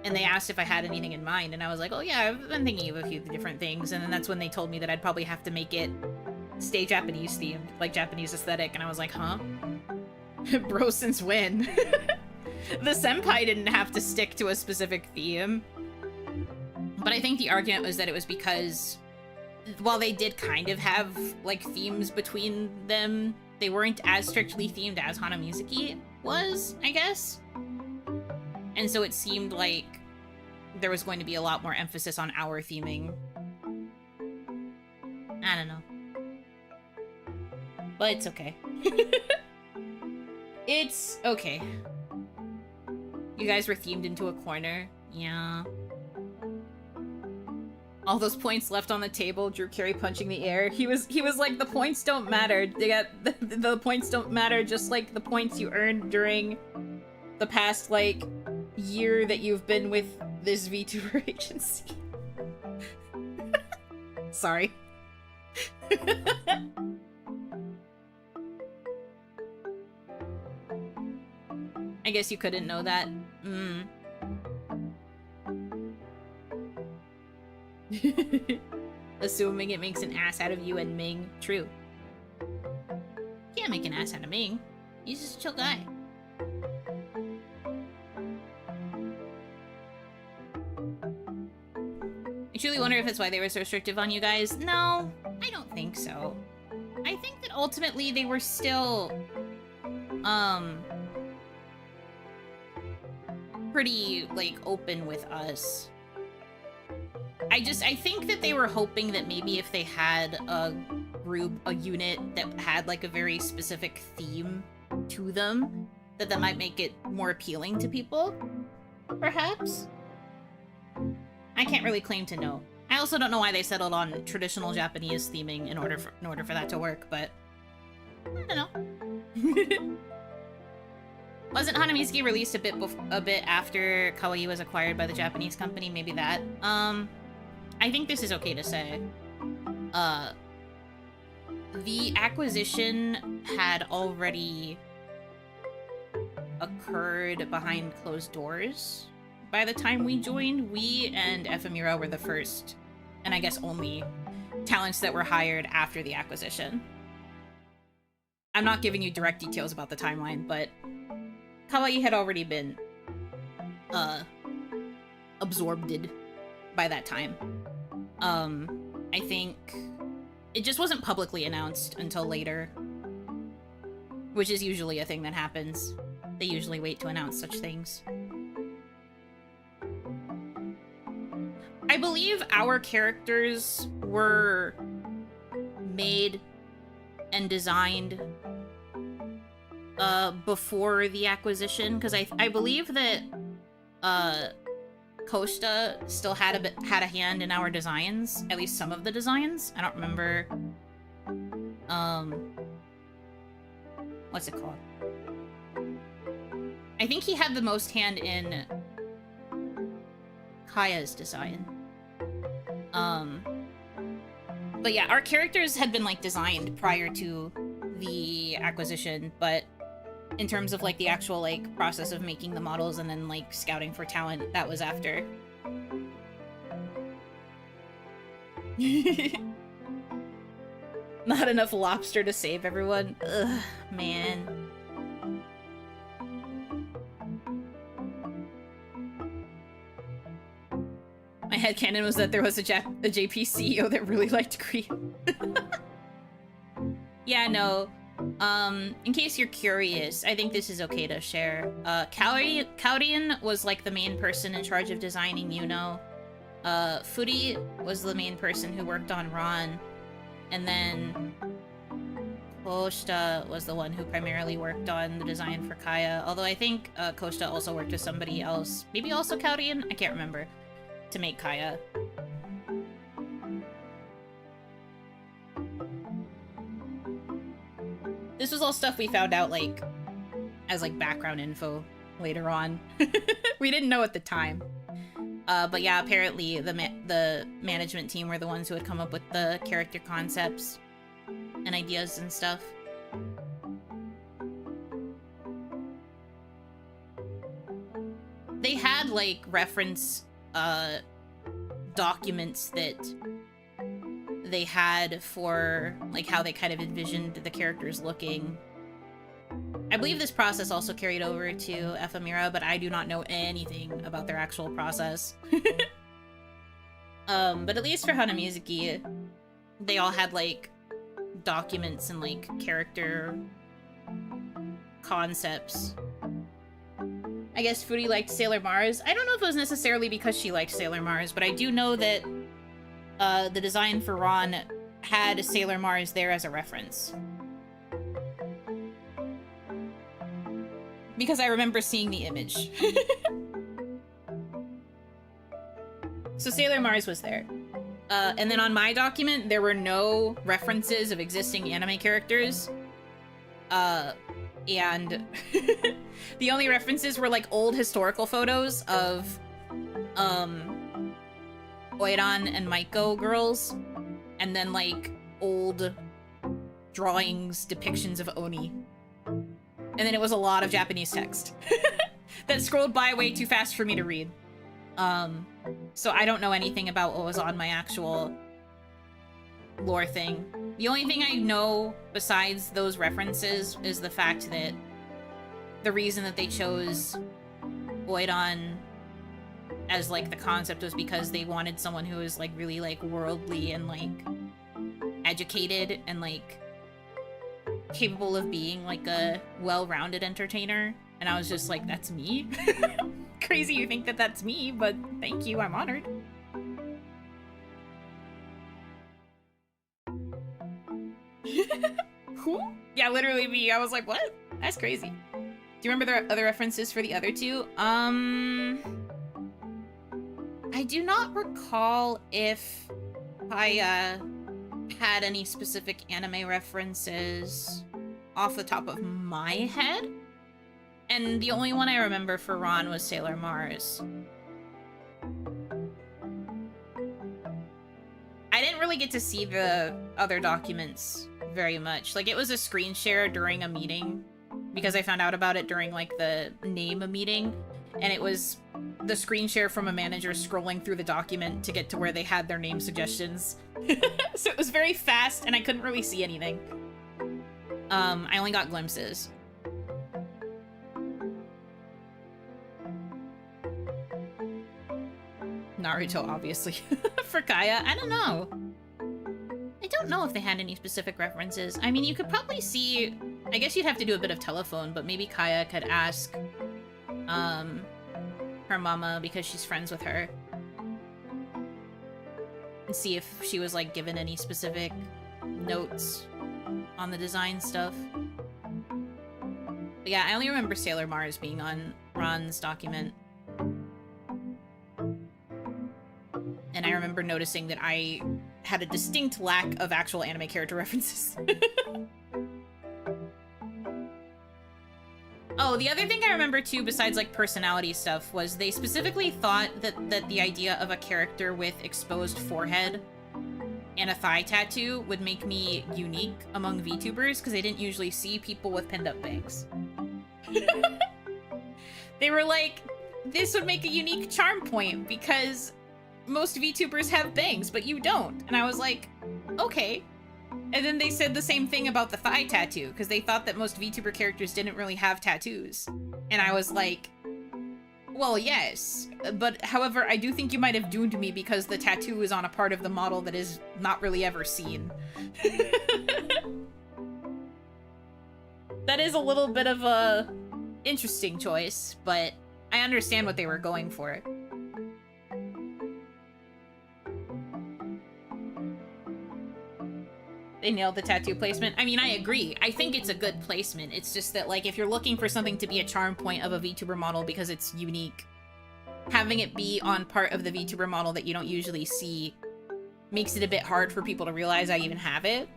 And they asked if I had anything in mind, and I was like, oh yeah, I've been thinking of a few different things. And then that's when they told me that I'd probably have to make it stay Japanese themed, like Japanese aesthetic, and I was like, huh? Bro, since when? The senpai didn't have to stick to a specific theme. But I think the argument was that it was because while they did kind of have, like, themes between them, they weren't as strictly themed as Hanamizuki was, I guess. And so it seemed like there was going to be a lot more emphasis on our theming. I don't know. But it's okay. It's okay. You guys were themed into a corner. Yeah. All those points left on the table, Drew Carey punching the air. He was like, the points don't matter. They got the points don't matter, just like the points you earned during the past, like, year that you've been with this VTuber agency. Sorry. I guess you couldn't know that. Assuming it makes an ass out of you and Ming. True.
Can't make an ass out of Ming. He's just a chill guy.
I truly wonder if it's why they were so restrictive on you guys. No, I don't think so. I think that ultimately they were still, pretty, like, open with us. I think that they were hoping that maybe if they had a group, a unit that had, like, a very specific theme to them, that might make it more appealing to people, perhaps? I can't really claim to know. I also don't know why they settled on traditional Japanese theming in order for that to work, but I don't know. Wasn't Hanamizuki released a bit after Kawaii was acquired by the Japanese company? Maybe that. I think this is okay to say. The acquisition had already occurred behind closed doors. By the time we joined, we and Ephemera were the first, and I guess only, talents that were hired after the acquisition. I'm not giving you direct details about the timeline, but Kawaii had already been, absorbed by that time. I think it just wasn't publicly announced until later, which is usually a thing that happens. They usually wait to announce such things. I believe our characters were made and designed before the acquisition, because I believe that Costa still had a hand in our designs, at least some of the designs. I don't remember what's it called? I think he had the most hand in Kaya's design. But yeah, our characters had been, like, designed prior to the acquisition, but in terms of, like, the actual, like, process of making the models and then, like, scouting for talent, that was after. Not enough lobster to save everyone. Ugh, man. My headcanon was that there was a JP CEO that really liked Korean. Yeah, no. In case you're curious, I think this is okay to share. Kaorian was, like, the main person in charge of designing Yuno. Furi was the main person who worked on Ron. And then Kosta was the one who primarily worked on the design for Kaya. Although I think Kosta also worked with somebody else. Maybe also Kaorian? I can't remember. To make Kaya. This was all stuff we found out, like, as, like, background info later on. We didn't know at the time. But yeah, apparently the management team were the ones who had come up with the character concepts and ideas and stuff. They had, like, reference documents that they had for, like, how they kind of envisioned the characters looking. I believe this process also carried over to Ephemera, but I do not know anything about their actual process. But at least for Hanamizuki, they all had, like, documents and, like, character concepts. I guess Furi liked Sailor Mars. I don't know if it was necessarily because she liked Sailor Mars, but I do know that the design for Ron had Sailor Mars there as a reference. Because I remember seeing the image. So Sailor Mars was there. And then on my document, there were no references of existing anime characters. And the only references were like old historical photos of Oiran and Maiko girls, and then like old drawings, depictions of Oni. And then it was a lot of Japanese text that scrolled by way too fast for me to read. So I don't know anything about what was on my actual lore thing. The only thing I know besides those references is the fact that the reason that they chose Oiran as like the concept was because they wanted someone who was like really like worldly and like educated and like capable of being like a well-rounded entertainer. And I was just like, that's me? Crazy you think that that's me, but thank you, I'm honored. Who? Yeah, literally me. I was like, what? That's crazy. Do you remember the other references for the other two? I do not recall if I had any specific anime references off the top of my head. And the only one I remember for Ron was Sailor Mars. I didn't really get to see the other documents very much. Like, it was a screen share during a meeting, because I found out about it during, like, the name meeting, and it was the screen share from a manager scrolling through the document to get to where they had their name suggestions. So it was very fast, and I couldn't really see anything. I only got glimpses. Naruto, obviously. For Kaya, I don't know. I don't know if they had any specific references. I mean, you could probably see... I guess you'd have to do a bit of telephone, but maybe Kaya could ask, her mama, because she's friends with her. And see if she was, like, given any specific notes on the design stuff. But yeah, I only remember Sailor Mars being on Ron's document. And I remember noticing that I had a distinct lack of actual anime character references. Oh, the other thing I remember too, besides like personality stuff, was they specifically thought that the idea of a character with exposed forehead and a thigh tattoo would make me unique among VTubers, because they didn't usually see people with pinned up bangs. They were like, this would make a unique charm point, because most VTubers have bangs, but you don't. And I was like, okay. And then they said the same thing about the thigh tattoo, because they thought that most VTuber characters didn't really have tattoos. And I was like, well, yes. But however, I do think you might have doomed me, because the tattoo is on a part of the model that is not really ever seen. That is a little bit of a interesting choice, but I understand what they were going for. They nailed the tattoo placement. I mean, I agree. I think it's a good placement. It's just that, like, if you're looking for something to be a charm point of a VTuber model because it's unique, having it be on part of the VTuber model that you don't usually see makes it a bit hard for people to realize I even have it.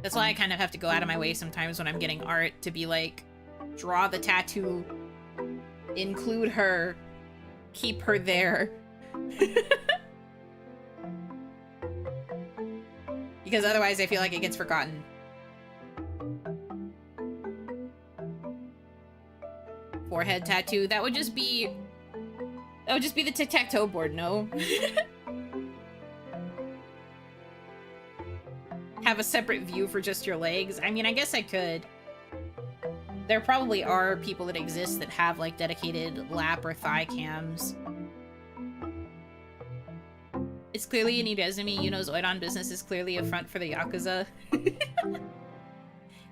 That's why I kind of have to go out of my way sometimes when I'm getting art to be like, draw the tattoo, include her, keep her there. Because otherwise I feel like it gets forgotten. Forehead tattoo, that would just be the tic-tac-toe board, no? Have a separate view for just your legs? I mean, I guess I could. There probably are people that exist that have, like, dedicated lap or thigh cams. It's clearly an Idezumi. Yuno's Oiran business is clearly a front for the Yakuza.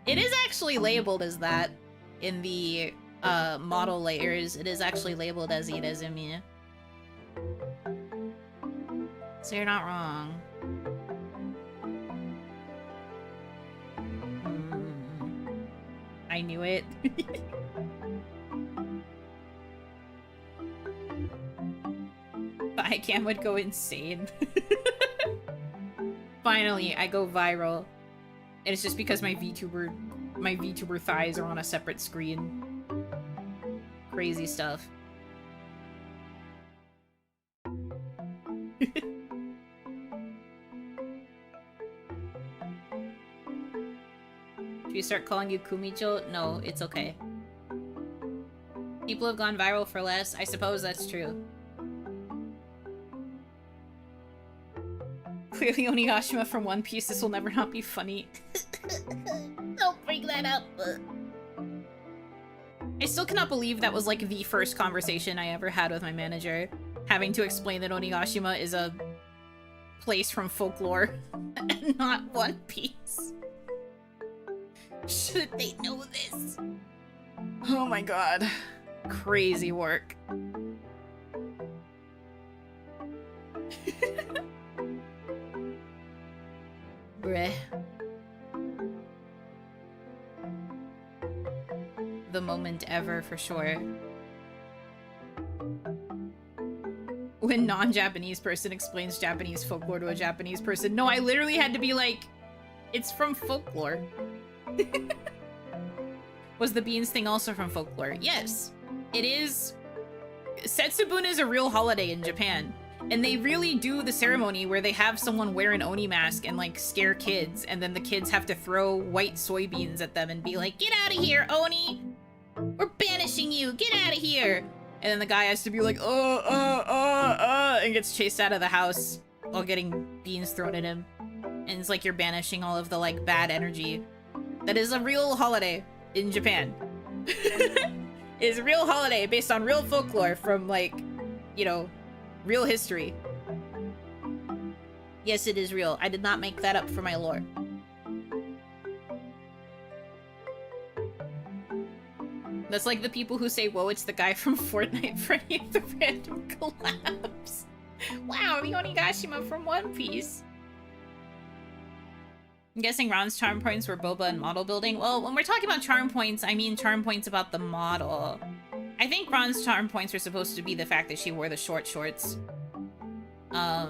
It is actually labeled as that in the model layers. It is actually labeled as Idezumi. So you're not wrong. I knew it. Thigh my cam would go insane. Finally, I go viral. And it's just because my VTuber thighs are on a separate screen. Crazy stuff. Should we start calling you Kumicho? No, it's okay. People have gone viral for less. I suppose that's true. Clearly Onigashima from One Piece. This will never not be funny.
Don't bring that up.
I still cannot believe that was like the first conversation I ever had with my manager. Having to explain that Onigashima is a place from folklore and not One Piece.
Should they know this?
Oh my god. Crazy work. Bruh. The moment ever, for sure. When non-Japanese person explains Japanese folklore to a Japanese person. No, I literally had to be like, it's from folklore. Was the beans thing also from folklore? Yes, it is. Setsubun is a real holiday in Japan. And they really do the ceremony where they have someone wear an Oni mask and like scare kids, and then the kids have to throw white soybeans at them and be like, "Get out of here, Oni! We're banishing you! Get out of here!" And then the guy has to be like, and gets chased out of the house while getting beans thrown at him. And it's like you're banishing all of the like bad energy. That is a real holiday in Japan. It's a real holiday based on real folklore from like, you know, real history. Yes, it is real. I did not make that up for my lore. That's like the people who say, whoa, it's the guy from Fortnite for any of the random collabs. Wow, the Onigashima from One Piece. I'm guessing Ron's charm points were boba and model building. Well, when we're talking about charm points, I mean charm points about the model. I think Ron's charm points are supposed to be the fact that she wore the short shorts. I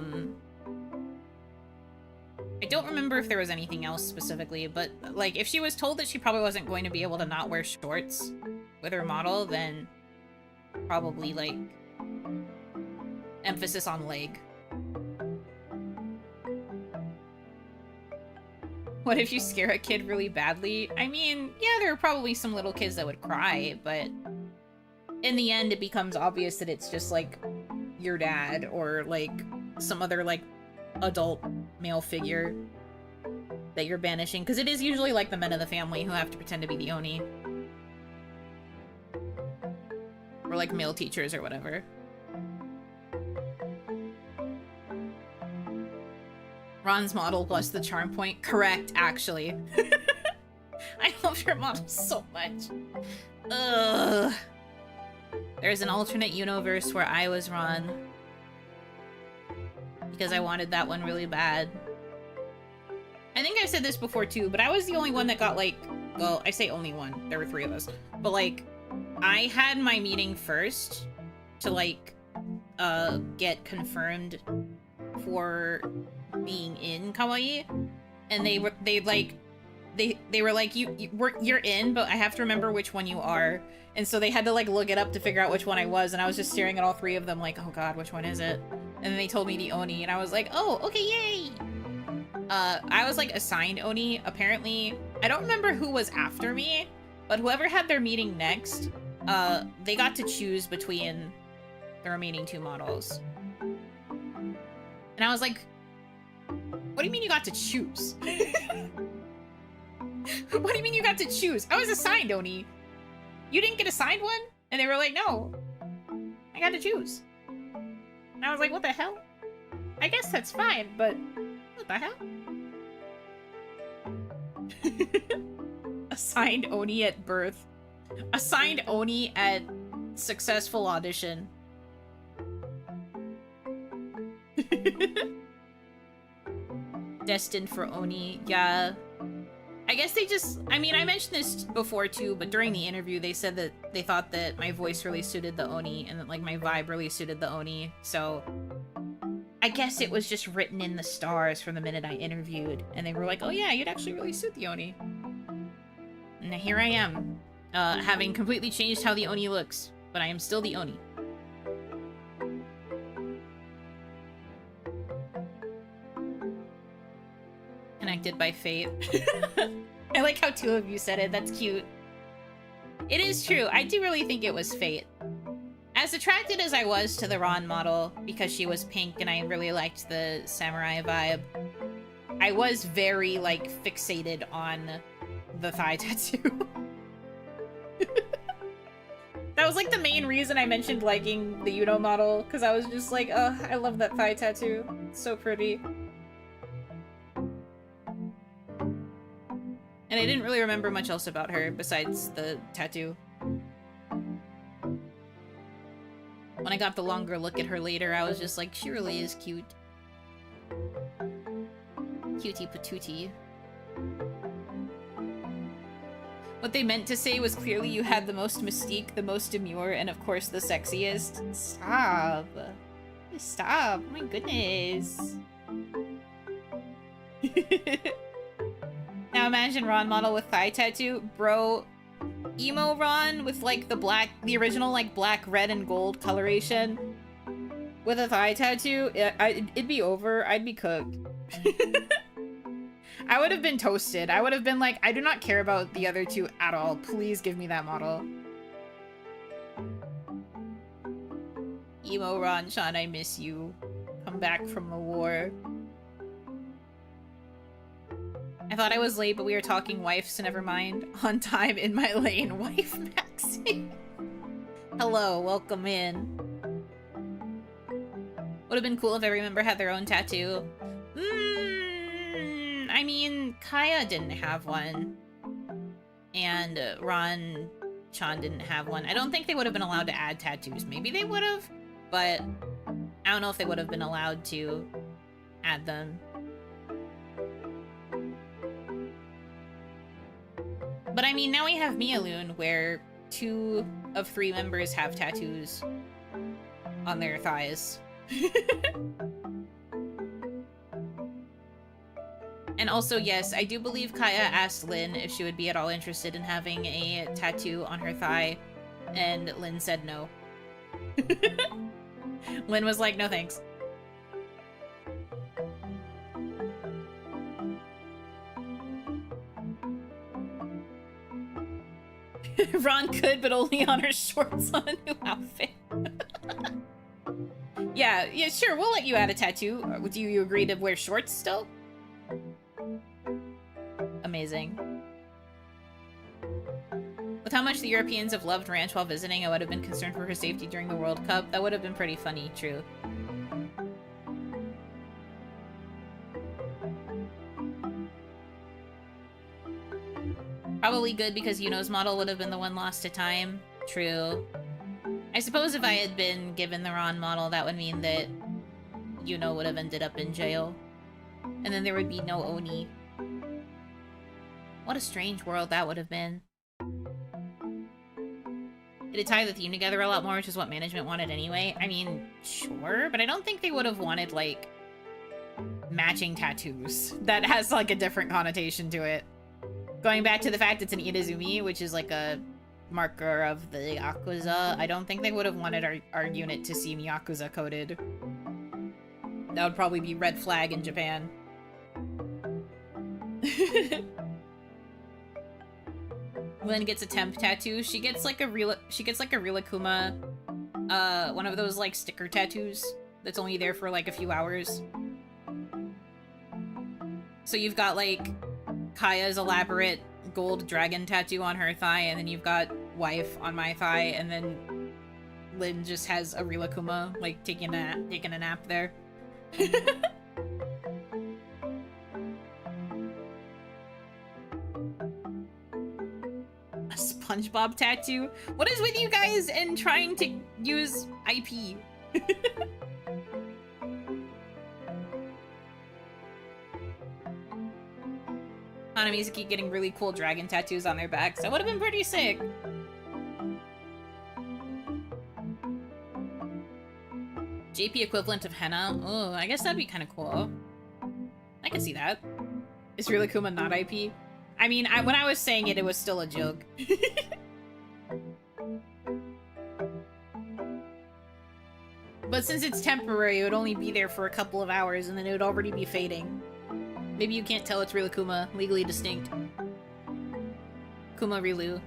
don't remember if there was anything else specifically, but like if she was told that she probably wasn't going to be able to not wear shorts with her model, then probably like emphasis on leg. What if you scare a kid really badly? I mean, yeah, there are probably some little kids that would cry, but in the end, it becomes obvious that it's just, like, your dad or, like, some other, like, adult male figure that you're banishing. Because it is usually, like, the men of the family who have to pretend to be the Oni. Or, like, male teachers or whatever. Ron's model plus the charm point. Correct, actually. I love your model so much. Ugh. There's an alternate universe where I was Ron. Because I wanted that one really bad. I think I've said this before too, but I was the only one that got like... Well, I say only one. There were 3 of us. But like, I had my meeting first to like, get confirmed for being in Kawaii, and they were like you're in, but I have to remember which one you are, and so they had to like look it up to figure out which one I was, and I was just staring at all 3 of them like, oh god, which one is it? And then they told me the Oni, and I was like, oh, okay, yay. I was like assigned Oni. Apparently I don't remember who was after me, but whoever had their meeting next, they got to choose between the remaining 2 models. And I was like, what do you mean you got to choose? What do you mean you got to choose? I was assigned Oni. You didn't get assigned one? And they were like, no. I got to choose. And I was like, what the hell? I guess that's fine, but what the hell? Assigned Oni at birth. Assigned Oni at successful audition. Destined for Oni, yeah. I guess they just, I mean, I mentioned this before too, but during the interview they said that they thought that my voice really suited the Oni and that like my vibe really suited the Oni, so
I guess it was just written in the stars from the minute I interviewed, and they were like, oh yeah, you'd actually really suit the Oni. And here I am, having completely changed how the Oni looks, but I am still the Oni. Connected by fate. I like how two of you said it, that's cute. It is true, I do really think it was fate. As attracted as I was to the Ron model, because she was pink and I really liked the samurai vibe, I was very, like, fixated on the thigh tattoo. That was, like, the main reason I mentioned liking the Yuno model, because I was just like, oh, I love that thigh tattoo. It's so pretty. And I didn't really remember much else about her besides the tattoo. When I got the longer look at her later, I was just like, she really is cute. Cutie patootie. What they meant to say was clearly you had the most mystique, the most demure, and of course the sexiest. Stop. Stop. Oh my goodness. Now imagine Ron model with thigh tattoo. Bro, emo Ron with like the original like black, red, and gold coloration with a thigh tattoo, it'd be over. I'd be cooked. I would have been toasted. I would have been like, I do not care about the other two at all. Please give me that model. Emo Ron, Sean, I miss you. Come back from the war. I thought I was late, but we were talking wife, so never mind. On time, in my lane. Wife Maxi. Hello, welcome in. Would have been cool if every member had their own tattoo. I mean, Kaya didn't have one. And Ron Chan didn't have one. I don't think they would have been allowed to add tattoos. Maybe they would have, but I don't know if they would have been allowed to add them. But I mean, now we have Mialoon, where 2 of 3 members have tattoos on their thighs. And also, yes, I do believe Kaya asked Lynn if she would be at all interested in having a tattoo on her thigh, and Lynn said no. Lynn was like, no thanks. Ron could, but only on her shorts on a new outfit. Yeah, sure, we'll let you add a tattoo. Do you agree to wear shorts still? Amazing. With how much the Europeans have loved Ranch while visiting, I would have been concerned for her safety during the World Cup. That would have been pretty funny, true. Probably good because Yuno's model would have been the one lost to time. True. I suppose if I had been given the Ron model, that would mean that Yuno would have ended up in jail. And then there would be no Oni. What a strange world that would have been. Did it tie the theme together a lot more, which is what management wanted anyway? I mean, sure, but I don't think they would have wanted, like, matching tattoos. That has, like, a different connotation to it. Going back to the fact it's an Itazumi, which is, like, a marker of the Yakuza, I don't think they would have wanted our unit to seem Yakuza coded. That would probably be red flag in Japan. Lynn gets a temp tattoo. She gets like a Rilakuma, one of those like sticker tattoos that's only there for like a few hours. So you've got like Kaya's elaborate gold dragon tattoo on her thigh, and then you've got wife on my thigh, and then Lynn just has a Rilakuma like taking a nap there. A SpongeBob tattoo? What is with you guys and trying to use IP? Hanamizuki getting really cool dragon tattoos on their backs. That would have been pretty sick.
JP equivalent of henna. Oh, I guess that'd be kind of cool. I can see that. Is Rilakuma not IP? I mean, when I was saying it, it was still a joke. But since it's temporary, it would only be there for a couple of hours, and then it would already be fading. Maybe you can't tell it's Rilakuma, legally distinct. Kuma Rilu.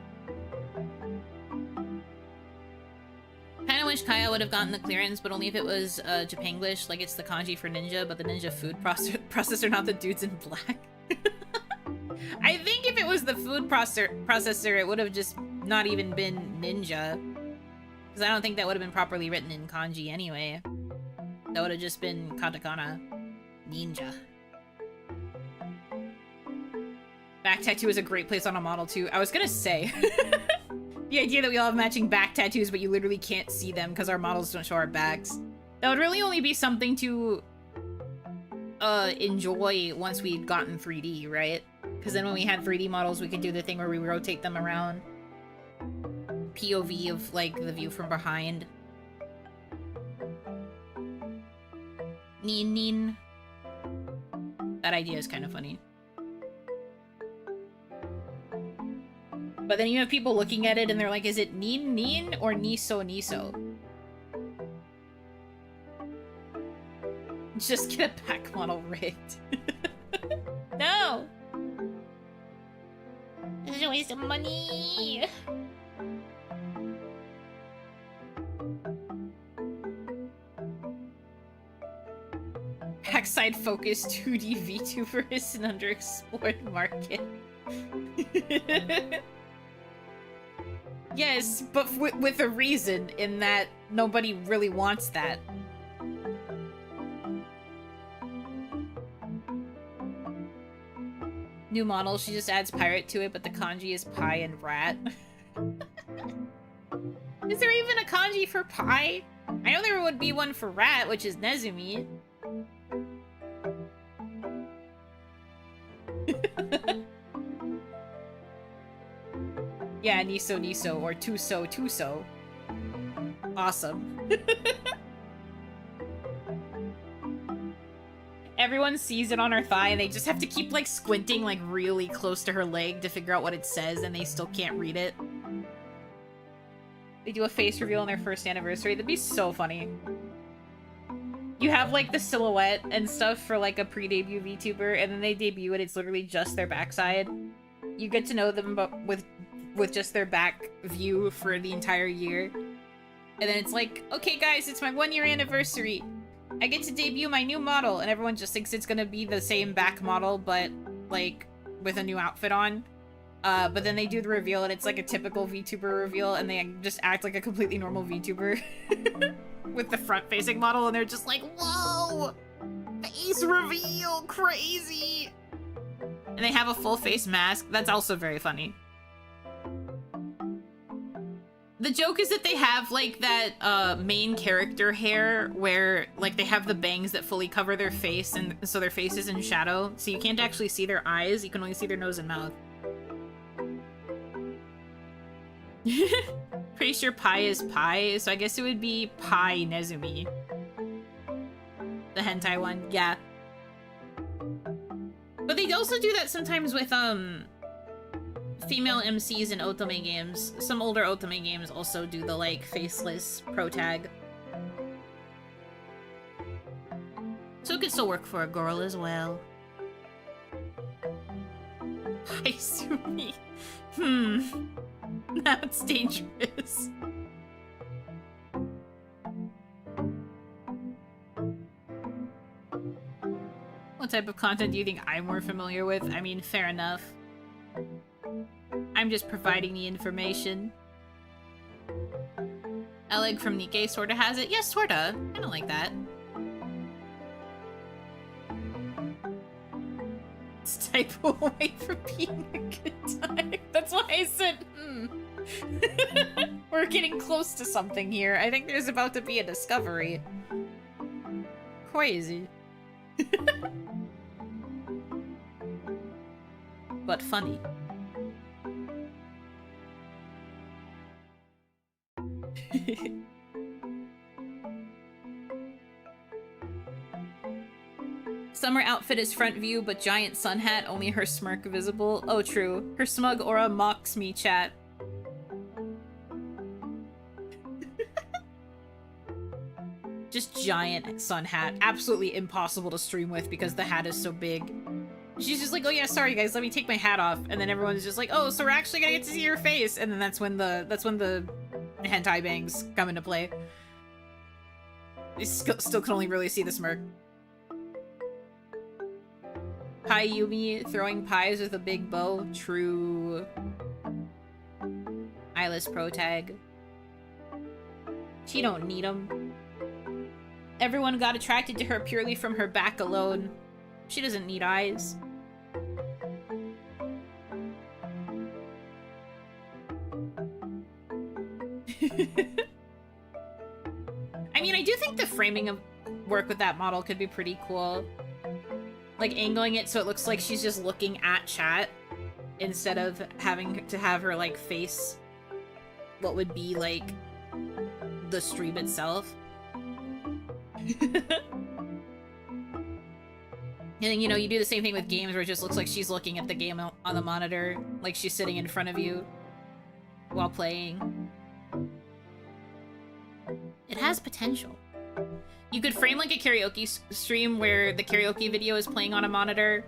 Kinda wish Kaya would have gotten the clearance, but only if it was Japanglish, like it's the kanji for ninja, but the ninja food processor, not the dudes in black. I think if it was the food processor, it would have just not even been ninja. Because I don't think that would have been properly written in kanji anyway. That would have just been katakana. Ninja. Back tattoo is a great place on a model too. I was gonna say. The idea that we all have matching back tattoos, but you literally can't see them because our models don't show our backs. That would really only be something to enjoy once we'd gotten 3D, right? Because then when we had 3D models, we could do the thing where we rotate them around. POV of, like, the view from behind. Nin. That idea is kind of funny. But then you have people looking at it and they're like, is it nin or niso? Just get a back model rigged. No!
This is a waste of money.
Backside focused 2D VTuber is an underexplored market. Yes, but with a reason, in that nobody really wants that. New model, she just adds pirate to it, but the kanji is pie and rat. Is there even a kanji for pie? I know there would be one for rat, which is Nezumi. Yeah, Niso or Tuso. Awesome. Everyone sees it on her thigh and they just have to keep like squinting like really close to her leg to figure out what it says and they still can't read it. They do a face reveal on their first anniversary. That'd be so funny. You have like the silhouette and stuff for like a pre-debut VTuber and then they debut and it's literally just their backside. You get to know them but with just their back view for the entire year. And then it's like, okay guys, it's my 1-year anniversary. I get to debut my new model, and everyone just thinks it's gonna be the same back model, but like with a new outfit on. But then they do the reveal and it's like a typical VTuber reveal and they just act like a completely normal VTuber with the front facing model and they're just like, whoa! Face reveal! Crazy! And they have a full face mask. That's also very funny. The joke is that they have, like, that, main character hair where, like, they have the bangs that fully cover their face, and so their face is in shadow, so you can't actually see their eyes, you can only see their nose and mouth. Pretty sure pie is pie, so I guess it would be Pie Nezumi. The hentai one, yeah. But they also do that sometimes with, female MCs in otome games. Some older otome games also do the, like, faceless pro tag. So it could still work for a girl as well. Hi, Sumi. Now it's dangerous. What type of content do you think I'm more familiar with? I mean, fair enough. I'm just providing the information. Oleg from Nikkei sorta has it. Yes, sorta. I don't like that. It's typo away from being a good time. That's why I said, We're getting close to something here. I think there's about to be a discovery. Crazy. But funny. Summer outfit is front view, but giant sun hat, only her smirk visible. Oh, true. Her smug aura mocks me, chat. Just giant sun hat. Absolutely impossible to stream with because the hat is so big. She's just like, oh yeah, sorry guys, let me take my hat off. And then everyone's just like, oh, so we're actually gonna get to see your face. And then that's when the hentai bangs come into play. You still can only really see the smirk. Pie Yumi throwing pies with a big bow. True. Eyeless pro tag. She don't need them. Everyone got attracted to her purely from her back alone. She doesn't need eyes. I mean, I do think the framing of work with that model could be pretty cool. Like, angling it so it looks like she's just looking at chat instead of having to have her, like, face what would be, like, the stream itself. And then, you know, you do the same thing with games where it just looks like she's looking at the game on the monitor, like she's sitting in front of you while playing. It has potential. You could frame like a karaoke stream where the karaoke video is playing on a monitor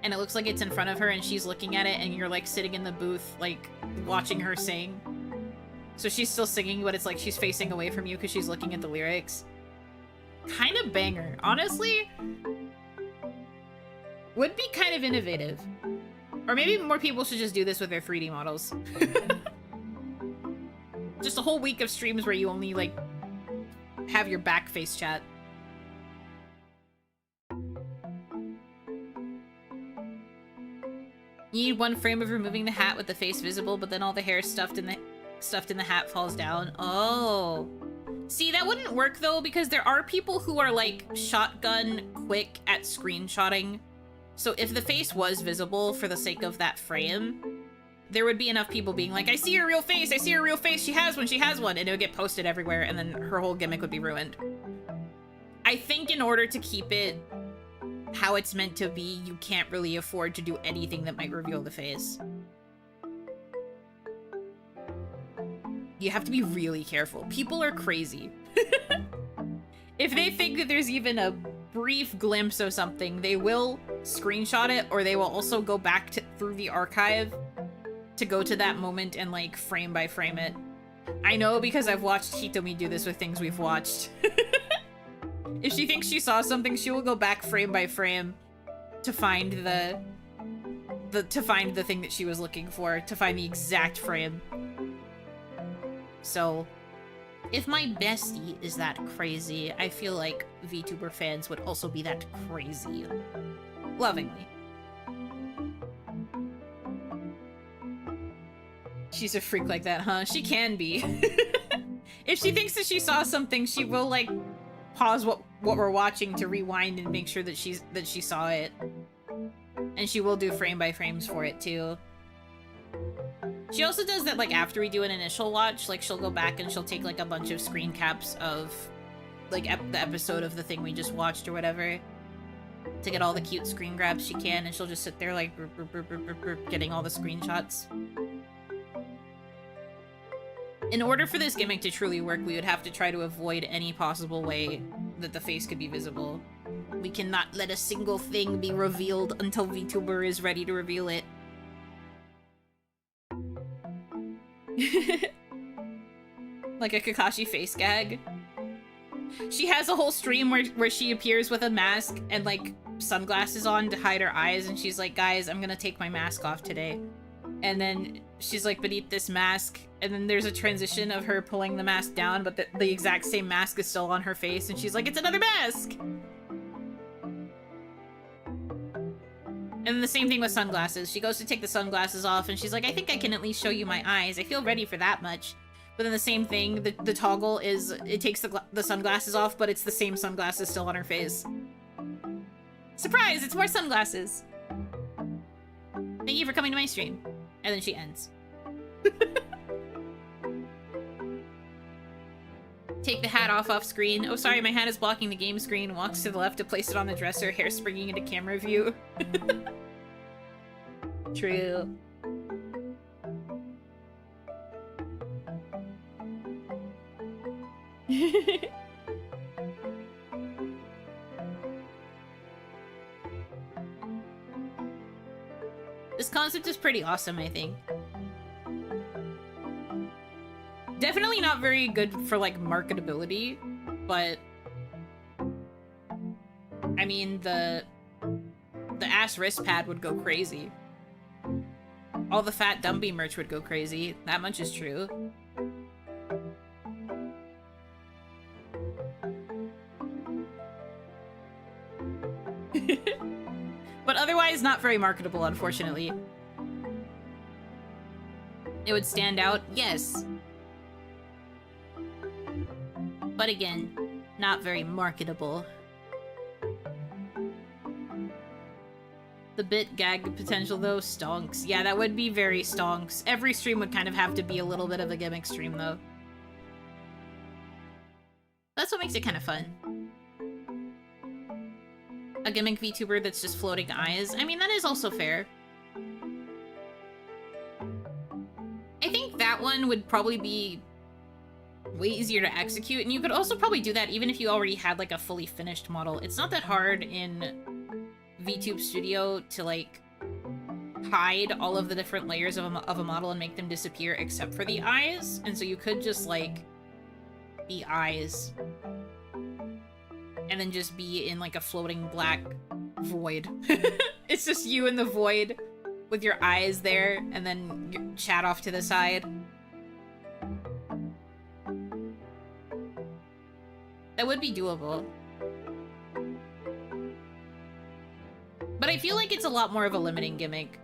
and it looks like it's in front of her and she's looking at it and you're like sitting in the booth like watching her sing. So she's still singing, but it's like she's facing away from you because she's looking at the lyrics. Kind of banger. Honestly, would be kind of innovative. Or maybe more people should just do this with their 3D models. Just a whole week of streams where you only, like, have your back face chat. You need one frame of removing the hat with the face visible, but then all the hair stuffed in the hat falls down. Oh. See, that wouldn't work, though, because there are people who are, like, shotgun quick at screenshotting. So if the face was visible for the sake of that frame, there would be enough people being like, I see her real face, I see her real face, she has one, and it would get posted everywhere, and then her whole gimmick would be ruined. I think in order to keep it how it's meant to be, you can't really afford to do anything that might reveal the face. You have to be really careful. People are crazy. If they think that there's even a brief glimpse of something, they will screenshot it, or they will also go back through the archive to go to that moment and, like, frame by frame it. I know because I've watched Hitomi do this with things we've watched. If she thinks she saw something, she will go back frame by frame to find the thing that she was looking for, to find the exact frame. So, if my bestie is that crazy, I feel like VTuber fans would also be that crazy. Lovingly. She's a freak like that, huh? She can be. If she thinks that she saw something, she will, like, pause what we're watching to rewind and make sure that she saw it. And she will do frame by frames for it, too. She also does that, like, after we do an initial watch, like, she'll go back and she'll take, like, a bunch of screen caps of, like, the episode of the thing we just watched or whatever to get all the cute screen grabs she can, and she'll just sit there, like, getting all the screenshots. In order for this gimmick to truly work, we would have to try to avoid any possible way that the face could be visible. We cannot let a single thing be revealed until VTuber is ready to reveal it. Like a Kakashi face gag. She has a whole stream where she appears with a mask and, like, sunglasses on to hide her eyes, and she's like, guys, I'm gonna take my mask off today. And then she's like, beneath this mask, and then there's a transition of her pulling the mask down, but the exact same mask is still on her face, and she's like, it's another mask! And the same thing with sunglasses. She goes to take the sunglasses off, and she's like, I think I can at least show you my eyes. I feel ready for that much. But then the same thing, the toggle is, it takes the sunglasses off, but it's the same sunglasses still on her face. Surprise! It's more sunglasses! Thank you for coming to my stream. And then she ends. Take the hat off screen. Oh, sorry, my hat is blocking the game screen. Walks to the left to place it on the dresser, hair springing into camera view. True. This concept is pretty awesome, I think. Definitely not very good for, like, marketability, but... I mean, the ass wrist pad would go crazy. All the fat dumpy merch would go crazy. That much is true. But otherwise, not very marketable, unfortunately. It would stand out, yes. But again, not very marketable. The bit gag potential, though, stonks. Yeah, that would be very stonks. Every stream would kind of have to be a little bit of a gimmick stream, though. That's what makes it kind of fun. A gimmick VTuber that's just floating eyes. I mean, that is also fair. I think that one would probably be way easier to execute, and you could also probably do that even if you already had, like, a fully finished model. It's not that hard in VTube Studio to, like, hide all of the different layers of a model and make them disappear except for the eyes, and so you could just, like, be eyes and then just be in, like, a floating black void. It's just you in the void with your eyes there, and then your chat off to the side. That would be doable. But I feel like it's a lot more of a limiting gimmick.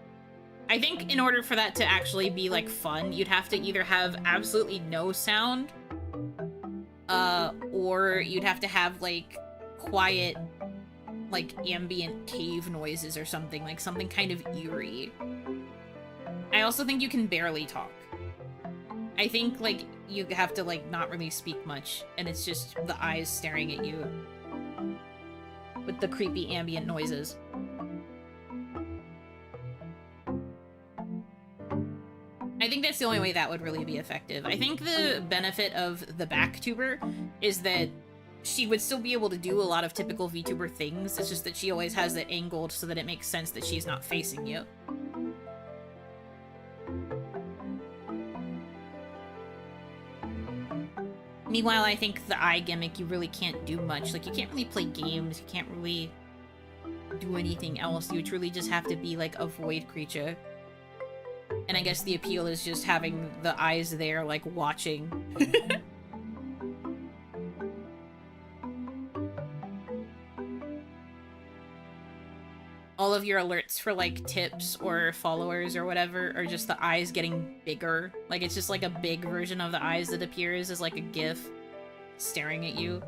I think in order for that to actually be, like, fun, you'd have to either have absolutely no sound, or you'd have to have, like, quiet, like, ambient cave noises or something, like something kind of eerie. I also think you can barely talk. I think, like, you have to, like, not really speak much, and it's just the eyes staring at you with the creepy ambient noises. I think that's the only way that would really be effective. I think the benefit of the backtuber is that she would still be able to do a lot of typical VTuber things. It's just that she always has it angled so that it makes sense that she's not facing you. Meanwhile, I think the eye gimmick, you really can't do much. Like, you can't really play games, you can't really do anything else. You truly just have to be, like, a void creature. And I guess the appeal is just having the eyes there, like, watching. All of your alerts for, like, tips or followers or whatever are just the eyes getting bigger. Like, it's just, like, a big version of the eyes that appears as, like, a GIF staring at you.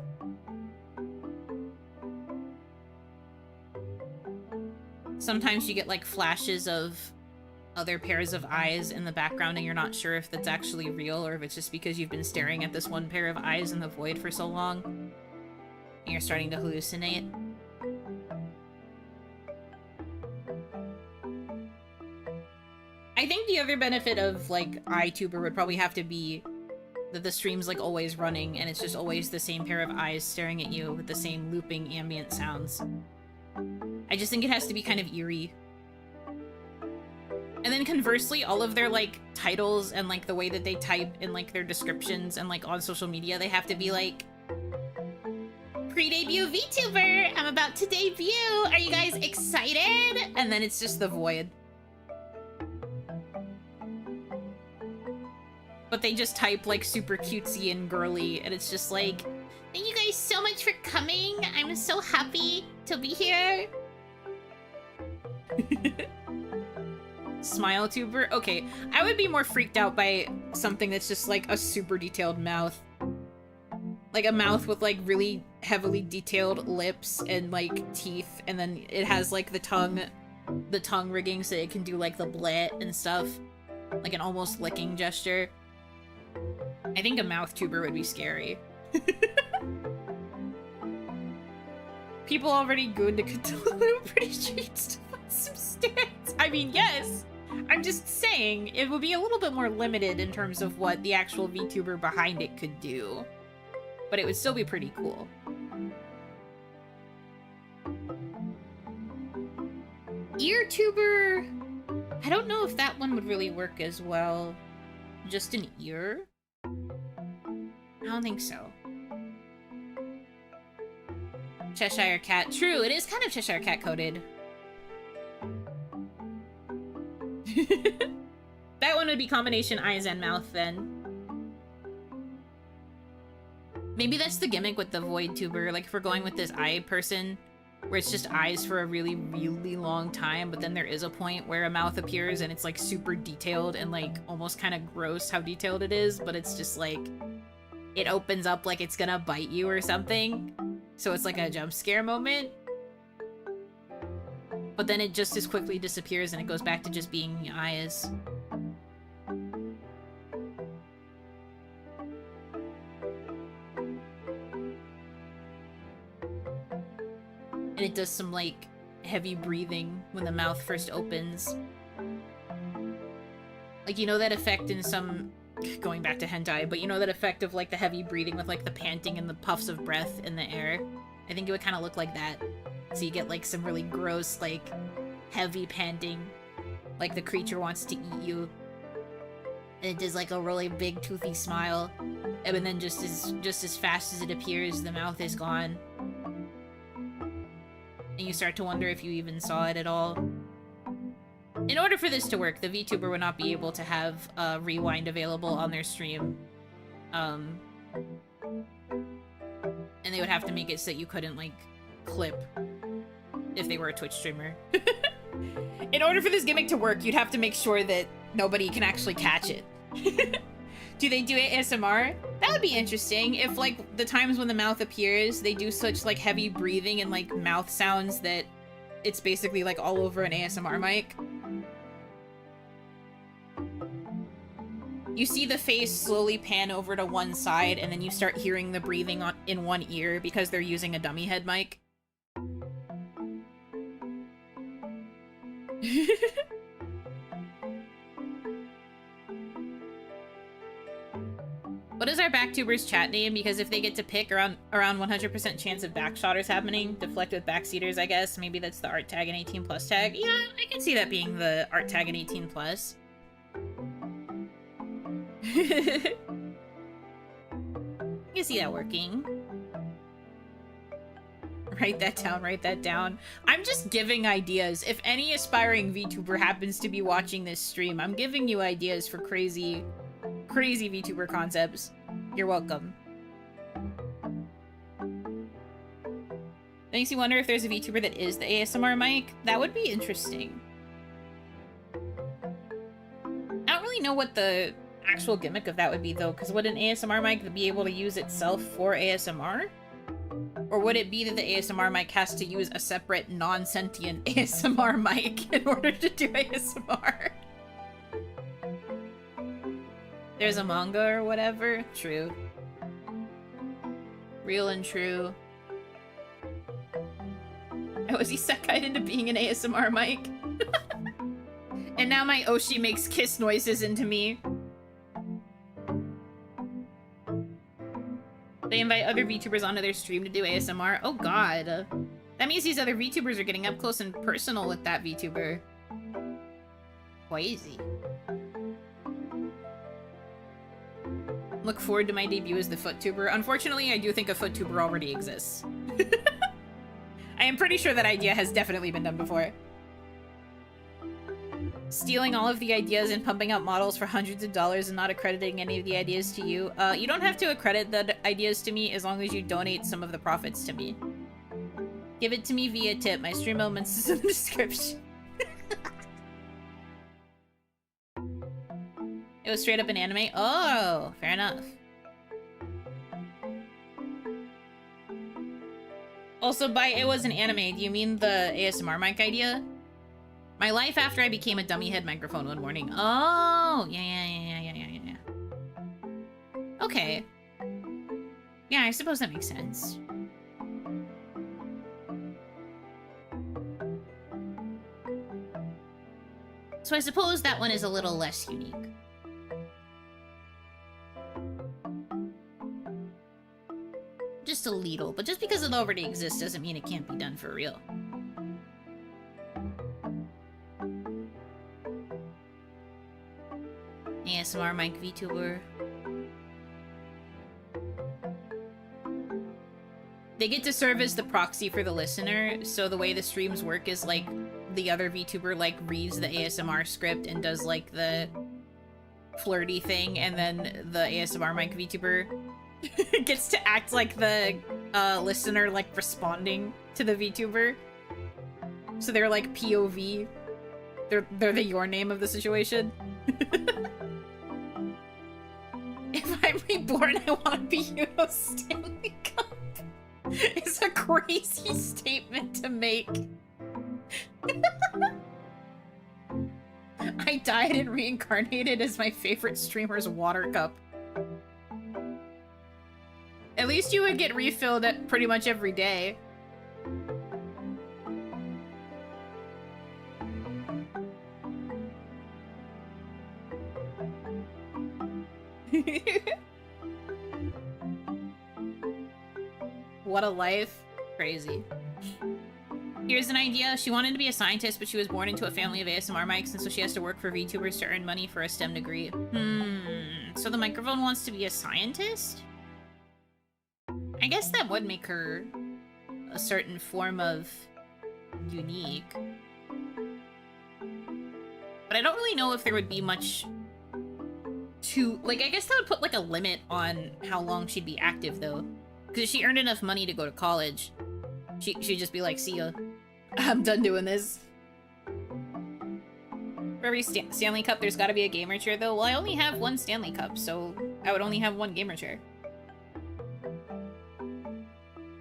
Sometimes you get, like, flashes of other pairs of eyes in the background and you're not sure if that's actually real or if it's just because you've been staring at this one pair of eyes in the void for so long and you're starting to hallucinate. I think the other benefit of, like, iTuber would probably have to be that the stream's, like, always running and it's just always the same pair of eyes staring at you with the same looping ambient sounds. I just think it has to be kind of eerie. And then conversely, all of their, like, titles and, like, the way that they type in, like, their descriptions and, like, on social media, they have to be, like, pre-debut VTuber! I'm about to debut! Are you guys excited? And then it's just the void. But they just type, like, super cutesy and girly, and it's just like,
thank you guys so much for coming. I'm so happy to be here.
Smile tuber? Okay, I would be more freaked out by something that's just, like, a super detailed mouth. Like, a mouth with, like, really heavily detailed lips and, like, teeth, and then it has, like, the tongue rigging so it can do, like, the bleh and stuff. Like an almost licking gesture. I think a mouth tuber would be scary. People already gooned to Cthulhu. Pretty sure you'd still want some stats. I mean, yes. I'm just saying it would be a little bit more limited in terms of what the actual VTuber behind it could do. But it would still be pretty cool. Eartuber... I don't know if that one would really work as well. Just an ear? I don't think so. Cheshire Cat. True, it is kind of Cheshire Cat coded. That one would be combination eyes and mouth then. Maybe that's the gimmick with the Void Tuber. Like if we're going with this eye person, where it's just eyes for a really, really long time, but then there is a point where a mouth appears and it's like super detailed and like almost kind of gross how detailed it is, but it's just like, it opens up like it's gonna bite you or something. So it's like a jump scare moment. But then it just as quickly disappears and it goes back to just being eyes. And it does some, like, heavy breathing when the mouth first opens. Like, you know that effect in some... Going back to hentai, but you know that effect of, like, the heavy breathing with, like, the panting and the puffs of breath in the air? I think it would kind of look like that. So you get, like, some really gross, like, heavy panting. Like the creature wants to eat you. And it does, like, a really big, toothy smile. And then just as fast as it appears, the mouth is gone. And you start to wonder if you even saw it at all. In order for this to work, the VTuber would not be able to have rewind available on their stream. And they would have to make it so that you couldn't, like, clip if they were a Twitch streamer. In order for this gimmick to work, you'd have to make sure that nobody can actually catch it. Do they do ASMR? That would be interesting if, like, the times when the mouth appears, they do such, like, heavy breathing and, like, mouth sounds that it's basically, like, all over an ASMR mic. You see the face slowly pan over to one side, and then you start hearing the breathing in one ear because they're using a dummy head mic. What is our backtubers chat name? Because if they get to pick around 100% chance of backshotters happening, deflect with backseaters, I guess. Maybe that's the art tag and 18+ tag. Yeah, I can see that being the art tag and 18+. I can see that working. Write that down, write that down. I'm just giving ideas. If any aspiring VTuber happens to be watching this stream, I'm giving you ideas for crazy VTuber concepts. You're welcome. Makes you wonder if there's a VTuber that is the ASMR mic. That would be interesting. I don't really know what the actual gimmick of that would be, though, because would an ASMR mic be able to use itself for ASMR? Or would it be that the ASMR mic has to use a separate non-sentient ASMR mic in order to do ASMR? There's a manga or whatever? True. Real and true. I was isekai'd into being an ASMR mic. And now my Oshi makes kiss noises into me. They invite other VTubers onto their stream to do ASMR. Oh god. That means these other VTubers are getting up close and personal with that VTuber. Crazy. Look forward to my debut as the FootTuber. Unfortunately, I do think a FootTuber already exists. I am pretty sure that idea has definitely been done before. Stealing all of the ideas and pumping out models for hundreds of dollars and not accrediting any of the ideas to you. You don't have to accredit the ideas to me as long as you donate some of the profits to me. Give it to me via tip. My stream elements is in the description. It was straight up an anime? Oh, fair enough. Also, by it was an anime, do you mean the ASMR mic idea? My life after I became a dummy head microphone one morning. Oh, yeah. Okay. Yeah, Yeah, I suppose that makes sense.
So I suppose that one is a little less unique. Just a little, but just because it already exists doesn't mean it can't be done for real. ASMR mic VTuber. They get to serve as the proxy for the listener, so the way the streams work is like the other VTuber like reads the ASMR script and does like the flirty thing, and then the ASMR mic VTuber gets to act like the listener like responding to the VTuber. So they're like POV. They're the your name of the situation. If I'm reborn, I want to be Yuno Stanley Cup. It's a crazy statement to make. I died and reincarnated as my favorite streamer's water cup. At least you would get refilled at pretty much every day. What a life. Crazy. Here's an idea. She wanted to be a scientist, but she was born into a family of ASMR mics, and so she has to work for VTubers to earn money for a STEM degree. So the microphone wants to be a scientist? I guess that would make her a certain form of unique. But I don't really know if there would be much to... Like, I guess that would put, like, a limit on how long she'd be active, though. Because if she earned enough money to go to college, she'd just be like, see ya. I'm done doing this. For every Stanley Cup, there's gotta be a gamer chair, though. Well, I only have one Stanley Cup, so I would only have one gamer chair.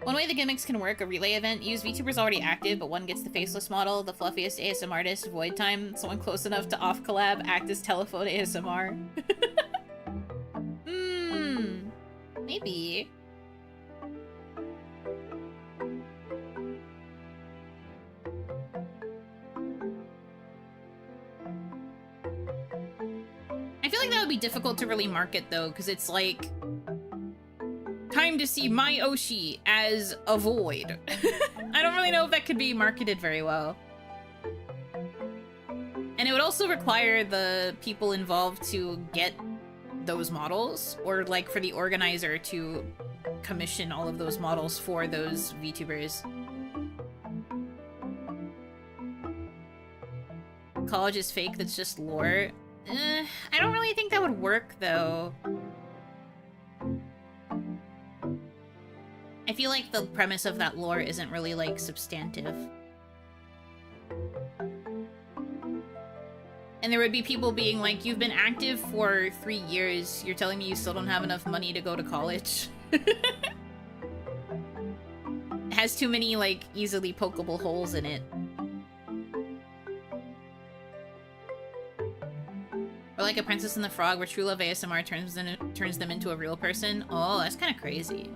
One way the gimmicks can work, a relay event. Use VTubers already active, but one gets the faceless model, the fluffiest ASMR artist, void time, someone close enough to off collab, act as telephone ASMR. Maybe. I feel like that would be difficult to really market, though, because it's like... Time to see my Oshi as a void. I don't really know if that could be marketed very well. And it would also require the people involved to get those models, or like for the organizer to commission all of those models for those VTubers. College is fake, that's just lore. I don't really think that would work, though. I feel like the premise of that lore isn't really, like, substantive. And there would be people being like, you've been active for 3 years, you're telling me you still don't have enough money to go to college? It has too many, like, easily pokeable holes in it. Or like a Princess and the Frog, where True Love ASMR turns them into a real person. Oh, that's kind of crazy.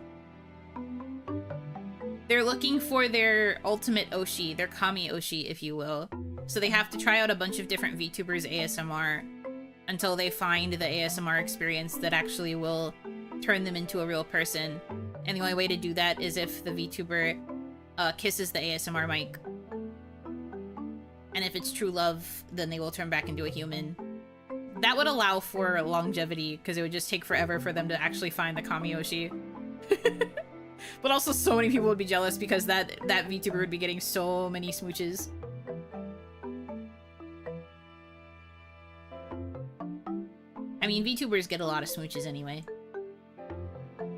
They're looking for their ultimate Oshi, their Kami Oshi, if you will. So they have to try out a bunch of different VTubers ASMR until they find the ASMR experience that actually will turn them into a real person. And the only way to do that is if the VTuber kisses the ASMR mic. And if it's true love, then they will turn back into a human. That would allow for longevity, because it would just take forever for them to actually find the Kami Oshi. But also so many people would be jealous because that VTuber would be getting so many smooches. I mean, VTubers get a lot of smooches anyway.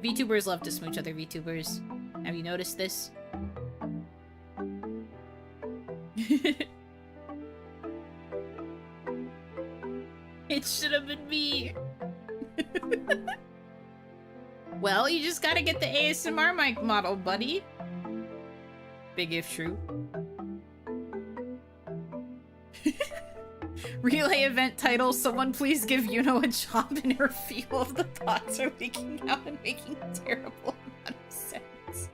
VTubers love to smooch other VTubers. Have you noticed this? It should have been me. Well, you just gotta get the ASMR mic model, buddy. Big if true.
Relay event title, someone please give Yuno a job in her field. The thoughts are leaking out and making a terrible amount of sense.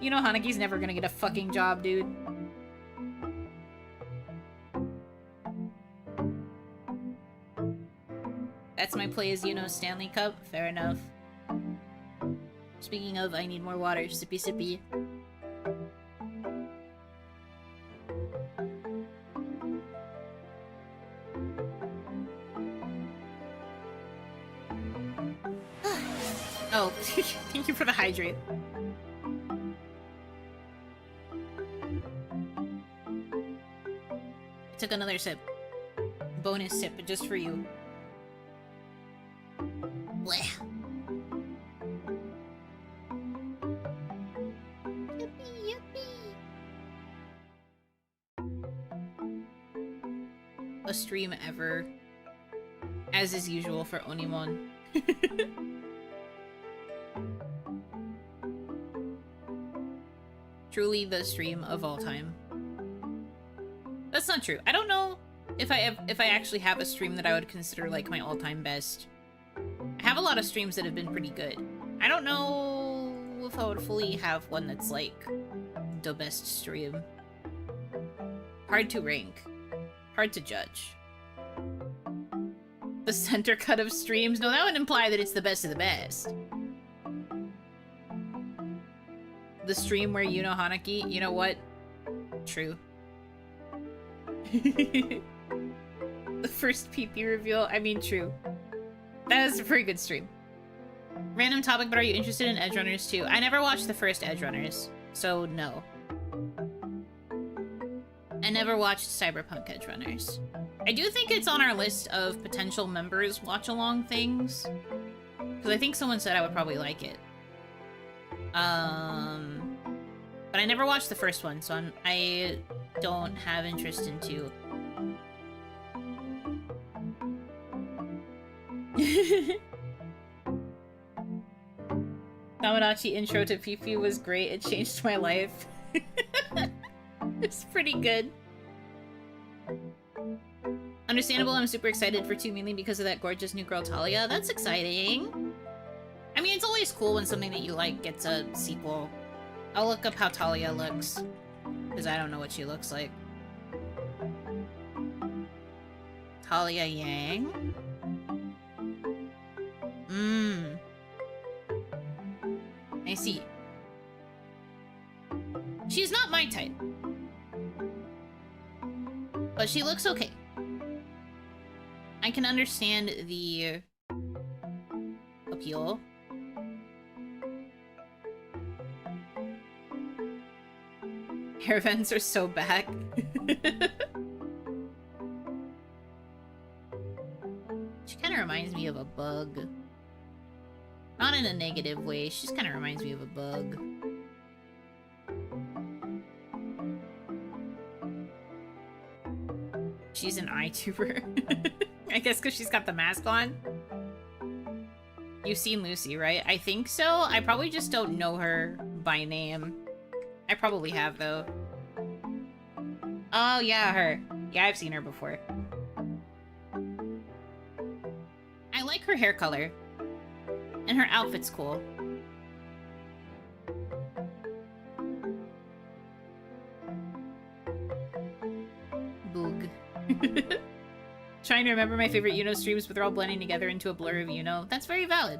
You know Hanaki's never gonna get a fucking job, dude. That's my play as Yuno's Stanley Cup. Fair enough. Speaking of, I need more water. Sippy sippy. Oh, thank you for the hydrate. I took another sip. Bonus sip, but just for you. Blech.
Yippee, yippee.
A stream ever. As is usual for OniMon. Truly the stream of all time. That's not true. I don't know if I actually have a stream that I would consider like my all-time best. I have a lot of streams that have been pretty good. I don't know if I would fully have one that's like the best stream. Hard to rank. Hard to judge. The center cut of streams? No, that would imply that it's the best of the best. The stream where you know Hanaki? You know what? True. The first PP reveal? I mean, true. That is a pretty good stream. Random topic, but are you interested in Edgerunners too? I never watched the first Edgerunners, so no. I never watched Cyberpunk Edgerunners. I do think it's on our list of potential members watch-along things. Because I think someone said I would probably like it. But I never watched the first one, so I don't have interest in two. Damadachi intro to PP was great. It changed my life. It's pretty good. Understandable, I'm super excited for 2 mainly because of that gorgeous new girl Talia. That's exciting. I mean, it's always cool when something that you like gets a sequel. I'll look up how Talia looks, because I don't know what she looks like. Talia Yang? I see. She's not my type. But she looks okay. I can understand the appeal. Hair vents are so back. She kind of reminds me of a bug. Not in a negative way, she just kind of reminds me of a bug. She's an iTuber. I guess because she's got the mask on. You've seen Lucy, right? I think so. I probably just don't know her by name. I probably have, though. Oh, yeah, her. Yeah, I've seen her before. I like her hair color. And her outfit's cool. Boog. Trying to remember my favorite Yuno streams, but they're all blending together into a blur of Yuno. That's very valid.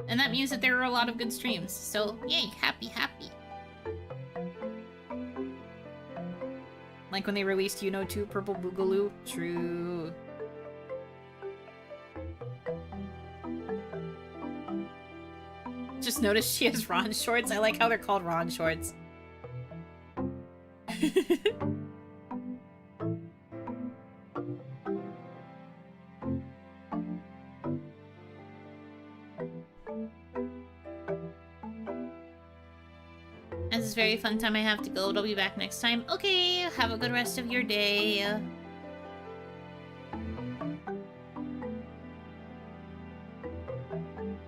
And that means that there are a lot of good streams. So, yay, happy, happy. Like when they released Yuno 2 Purple Boogaloo. True. Just noticed she has Ron shorts. I like how they're called Ron shorts. This is a very fun time. I have to go. I'll be back next time. Okay, have a good rest of your day.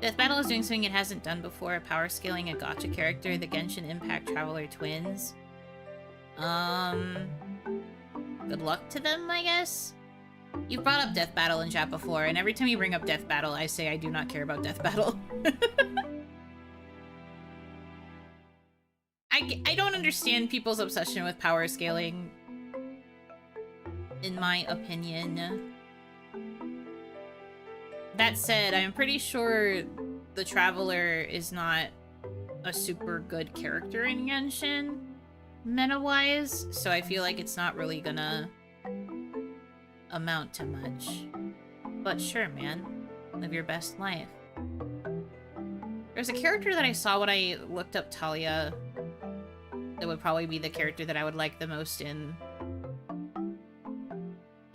Death Battle is doing something it hasn't done before, power scaling a gacha character, the Genshin Impact Traveler twins. Good luck to them, I guess? You've brought up Death Battle in chat before, and every time you bring up Death Battle, I say I do not care about Death Battle. I don't understand people's obsession with power scaling, in my opinion. That said, I'm pretty sure the Traveler is not a super good character in Genshin, meta-wise, so I feel like it's not really gonna amount to much. But sure, man. Live your best life. There's a character that I saw when I looked up Talia that would probably be the character that I would like the most in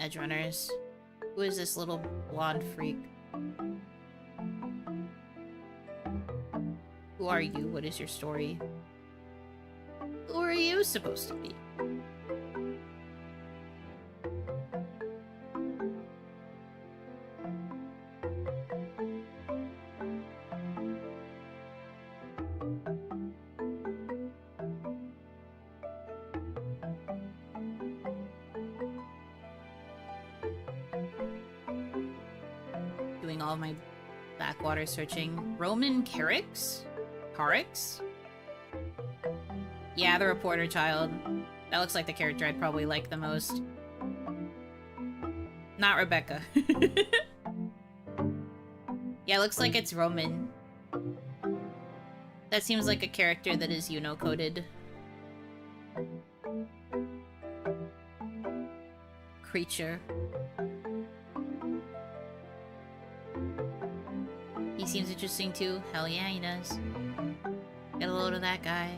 Edgerunners. Who is this little blonde freak? Who are you? What is your story? Who are you supposed to be? Doing all of my backwater searching. Roman Carrix? Carrix? Yeah, the reporter child. That looks like the character I'd probably like the most. Not Rebecca. Yeah, looks like it's Roman. That seems like a character that is Yuno coded. Creature. He seems interesting too. Hell yeah, he does. Get a load of that guy.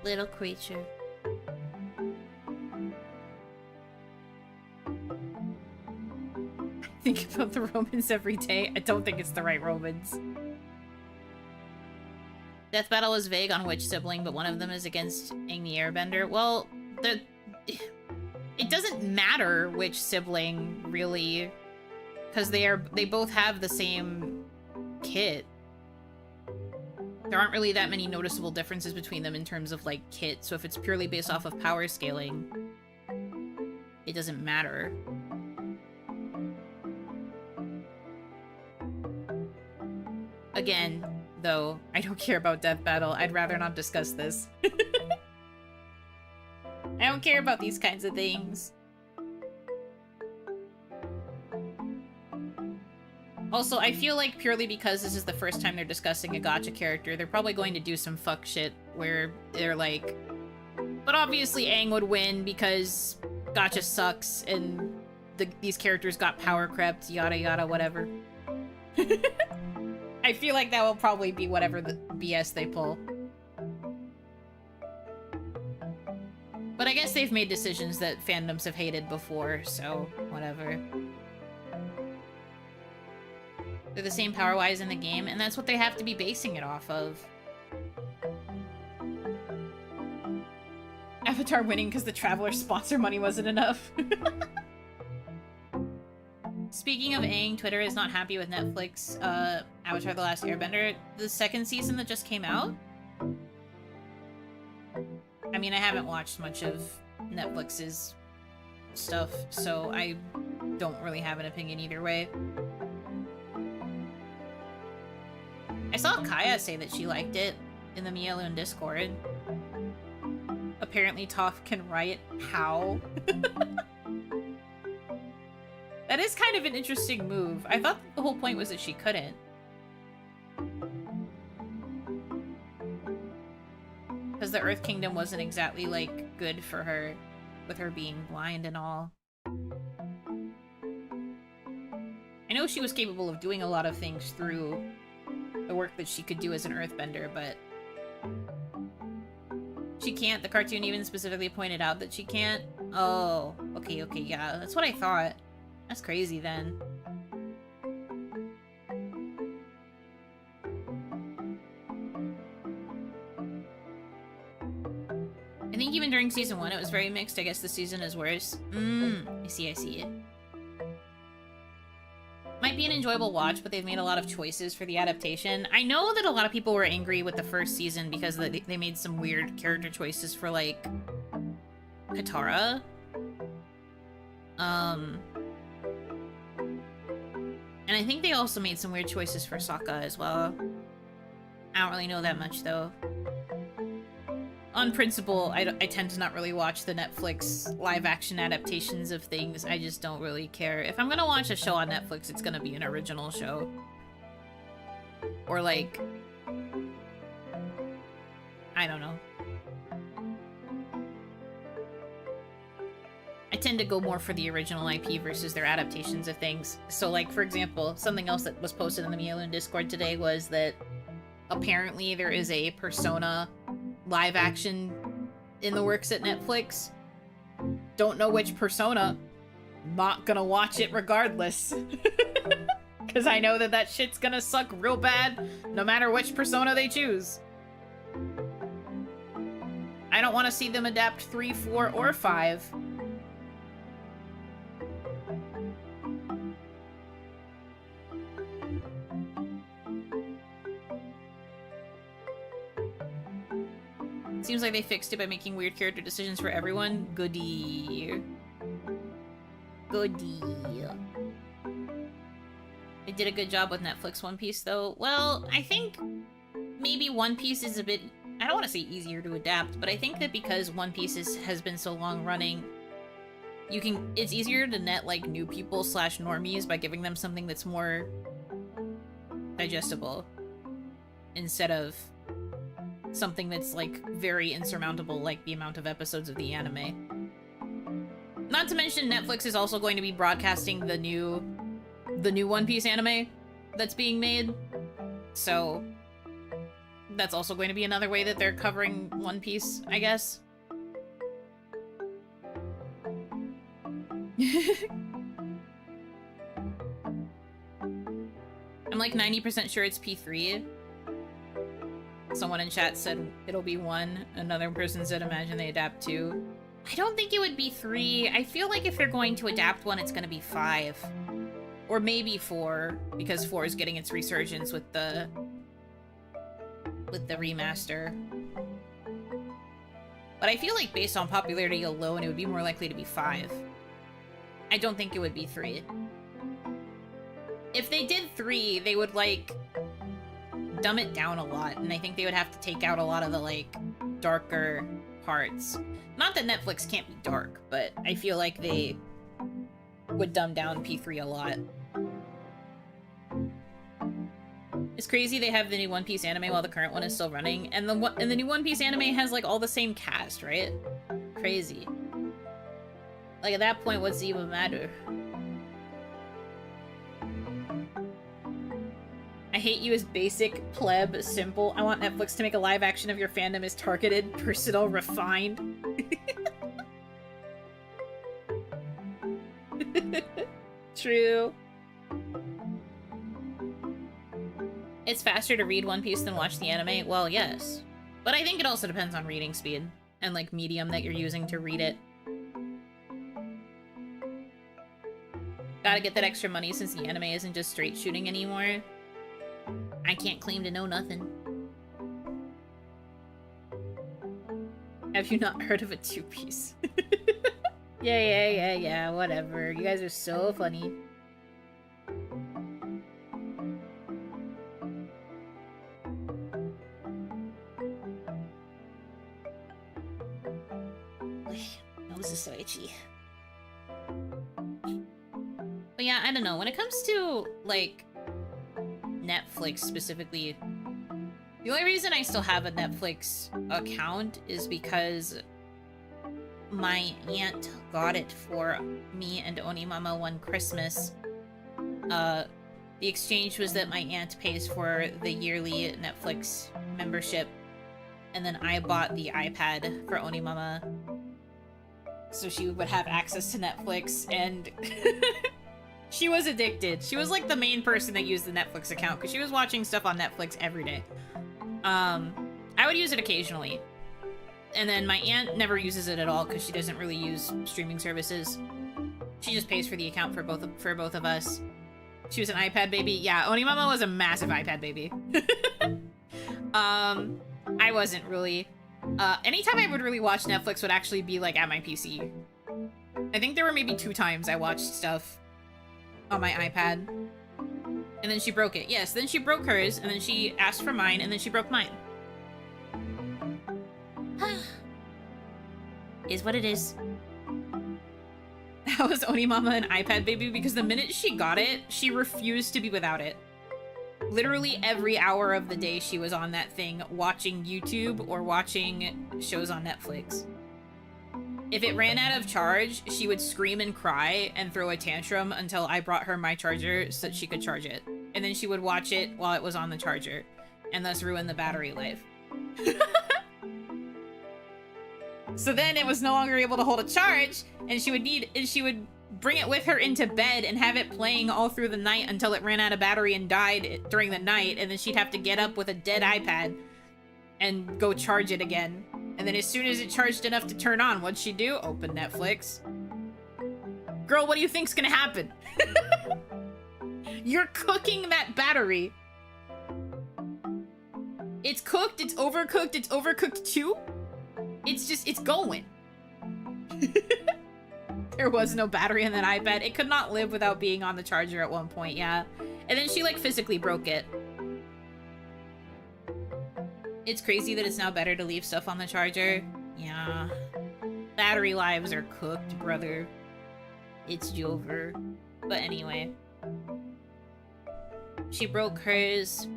Little creature. I think about the Romans every day. I don't think it's the right Romans. Death Battle was vague on which sibling, but one of them is against Aang the Airbender. Well, it doesn't matter which sibling, really, because they both have the same kit. There aren't really that many noticeable differences between them in terms of, like, kit, so if it's purely based off of power scaling, it doesn't matter. Again, though, I don't care about Death Battle. I'd rather not discuss this. I don't care about these kinds of things. Also, I feel like purely because this is the first time they're discussing a gacha character, they're probably going to do some fuck shit where they're like, but obviously Aang would win because gacha sucks and these characters got power crept, yada yada, whatever. I feel like that will probably be whatever the BS they pull. But I guess they've made decisions that fandoms have hated before, so whatever. They're the same power-wise in the game, and that's what they have to be basing it off of. Avatar winning because the Traveler's sponsor money wasn't enough. Speaking of Aang, Twitter is not happy with Netflix, Avatar The Last Airbender, the second season that just came out. I mean, I haven't watched much of Netflix's stuff, so I don't really have an opinion either way. I saw Kaya say that she liked it in the Mielun Discord. Apparently Toph can riot how? That is kind of an interesting move. I thought the whole point was that she couldn't. Because the Earth Kingdom wasn't exactly, like, good for her, with her being blind and all. I know she was capable of doing a lot of things through the work that she could do as an Earthbender, but she can't. The cartoon even specifically pointed out that she can't. Oh, okay, yeah, that's what I thought. That's crazy then. I think even during season 1 it was very mixed. I guess this season is worse. I see, I see. Might be an enjoyable watch, but they've made a lot of choices for the adaptation. I know that a lot of people were angry with the first season because they made some weird character choices for, like, Katara. And I think they also made some weird choices for Sokka as well. I don't really know that much, though. On principle, I tend to not really watch the Netflix live-action adaptations of things. I just don't really care. If I'm gonna watch a show on Netflix, it's gonna be an original show. Or, like... I don't know. I tend to go more for the original IP versus their adaptations of things. So, like, for example, something else that was posted in the Miaoun Discord today was that apparently there is a Persona live action in the works at Netflix. Don't know which Persona. Not gonna watch it regardless. Because I know that that shit's gonna suck real bad no matter which Persona they choose. I don't want to see them adapt 3, 4, or 5. Seems like they fixed it by making weird character decisions for everyone. Goody. Goody. They did a good job with Netflix One Piece, though. Well, I think maybe One Piece is a bit... I don't want to say easier to adapt, but I think that because One Piece has been so long running, it's easier to net, like, new people / normies by giving them something that's more digestible instead of something that's, like, very insurmountable, like the amount of episodes of the anime. Not to mention, Netflix is also going to be broadcasting the new One Piece anime that's being made. So that's also going to be another way that they're covering One Piece, I guess. I'm like 90% sure it's P3. Someone in chat said it'll be 1. Another person said imagine they adapt 2. I don't think it would be 3. I feel like if they're going to adapt 1, it's going to be 5. Or maybe 4, because 4 is getting its resurgence with the remaster. But I feel like based on popularity alone, it would be more likely to be 5. I don't think it would be 3. If they did 3, they would, like, dumb it down a lot, and I think they would have to take out a lot of the, like, darker parts. Not that Netflix can't be dark, but I feel like they would dumb down P3 a lot. It's crazy they have the new One Piece anime while the current one is still running, and the new One Piece anime has, like, all the same cast, right? Crazy. Like, at that point, what's it even matter? I hate you as basic, pleb, simple. I want Netflix to make a live action of your fandom as targeted, personal, refined. True. It's faster to read One Piece than watch the anime? Well, yes. But I think it also depends on reading speed and, like, medium that you're using to read it. Gotta get that extra money since the anime isn't just straight shooting anymore. I can't claim to know nothing. Have you not heard of a two-piece? Yeah, whatever. You guys are so funny. Nose is so itchy. But yeah, I don't know. When it comes to, like, Netflix specifically, the only reason I still have a Netflix account is because my aunt got it for me and Onimama one Christmas. The exchange was that my aunt pays for the yearly Netflix membership, and then I bought the iPad for Onimama so she would have access to Netflix, and she was addicted. She was like the main person that used the Netflix account because she was watching stuff on Netflix every day. I would use it occasionally, And then my aunt never uses it at all because she doesn't really use streaming services. She just pays for the account for both of us. She was an iPad baby. Yeah, Onimama was a massive iPad baby. I wasn't really. Anytime I would really watch Netflix would actually be like at my PC. I think there were maybe 2 times I watched stuff on my iPad. And then she broke it. Yes, then she broke hers, and then she asked for mine, and then she broke mine.
Is what it is.
That was Onimama an iPad baby because the minute she got it, she refused to be without it. Literally every hour of the day she was on that thing watching YouTube or watching shows on Netflix. If it ran out of charge, she would scream and cry and throw a tantrum until I brought her my charger so that she could charge it. And then she would watch it while it was on the charger and thus ruin the battery life. So then it was no longer able to hold a charge, and she would bring it with her into bed and have it playing all through the night until it ran out of battery and died during the night, and then she'd have to get up with a dead iPad and go charge it again. And then as soon as it charged enough to turn on, what'd she do? Open Netflix. Girl, what do you think's gonna happen? You're cooking that battery. It's cooked, it's overcooked too. It's going. There was no battery in that iPad. It could not live without being on the charger at one point, yeah. And then she, like, physically broke it. It's crazy that it's now better to leave stuff on the charger. Yeah. Battery lives are cooked, brother. It's over. But anyway. She broke hers.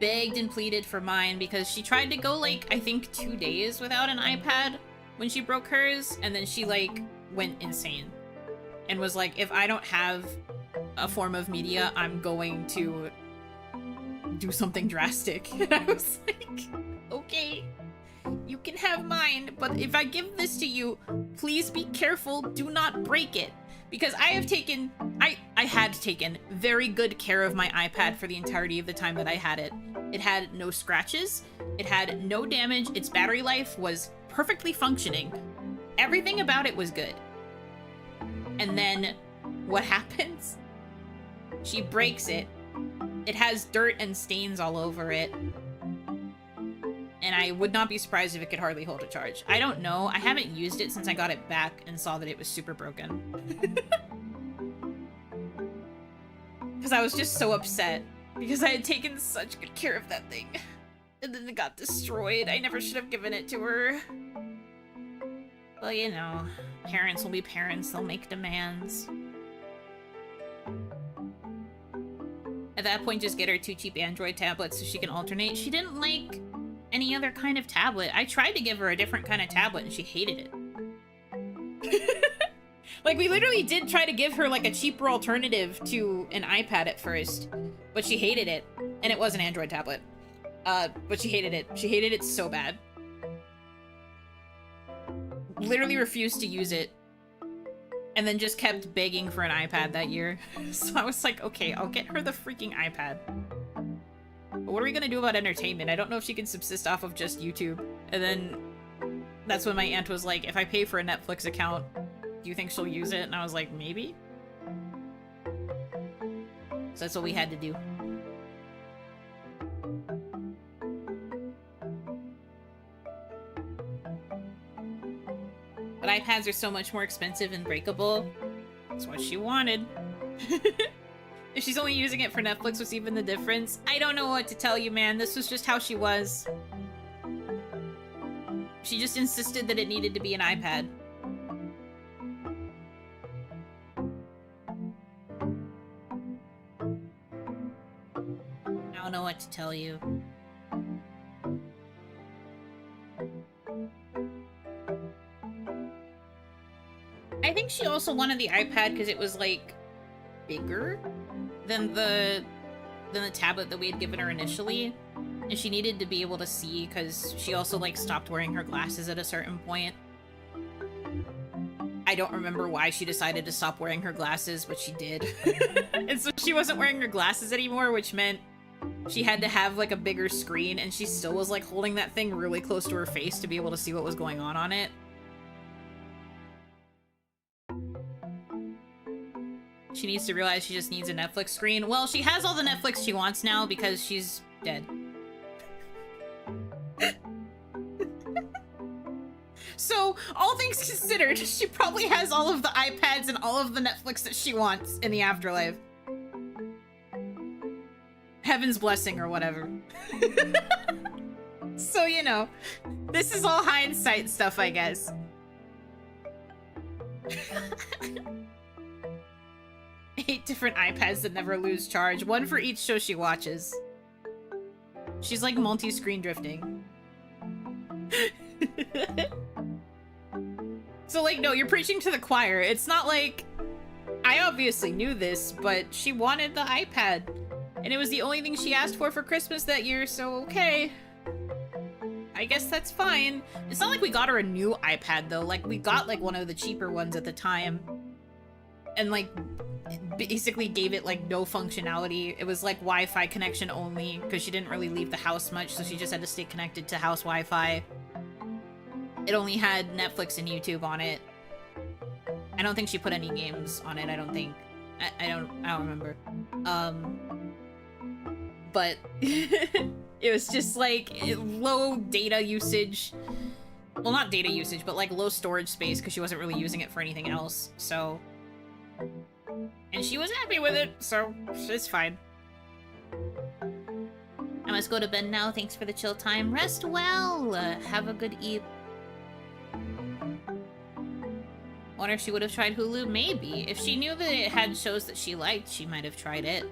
Begged and pleaded for mine because she tried to go, like, I think 2 days without an iPad when she broke hers, and then she, like, went insane and was like, if I don't have a form of media, I'm going to do something drastic. And I was like, okay, you can have mine, but if I give this to you, please be careful, do not break it. Because I had taken very good care of my iPad for the entirety of the time that I had it. It had no scratches, it had no damage, its battery life was perfectly functioning. Everything about it was good. And then, what happens? She breaks it. It has dirt and stains all over it. And I would not be surprised if it could hardly hold a charge. I don't know. I haven't used it since I got it back and saw that it was super broken. Because I was just so upset. Because I had taken such good care of that thing. And then it got destroyed. I never should have given it to her. Well, you know, parents will be parents. They'll make demands. At that point, just get her 2 cheap Android tablets so she can alternate. She didn't like any other kind of tablet. I tried to give her a different kind of tablet and she hated it. Like, we literally did try to give her, like, a cheaper alternative to an iPad at first, but she hated it, and it was an Android tablet. But she hated it. She hated it so bad. Literally refused to use it, and then just kept begging for an iPad that year. So I was like, okay, I'll get her the freaking iPad. But what are we gonna do about entertainment? I don't know if she can subsist off of just YouTube. And then that's when my aunt was like, if I pay for a Netflix account, do you think she'll use it? And I was like, maybe? So that's what we had to do. But iPads are so much more expensive and breakable. That's what she wanted. If she's only using it for Netflix, what's even the difference? I don't know what to tell you, man. This was just how she was. She just insisted that it needed to be an iPad. I don't know what to tell you. I think she also wanted the iPad because it was, like, bigger than the tablet that we had given her initially. And she needed to be able to see because she also, like, stopped wearing her glasses at a certain point. I don't remember why she decided to stop wearing her glasses, but she did. And so she wasn't wearing her glasses anymore, which meant she had to have like a bigger screen, and she still was like holding that thing really close to her face to be able to see what was going on it. She needs to realize she just needs a Netflix screen. Well, she has all the Netflix she wants now because she's dead. So, all things considered, she probably has all of the iPads and all of the Netflix that she wants in the afterlife. Heaven's blessing or whatever. So, you know, this is all hindsight stuff, I guess. 8 different iPads that never lose charge. 1 for each show she watches. She's like multi-screen drifting. So, like, no, you're preaching to the choir. It's not like... I obviously knew this, but she wanted the iPad. And it was the only thing she asked for Christmas that year, so okay. I guess that's fine. It's not like we got her a new iPad, though. Like, we got, like, one of the cheaper ones at the time. And, like, basically gave it, like, no functionality. It was, like, Wi-Fi connection only, because she didn't really leave the house much, so she just had to stay connected to house Wi-Fi. It only had Netflix and YouTube on it. I don't think she put any games on it, I don't think. I don't remember. But it was just like low data usage. Well, not data usage, but like low storage space because she wasn't really using it for anything else. So, and she was happy with it, so it's fine.
I must go to bed now. Thanks for the chill time. Rest well. Have a good eve.
Wonder if she would have tried Hulu? Maybe. If she knew that it had shows that she liked, she might have tried it.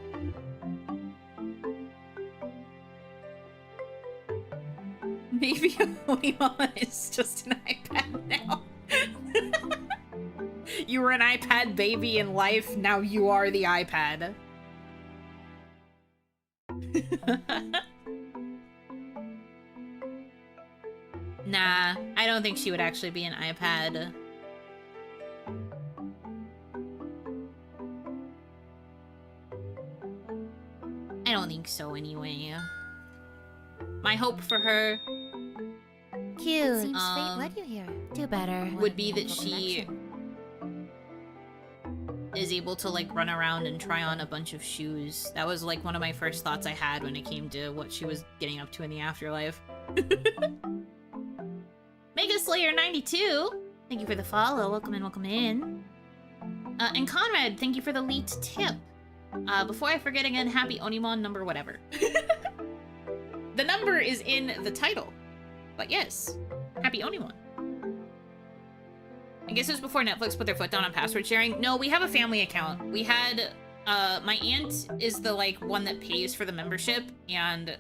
Maybe OniMon is just an iPad now. You were an iPad baby in life, now you are the iPad. Nah, I don't think she would actually be an iPad. I don't think so anyway. My hope for her
Cute. Seems fate led you here. Do better.
would be that she is able to like run around and try on a bunch of shoes. That was like one of my first thoughts I had when it came to what she was getting up to in the afterlife.
Mega Slayer 92. Thank you for the follow. Welcome in, welcome in.
And Conrad, thank you for the lead tip. Before I forget again, happy OniMon number whatever. The number is in the title. But yes, happy OniMon. I guess it was before Netflix put their foot down on password sharing. No, we have a family account. We had, my aunt is the, like, one that pays for the membership, and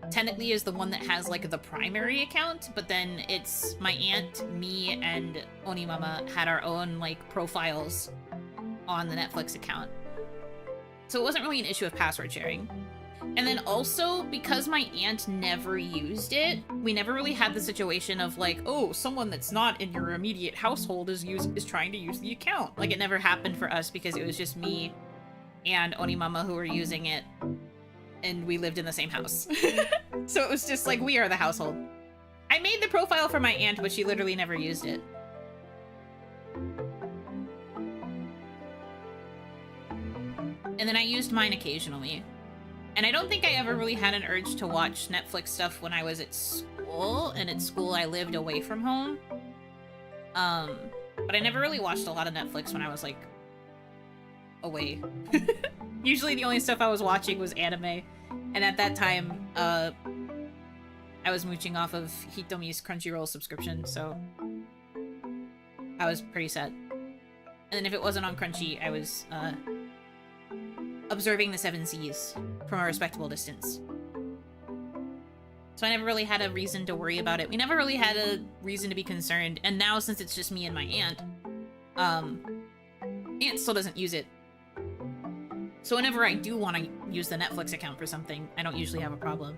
technically is the one that has, like, the primary account, but then it's my aunt, me, and Onimama had our own, like, profiles on the Netflix account. So it wasn't really an issue of password sharing. And then also, because my aunt never used it, we never really had the situation of like, oh, someone that's not in your immediate household is trying to use the account. Like, it never happened for us because it was just me and Onimama who were using it, and we lived in the same house. So it was just like, we are the household. I made the profile for my aunt, but she literally never used it. And then I used mine occasionally. And I don't think I ever really had an urge to watch Netflix stuff when I was at school, and at school I lived away from home. But I never really watched a lot of Netflix when I was, like, away. Usually the only stuff I was watching was anime, and at that time, I was mooching off of Hitomi's Crunchyroll subscription, so I was pretty set. And then if it wasn't on Crunchy, I was, observing the 7 Seas from a respectable distance. So I never really had a reason to worry about it. We never really had a reason to be concerned. And now, since it's just me and my aunt, aunt still doesn't use it. So whenever I do want to use the Netflix account for something, I don't usually have a problem.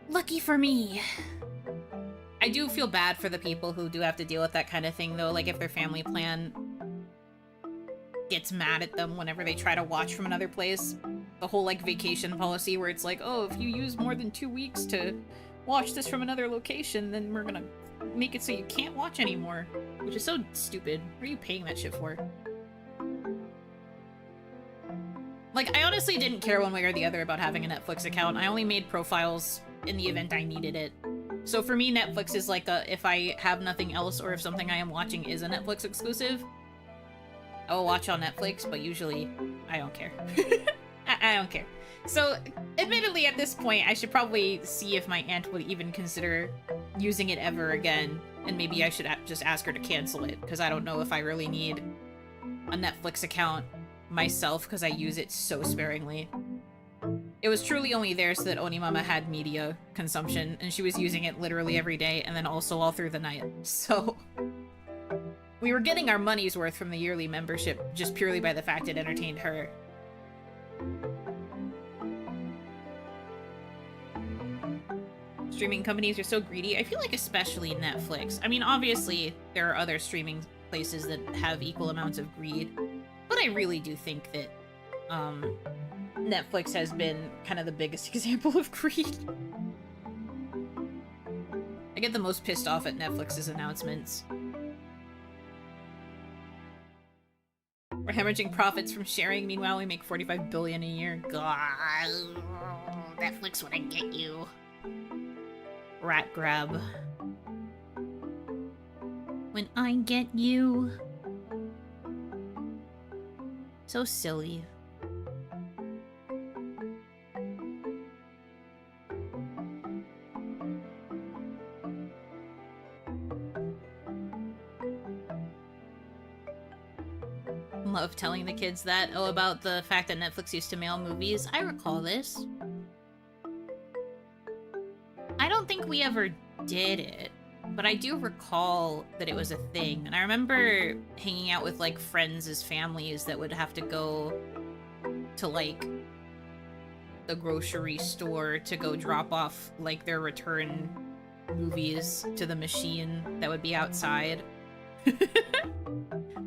Lucky for me. I do feel bad for the people who do have to deal with that kind of thing, though. Like, if their family plan gets mad at them whenever they try to watch from another place. the whole, like, vacation policy where it's like, oh, if you use more than 2 weeks to watch this from another location, then we're gonna make it so you can't watch anymore. Which is so stupid. What are you paying that shit for? Like, I honestly didn't care one way or the other about having a Netflix account. I only made profiles in the event I needed it. So for me, Netflix is like a, if I have nothing else or if something I am watching is a Netflix exclusive, I will watch on Netflix, but usually I don't care. I don't care. So, admittedly, at this point, I should probably see if my aunt would even consider using it ever again, and maybe I should just ask her to cancel it, because I don't know if I really need a Netflix account myself, because I use it so sparingly. It was truly only there so that Onimama had media consumption, and she was using it literally every day, and then also all through the night. So, we were getting our money's worth from the yearly membership, just purely by the fact it entertained her. Streaming companies are so greedy. I feel like especially Netflix. I mean, obviously, there are other streaming places that have equal amounts of greed, but I really do think that Netflix has been kind of the biggest example of greed. I get the most pissed off at Netflix's announcements. We're hemorrhaging profits from sharing, meanwhile we make $45 billion a year. God,
Netflix wanna get you.
rat grab.
When I get you.
So silly. Love telling the kids that. Oh, about the fact that Netflix used to mail movies. I recall this. I don't think we ever did it, but I do recall that it was a thing. And I remember hanging out with, like, friends as families that would have to go to, like, the grocery store to go drop off, like, their return movies to the machine that would be outside.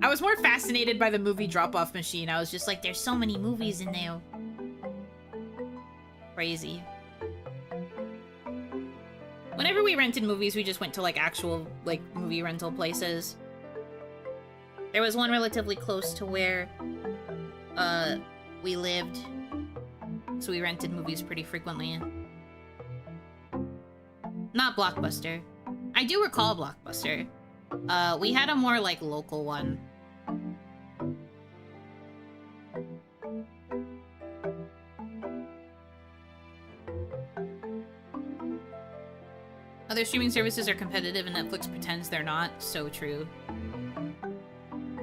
I was more fascinated by the movie drop-off machine. I was just like, there's so many movies in there. Crazy. Whenever we rented movies, we just went to, like, actual, like, movie rental places. There was one relatively close to where, we lived, so we rented movies pretty frequently. Not Blockbuster. I do recall Blockbuster. We had a more, like, local one. Other streaming services are competitive and Netflix pretends they're not. So true.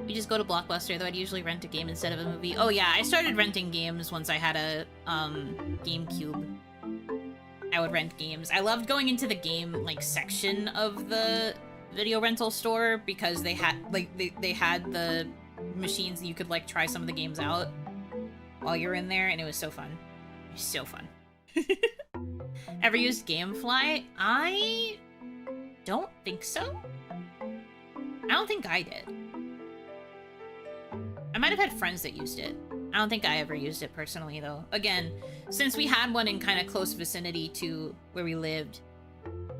You just go to Blockbuster, though I'd usually rent a game instead of a movie. Oh yeah, I started renting games once I had a, GameCube. I would rent games. I loved going into the game, like, section of the video rental store because they had, like, they had the machines that you could, like, try some of the games out while you're in there, and it was so fun. It was so fun. Ever used Gamefly? I don't think so. I don't think I did. I might have had friends that used it. I don't think I ever used it personally, though. Again, since we had one in kind of close vicinity to where we lived,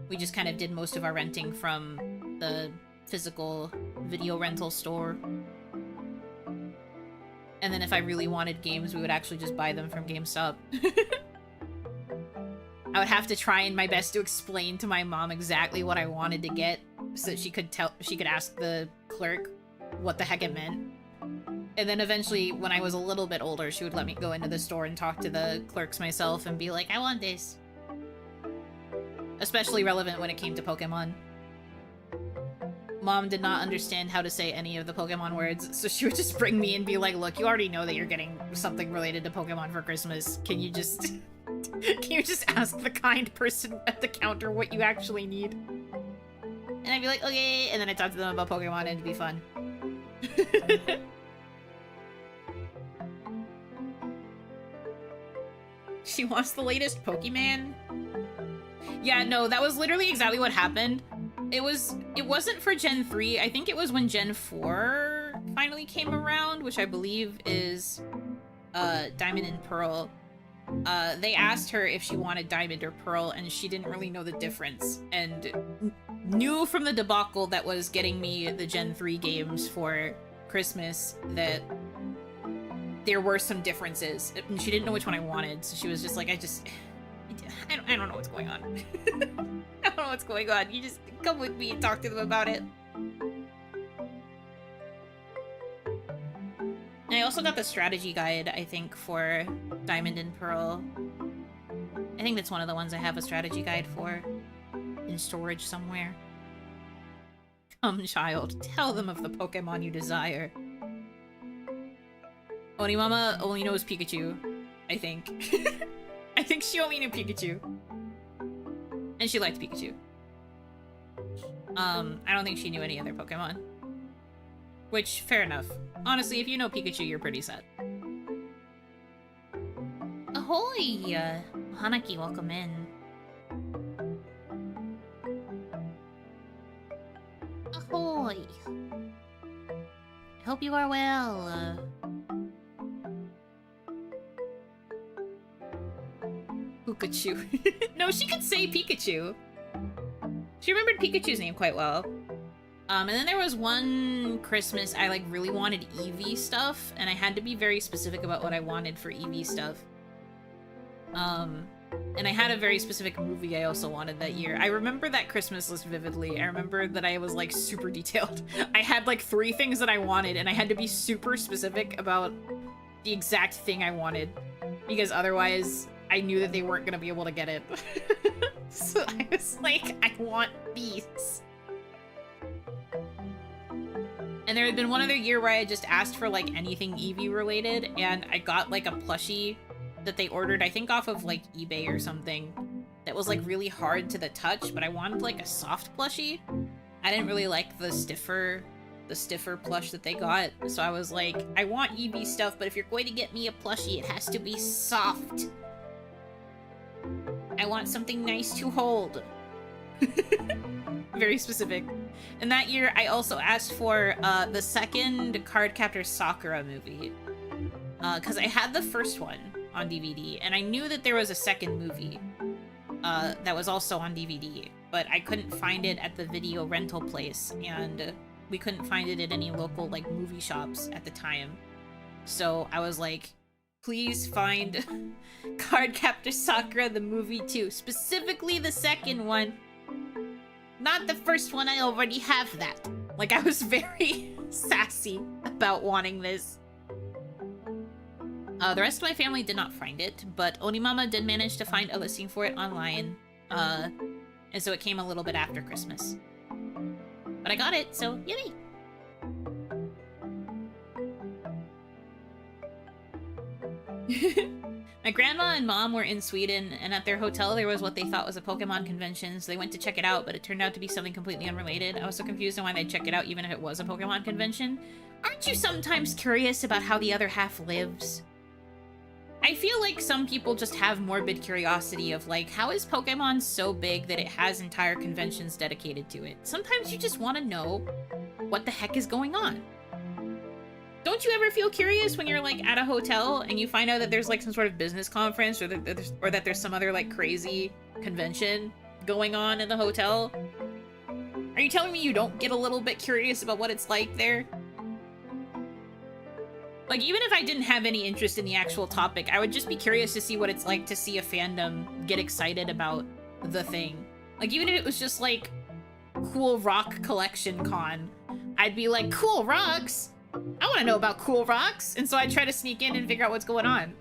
we just kind of did most of our renting from the physical video rental store. And then if I really wanted games, we would actually just buy them from GameStop. I would have to try my best to explain to my mom exactly what I wanted to get so that she could ask the clerk what the heck it meant. And then eventually, when I was a little bit older, she would let me go into the store and talk to the clerks myself and be like, I want this. Especially relevant when it came to Pokemon. Mom did not understand how to say any of the Pokemon words, so she would just bring me and be like, look, you already know that you're getting something related to Pokemon for Christmas. Can you just ask the kind person at the counter what you actually need? And I'd be like, okay, and then I'd talk to them about Pokemon and it'd be fun. She wants the latest Pokemon? Yeah, no, that was literally exactly what happened. It wasn't for Gen 3. I think it was when Gen 4 finally came around, which I believe is Diamond and Pearl. they asked her if she wanted Diamond or Pearl, and she didn't really know the difference, and knew from the debacle that was getting me the Gen 3 games for Christmas that there were some differences, and she didn't know which one I wanted, so she was just like, I don't know what's going on. I don't know what's going on. You just come with me and talk to them about it. And I also got the strategy guide, I think, for Diamond and Pearl. I think that's one of the ones I have a strategy guide for. In storage somewhere. Come, child, tell them of the Pokemon you desire. Onimama only knows Pikachu, I think. I think she only knew Pikachu. And she liked Pikachu. I don't think she knew any other Pokemon. Which, fair enough. Honestly, if you know Pikachu, you're pretty set.
Ahoy! Hanaki, welcome in. Ahoy! I hope you are well.
Pikachu. No, she could say Pikachu. She remembered Pikachu's name quite well. And then there was one Christmas I like really wanted Eevee stuff, and I had to be very specific about what I wanted for Eevee stuff. And I had a very specific movie I also wanted that year. I remember that Christmas list vividly. I remember that I was like super detailed. I had like 3 things that I wanted, and I had to be super specific about the exact thing I wanted, because otherwise I knew that they weren't gonna be able to get it. So I was like, I want these. And there had been one other year where I just asked for like anything Eevee related, and I got like a plushie that they ordered, I think off of like eBay or something, that was like really hard to the touch, but I wanted like a soft plushie. I didn't really like the stiffer plush that they got, so I was like, I want Eevee stuff, but if you're going to get me a plushie, it has to be soft. I want something nice to hold. Very specific. And that year, I also asked for the second Cardcaptor Sakura movie. Because I had the first one on DVD, and I knew that there was a second movie that was also on DVD, but I couldn't find it at the video rental place, and we couldn't find it at any local like movie shops at the time. So I was like, please find Cardcaptor Sakura the movie too, specifically the second one. Not the first one, I already have that. Like, I was very sassy about wanting this. The rest of my family did not find it, but Onimama did manage to find a listing for it online. And so it came a little bit after Christmas. But I got it, so yay! My grandma and mom were in Sweden, and at their hotel there was what they thought was a Pokemon convention, so they went to check it out, but it turned out to be something completely unrelated. I was so confused on why they'd check it out even if it was a Pokemon convention. Aren't you sometimes curious about how the other half lives? I feel like some people just have morbid curiosity of like, how is Pokemon so big that it has entire conventions dedicated to it? Sometimes you just want to know what the heck is going on. Don't you ever feel curious when you're like at a hotel and you find out that there's like some sort of business conference or that there's some other like crazy convention going on in the hotel? Are you telling me you don't get a little bit curious about what it's like there? Like, even if I didn't have any interest in the actual topic, I would just be curious to see what it's like to see a fandom get excited about the thing. Like, even if it was just like Cool Rock Collection Con, I'd be like, cool rocks? I want to know about cool rocks, and so I try to sneak in and figure out what's going on.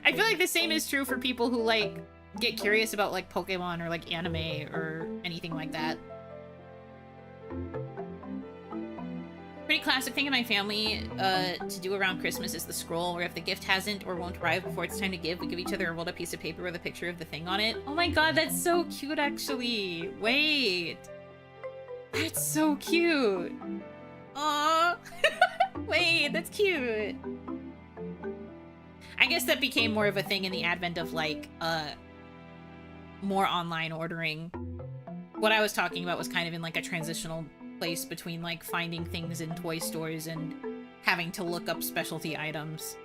I feel like the same is true for people who like get curious about like Pokemon or like anime or anything like that. Pretty classic thing in my family to do around Christmas is the scroll, where if the gift hasn't or won't arrive before it's time to give, we give each other a rolled up piece of paper with a picture of the thing on it. Oh my god, that's so cute actually. Wait. That's so cute. Aww. Wait, that's cute. I guess that became more of a thing in the advent of like more online ordering. What I was talking about was kind of in like a transitional place between like finding things in toy stores and having to look up specialty items.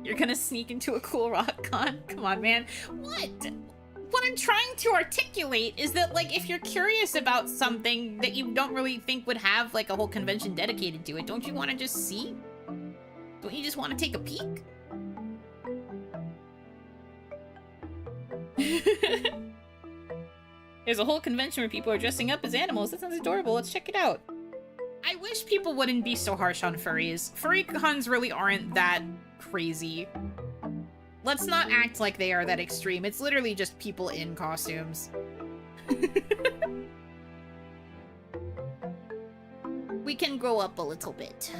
You're gonna sneak into a cool rock con? Come on, man. What? What I'm trying to articulate is that, like, if you're curious about something that you don't really think would have, like, a whole convention dedicated to it, don't you want to just see? Don't you just want to take a peek? There's a whole convention where people are dressing up as animals. That sounds adorable. Let's check it out. I wish people wouldn't be so harsh on furries. Furry cons really aren't that crazy. Let's not act like they are that extreme. It's literally just people in costumes. We can grow up a little bit.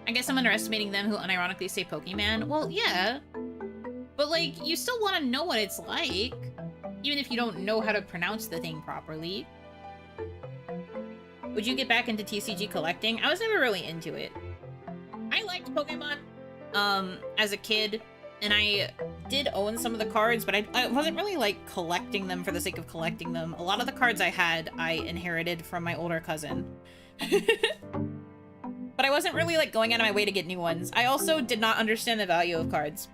I guess I'm underestimating them who unironically say Pokemon. Well, yeah. But, like, you still want to know what it's like. Even if you don't know how to pronounce the thing properly. Would you get back into TCG collecting? I was never really into it. I liked Pokemon as a kid, and I did own some of the cards, but I wasn't really, like, collecting them for the sake of collecting them. A lot of the cards I had, I inherited from my older cousin. But I wasn't really, like, going out of my way to get new ones. I also did not understand the value of cards.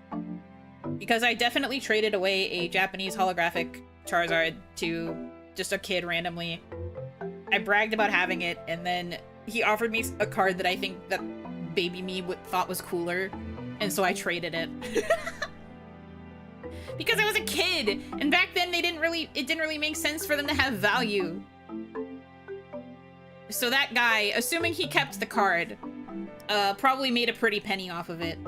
Because I definitely traded away a Japanese holographic Charizard to just a kid randomly. I bragged about having it, and then he offered me a card that I think that baby me thought was cooler, and so I traded it. Because I was a kid, and back then it didn't really make sense for them to have value. So that guy, assuming he kept the card, probably made a pretty penny off of it.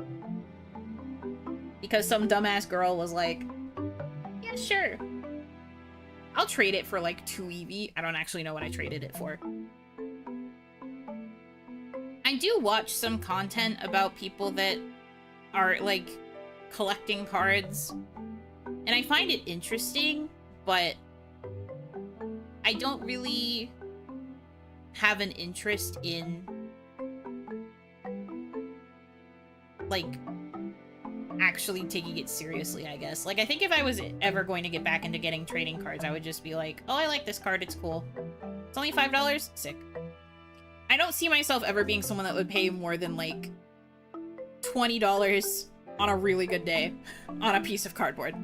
Because some dumbass girl was like, yeah, sure. I'll trade it for like 2 EV. I don't actually know what I traded it for. I do watch some content about people that are like collecting cards. And I find it interesting, but I don't really have an interest in like actually taking it seriously, I guess. Like, I think if I was ever going to get back into getting trading cards, I would just be like, oh, I like this card, it's cool. It's only $5? Sick. I don't see myself ever being someone that would pay more than, like, $20 on a really good day on a piece of cardboard.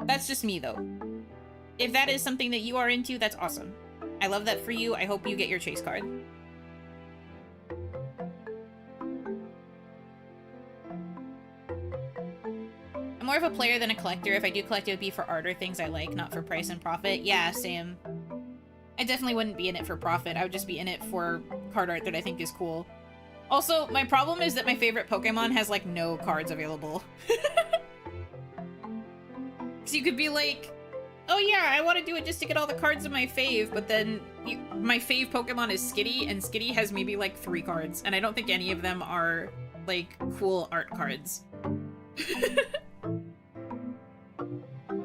That's just me, though. If that is something that you are into, that's awesome. I love that for you. I hope you get your chase card. I'm more of a player than a collector. If I do collect, it would be for art or things I like, not for price and profit. Yeah, same. I definitely wouldn't be in it for profit. I would just be in it for card art that I think is cool. Also, my problem is that my favorite Pokemon has, like, no cards available. So you could be like, oh yeah, I want to do it just to get all the cards of my fave, but then my fave Pokemon is Skitty, and Skitty has maybe, like, 3 cards, and I don't think any of them are, like, cool art cards.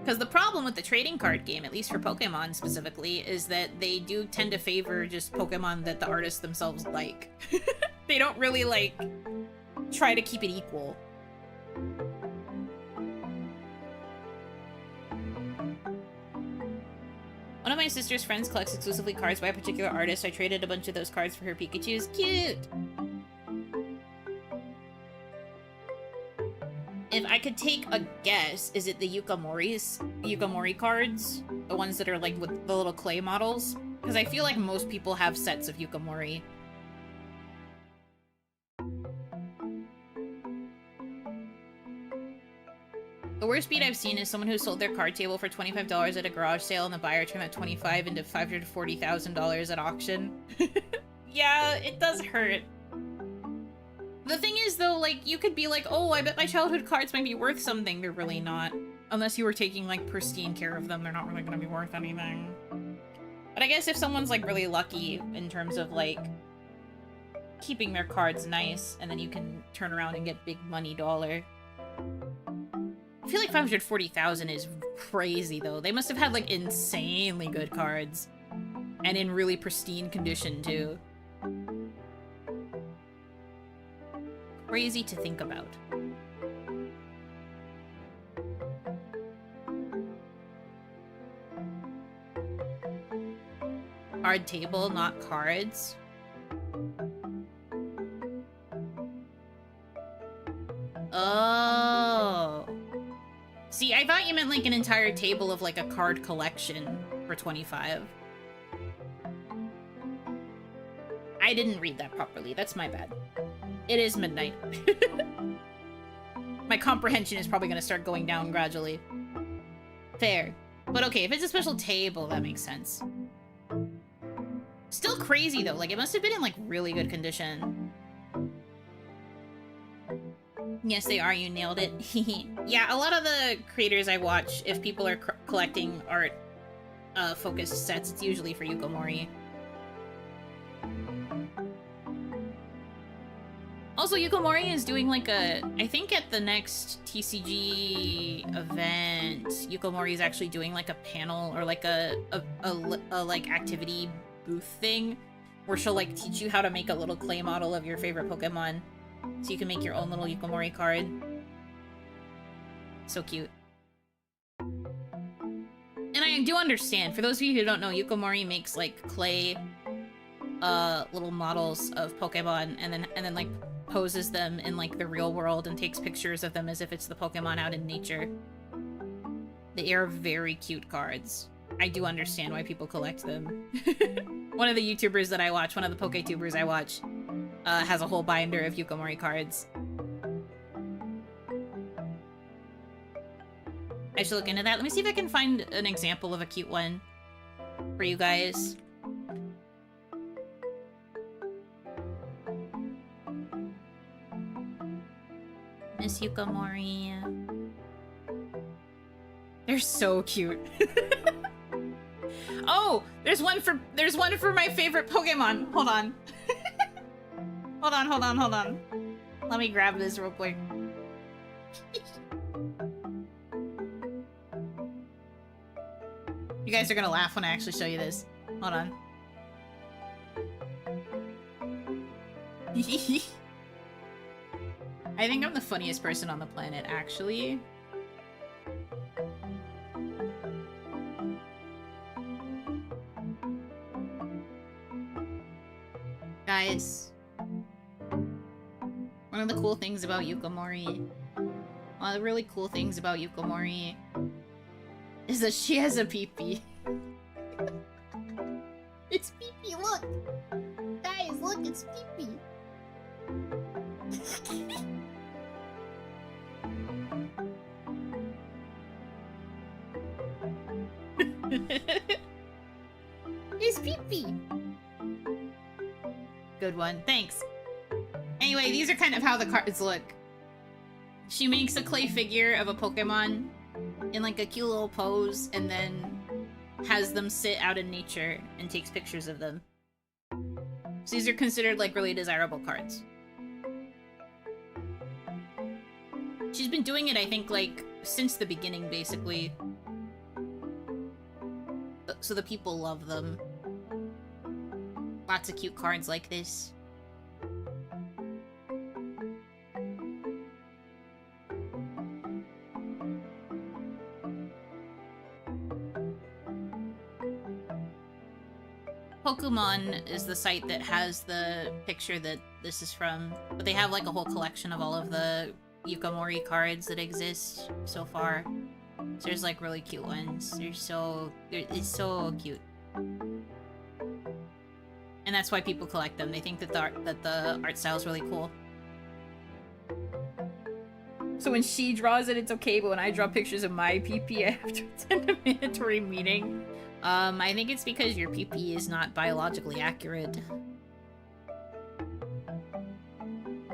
Because the problem with the trading card game, at least for Pokemon specifically, is that they do tend to favor just Pokemon that the artists themselves like. They don't really, like, try to keep it equal. One of my sister's friends collects exclusively cards by a particular artist. I traded a bunch of those cards for her Pikachus. Cute! If I could take a guess, is it the Yukamori cards? The ones that are, like, with the little clay models? Because I feel like most people have sets of Yukamori. The worst beat I've seen is someone who sold their card table for $25 at a garage sale and the buyer turned that $25 into $540,000 at auction. Yeah, it does hurt. The thing is, though, like, you could be like, oh, I bet my childhood cards might be worth something. They're really not. Unless you were taking, like, pristine care of them, they're not really gonna be worth anything. But I guess if someone's, like, really lucky in terms of, like, keeping their cards nice, and then you can turn around and get big money dollar. I feel like 540,000 is crazy, though. They must have had, like, insanely good cards. And in really pristine condition, too. Crazy to think about. Card table, not cards. Oh. See, I thought you meant like an entire table of like a card collection for 25. I didn't read that properly. That's my bad. It is midnight. My comprehension is probably going to start going down gradually. Fair. But okay, if it's a special table, that makes sense. Still crazy, though. Like, it must have been in, like, really good condition. Yes, they are. You nailed it. Yeah, a lot of the creators I watch, if people are collecting art focused sets, it's usually for Yukomori. Also, Yukomori is doing like a, I think at the next TCG event, Yukomori is actually doing like a panel or like a like activity booth thing where she'll like teach you how to make a little clay model of your favorite Pokemon so you can make your own little Yukomori card. So cute. And I do understand, for those of you who don't know, Yukomori makes like clay little models of Pokemon and then like poses them in like the real world and takes pictures of them as if it's the Pokemon out in nature. They are very cute cards. I do understand why people collect them. One of the YouTubers that I watch, one of the PokeTubers I watch, has a whole binder of Yukomori cards. I should look into that. Let me see if I can find an example of a cute one for you guys. Miss Yukomori. They're so cute. Oh, there's one for my favorite Pokemon. Hold on. hold on. Let me grab this real quick. You guys are gonna laugh when I actually show you this. Hold on. I think I'm the funniest person on the planet, actually. Guys, one of the cool things about Yukomori, one of the really cool things about Yukomori is that she has a pee-pee.
It's pee-pee, look! Guys, look, it's pee-pee.
It's pee-pee. Good one. Thanks. Anyway, these are kind of how the cards look. She makes a clay figure of a Pokemon in like a cute little pose and then has them sit out in nature and takes pictures of them. So these are considered like really desirable cards. She's been doing it, I think, like since the beginning, basically. So the people love them. Lots of cute cards like this. Pokemon is the site that has the picture that this is from, but they have like a whole collection of all of the Yukomori cards that exist so far. So there's like really cute ones. It's so cute. And that's why people collect them. They think that the art style is really cool. So when she draws it, it's okay, but when I draw pictures of my PP, I have to attend a mandatory meeting. I think it's because your PP is not biologically accurate.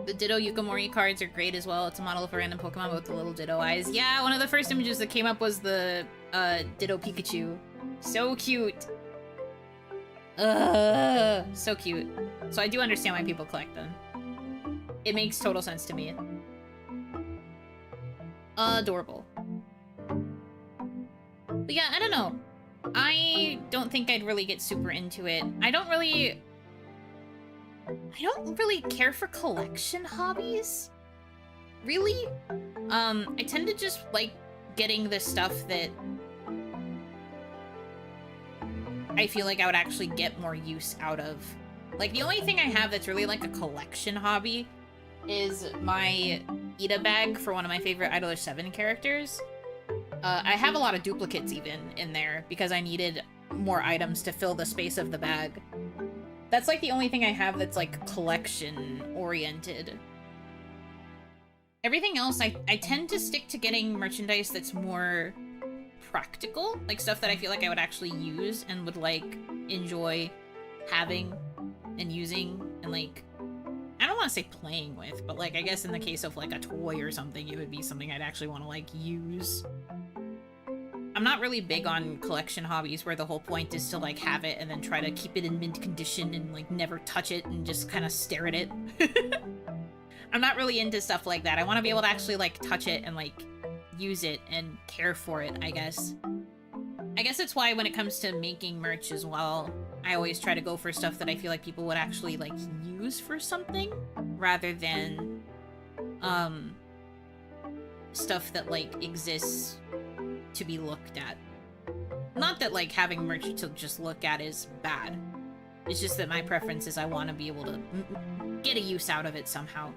The Ditto Yukomori cards are great as well. It's a model of a random Pokemon with the little Ditto eyes. Yeah, one of the first images that came up was the Ditto Pikachu. So cute. So cute. So I do understand why people collect them. It makes total sense to me. Adorable. But yeah, I don't know. I don't think I'd really get super into it. I don't really care for collection hobbies. Really? I tend to just like getting the stuff that I feel like I would actually get more use out of. Like, the only thing I have that's really like a collection hobby is my Ida bag for one of my favorite Idler 7 characters. I have a lot of duplicates even in there because I needed more items to fill the space of the bag. That's like the only thing I have that's like collection oriented. Everything else, I tend to stick to getting merchandise that's more practical, like stuff that I feel like I would actually use and would like enjoy having and using and like, I don't want to say playing with, but like I guess in the case of like a toy or something, it would be something I'd actually want to like use. I'm not really big on collection hobbies where the whole point is to like have it and then try to keep it in mint condition and like never touch it and just kind of stare at it. I'm not really into stuff like that. I want to be able to actually like touch it and like use it and care for it, I guess. I guess it's why when it comes to making merch as well, I always try to go for stuff that I feel like people would actually like use for something rather than stuff that like exists to be looked at. Not that like having merch to just look at is bad. It's just that my preference is I want to be able to get a use out of it somehow.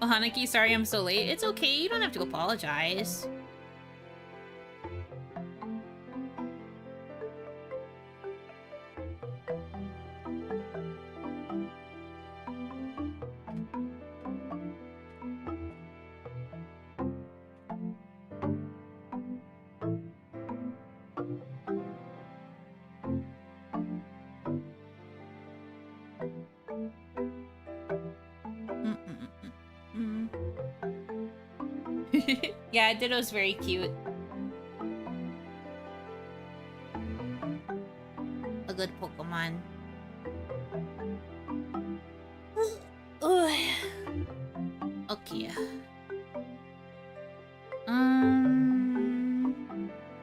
Well, Hanaki, sorry I'm so late. It's okay, you don't have to apologize. Yeah, Ditto's very cute. A good Pokemon. Okay.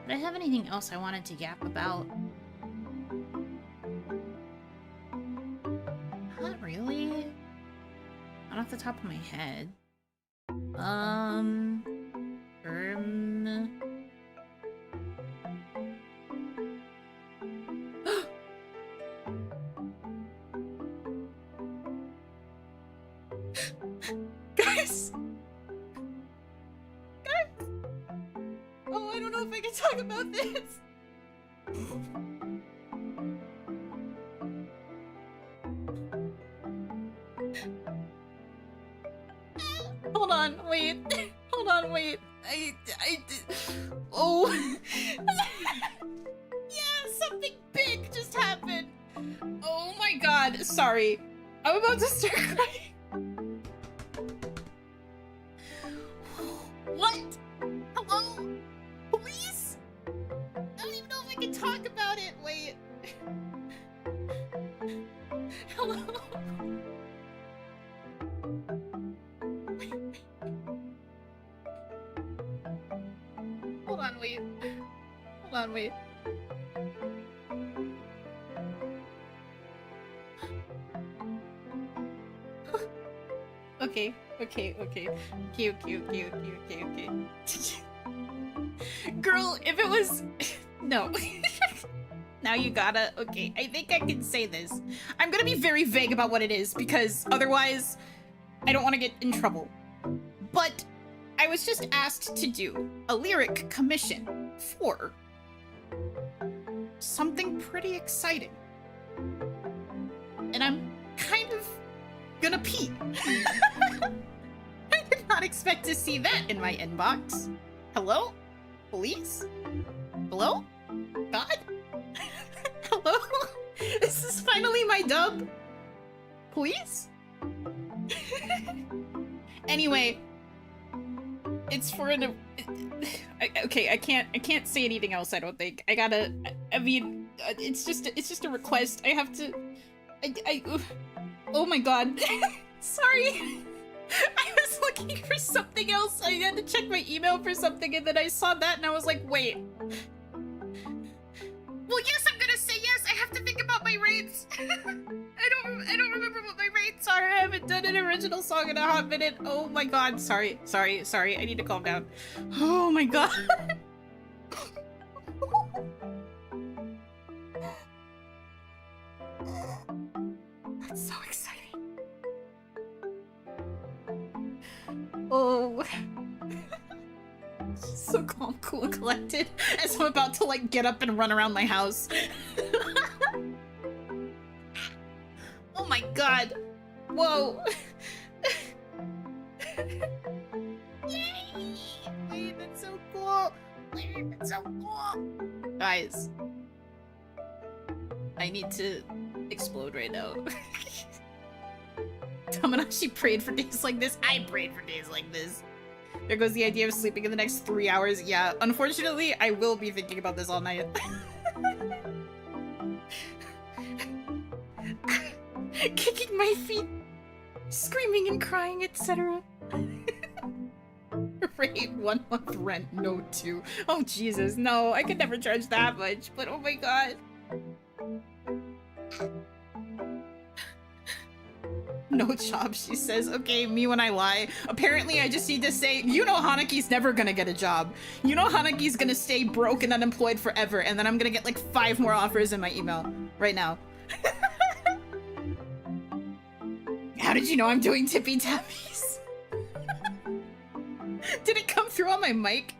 Did I have anything else I wanted to yap about? Not really. Not off the top of my head. Guys! Oh, I don't know if I can talk about this. Hold on, wait. Hold on, wait. Oh. Yeah, something big just happened. Oh my god, sorry. I'm about to start crying. What? Hello? Police? I don't even know if I can talk about it. Wait. Hello? Hold on, wait. Hold on, wait. Okay. Girl, if it was... No. Now you gotta... Okay, I think I can say this. I'm gonna be very vague about what it is, because otherwise I don't want to get in trouble. But I was just asked to do a lyric commission for something pretty exciting. And I'm kind of gonna pee. I did not expect to see that in my inbox. Hello? Police? Hello? God? Hello? This is finally my dub? Police? Anyway, it's for an... Okay, I can't say anything else, I don't think. I mean, it's just a request. I have to... Oh my god. Sorry. I was looking for something else. I had to check my email for something and then I saw that and I was like, wait. Well, yes, I'm gonna say yes. I have to think about my rates. I don't remember what my rates are. I haven't done an original song in a hot minute. Oh my god. Sorry. I need to calm down. Oh my god. cool and collected as I'm about to like get up and run around my house. Oh my god. Whoa. Yay! Wait, that's so cool. Wait, that's so cool. Guys. I need to explode right now. Damadachi prayed for days like this. I prayed for days like this. There goes the idea of sleeping in the next 3 hours. Yeah, unfortunately, I will be thinking about this all night. Kicking my feet, screaming and crying, etc. Rate 1 month rent, no 2. Oh Jesus, no, I could never charge that much, but oh my god. No job, she says. Okay, me when I lie. Apparently I just need to say, you know Hanaki's never gonna get a job. You know Hanaki's gonna stay broke and unemployed forever, and then I'm gonna get like 5 more offers in my email right now. How did you know I'm doing tippy tappies? Did it come through on my mic?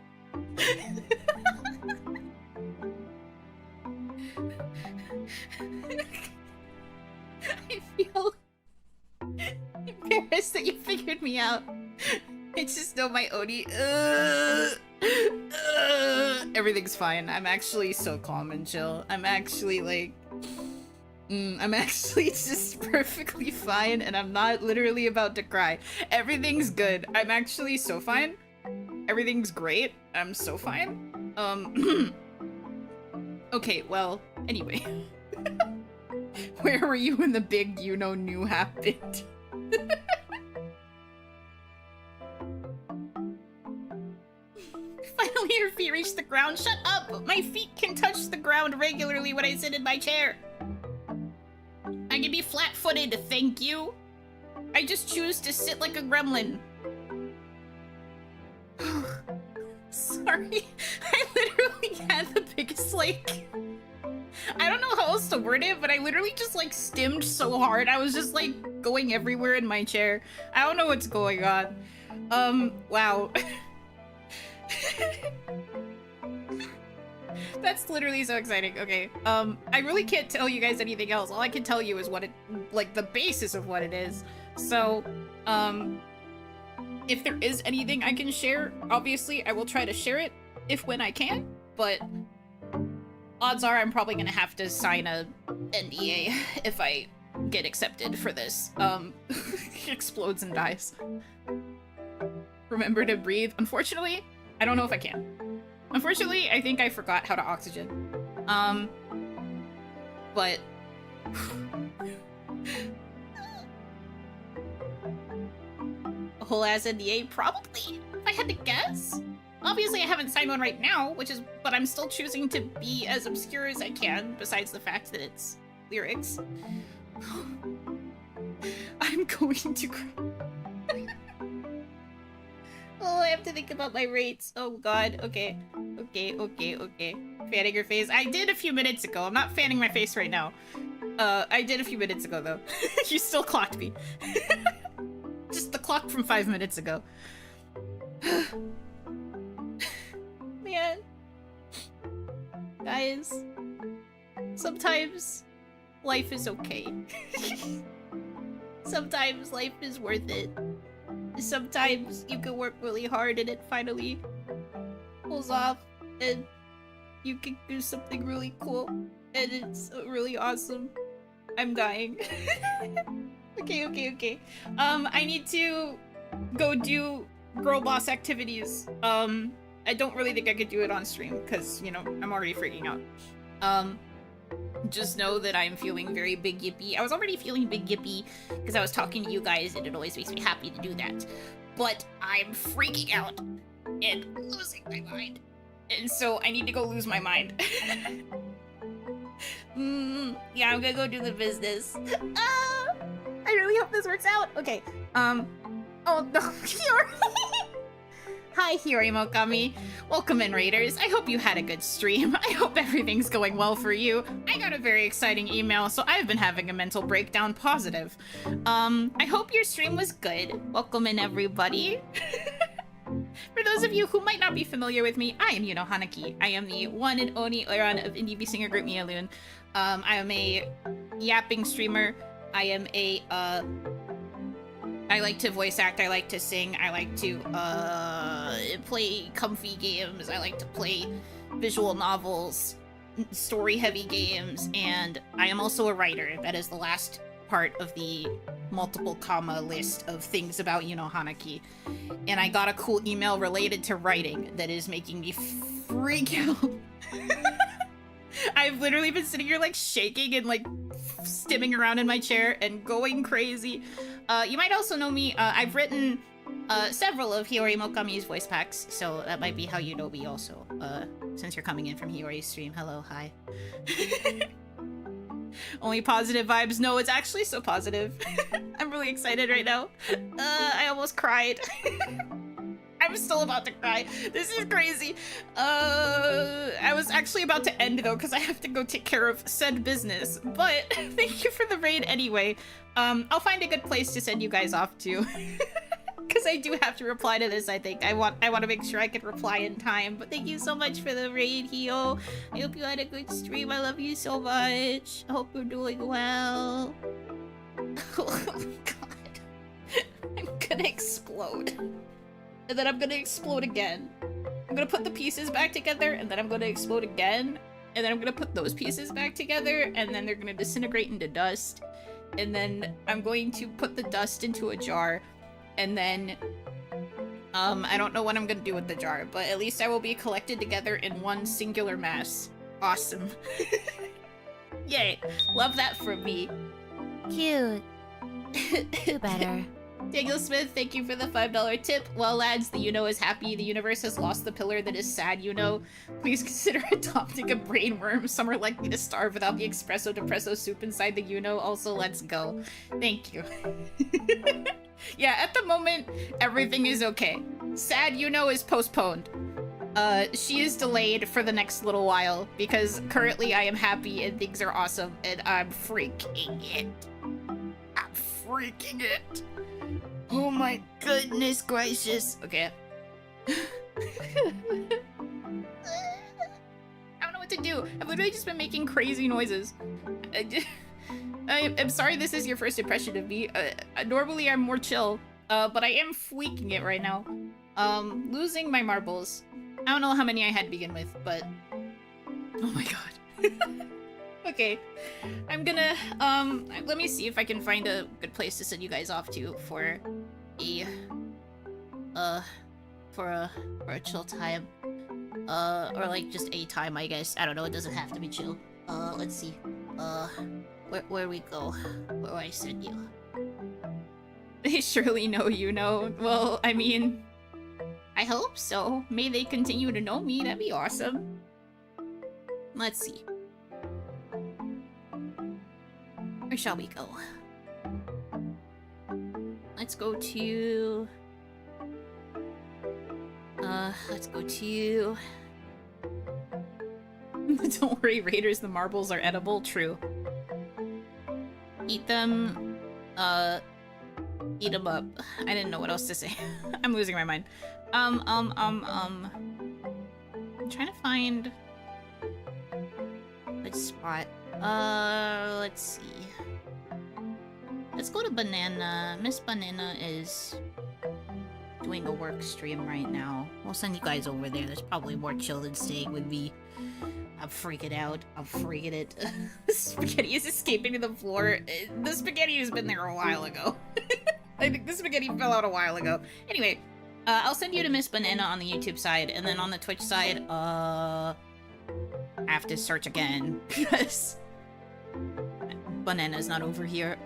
I feel embarrassed that you figured me out. I just know my Oni. Everything's fine. I'm actually so calm and chill. I'm actually like... I'm actually just perfectly fine, and I'm not literally about to cry. Everything's good. I'm actually so fine. Everything's great. I'm so fine. Okay, well, anyway. Where were you when the big Yuno knew happened? Finally, her feet reached the ground. Shut up! My feet can touch the ground regularly when I sit in my chair. I can be flat-footed, thank you. I just choose to sit like a gremlin. Sorry, I literally had the biggest, like... I don't know how else to word it, but I literally just, like, stimmed so hard. I was just, like, going everywhere in my chair. I don't know what's going on. Wow. That's literally so exciting. Okay, I really can't tell you guys anything else. All I can tell you is what it, like, the basis of what it is. So, if there is anything I can share, obviously I will try to share it when I can, but odds are I'm probably gonna have to sign a NDA if I get accepted for this. Explodes and dies. Remember to breathe. Unfortunately, I don't know if I can. Unfortunately, I think I forgot how to oxygen. But... a whole ass NDA? Probably, if I had to guess. Obviously, I haven't signed one right now, but I'm still choosing to be as obscure as I can, besides the fact that it's lyrics. I'm going to cry. Oh, I have to think about my rates. Oh god, okay. Okay. Fanning your face. I did a few minutes ago. I'm not fanning my face right now. I did a few minutes ago, though. You still clocked me. Just the clock from 5 minutes ago. Man. Guys. Sometimes life is okay. Sometimes life is worth it. Sometimes you can work really hard and it finally pulls off and you can do something really cool and it's really awesome. I'm dying. Okay. I need to go do girl boss activities. I don't really think I could do it on stream because, you know, I'm already freaking out. Just know that I'm feeling very big yippy. I was already feeling big yippy because I was talking to you guys and it always makes me happy to do that. But I'm freaking out and losing my mind. And so I need to go lose my mind. Yeah, I'm gonna go do the business. I really hope this works out. Okay, oh no, Hiyori! Hi, Hiyori Mokami. Welcome in, Raiders. I hope you had a good stream. I hope everything's going well for you. I got a very exciting email, so I've been having a mental breakdown positive. I hope your stream was good. Welcome in, everybody. For those of you who might not be familiar with me, I am Yuno Hanaki. I am the one and only Oiran of indie singer group Mialoon. I am a yapping streamer. I am a, I like to voice act, I like to sing, I like to, play comfy games, I like to play visual novels, story-heavy games, and I am also a writer. That is the last part of the multiple comma list of things about Yuno Hanaki. And I got a cool email related to writing that is making me freak out. I've literally been sitting here like shaking and like stimming around in my chair and going crazy. You might also know me. I've written several of Hiyori Mokami's voice packs, so that might be how you know me also. Since you're coming in from Hiyori's stream. Hello, hi. Only positive vibes. No, it's actually so positive. I'm really excited right now. I almost cried. I'm still about to cry. This is crazy. I was actually about to end though, because I have to go take care of said business. But thank you for the raid anyway. I'll find a good place to send you guys off to. Because I do have to reply to this, I think. I want to make sure I can reply in time. But thank you so much for the raid, Hio. I hope you had a good stream. I love you so much. I hope you're doing well. Oh my god. I'm gonna explode. And then I'm gonna explode again. I'm gonna put the pieces back together, and then I'm gonna explode again. And then I'm gonna put those pieces back together, and then they're gonna disintegrate into dust. And then I'm going to put the dust into a jar. And then, I don't know what I'm gonna do with the jar, but at least I will be collected together in one singular mass. Awesome. Yay. Love that from me.
Cute. Do better.
Daniel Smith, thank you for the $5 tip. Well, lads, the Yuno is happy. The universe has lost the pillar that is sad, Yuno. Please consider adopting a brain worm. Some are likely to starve without the espresso depresso soup inside the Yuno. Also, let's go. Thank you. Yeah, at the moment, everything is okay. Sad Yuno is postponed. She is delayed for the next little while because currently I am happy and things are awesome and I'm freaking it. I'm freaking it. Oh my goodness gracious. Okay. I don't know what to do. I've literally just been making crazy noises. I'm sorry this is your first impression of me. Normally I'm more chill, but I am freaking it right now. Losing my marbles. I don't know how many I had to begin with, but... Oh my god. Okay. I'm gonna, let me see if I can find a good place to send you guys off to for a chill time. Or like just a time, I guess. I don't know, it doesn't have to be chill. Let's see. Where we go? Where do I send you? They surely know you know. Well, I mean, I hope so. May they continue to know me. That'd be awesome. Let's see. Where shall we go? Let's go to... let's go to... Don't worry, Raiders, the marbles are edible. True. Eat them, eat them up. I didn't know what else to say. I'm losing my mind. I'm trying to find a spot. Let's see. Let's go to Banana. Miss Banana is doing a work stream right now. We'll send you guys over there. That's probably more chill than staying with me. I'm freaking out. I'm freaking it. The spaghetti is escaping to the floor. The spaghetti has been there a while ago. I think the spaghetti fell out a while ago. Anyway, I'll send you to Miss Banana on the YouTube side, and then on the Twitch side, I have to search again, because Banana's not over here.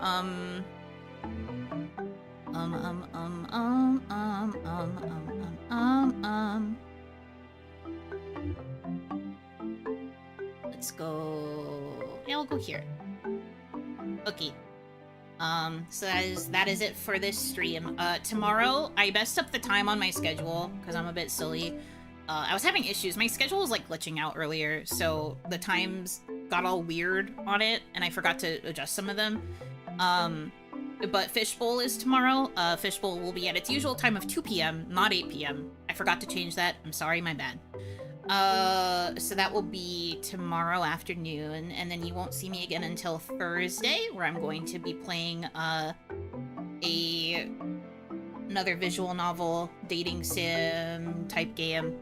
Let's go... Yeah, I'll go here. Okay. So that is it for this stream. Tomorrow, I messed up the time on my schedule, because I'm a bit silly. I was having issues. My schedule was, like, glitching out earlier, so the times got all weird on it, and I forgot to adjust some of them. But Fishbowl is tomorrow. Fishbowl will be at its usual time of 2 p.m., not 8 p.m. I
forgot to change that. I'm sorry, my bad. So that will be tomorrow afternoon, and then you won't see me again until Thursday, where I'm going to be playing, another visual novel, dating sim type game.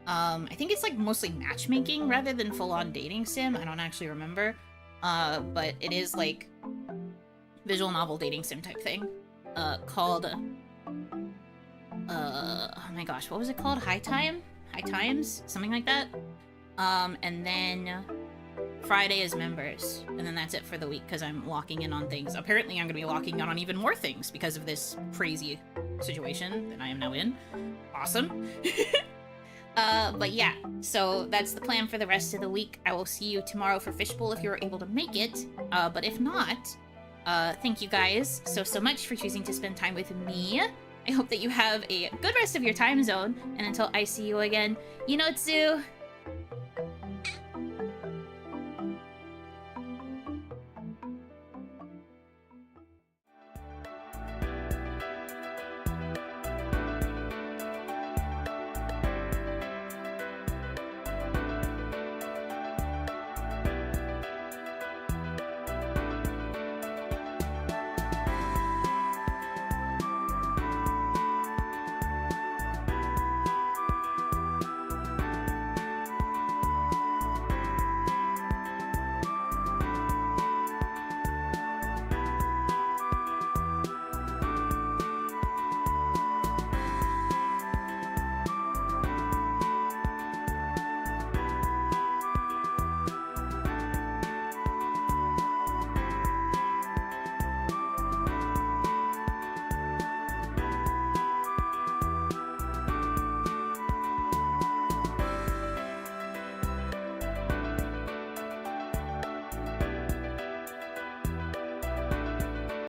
I think it's like mostly matchmaking rather than full-on dating sim. I don't actually remember. But it is like visual novel dating sim type thing. Called, oh my gosh, what was it called? High Times? Something like that. And then Friday is members, and then that's it for the week because I'm locking in on things. Apparently I'm gonna be locking in on even more things because of this crazy situation that I am now in. Awesome. But yeah, so that's the plan for the rest of the week. I will see you tomorrow for Fishbowl if you're able to make it. But if not, thank you guys so much for choosing to spend time with me. I hope that you have a good rest of your time zone, and until I see you again, Yunotsu!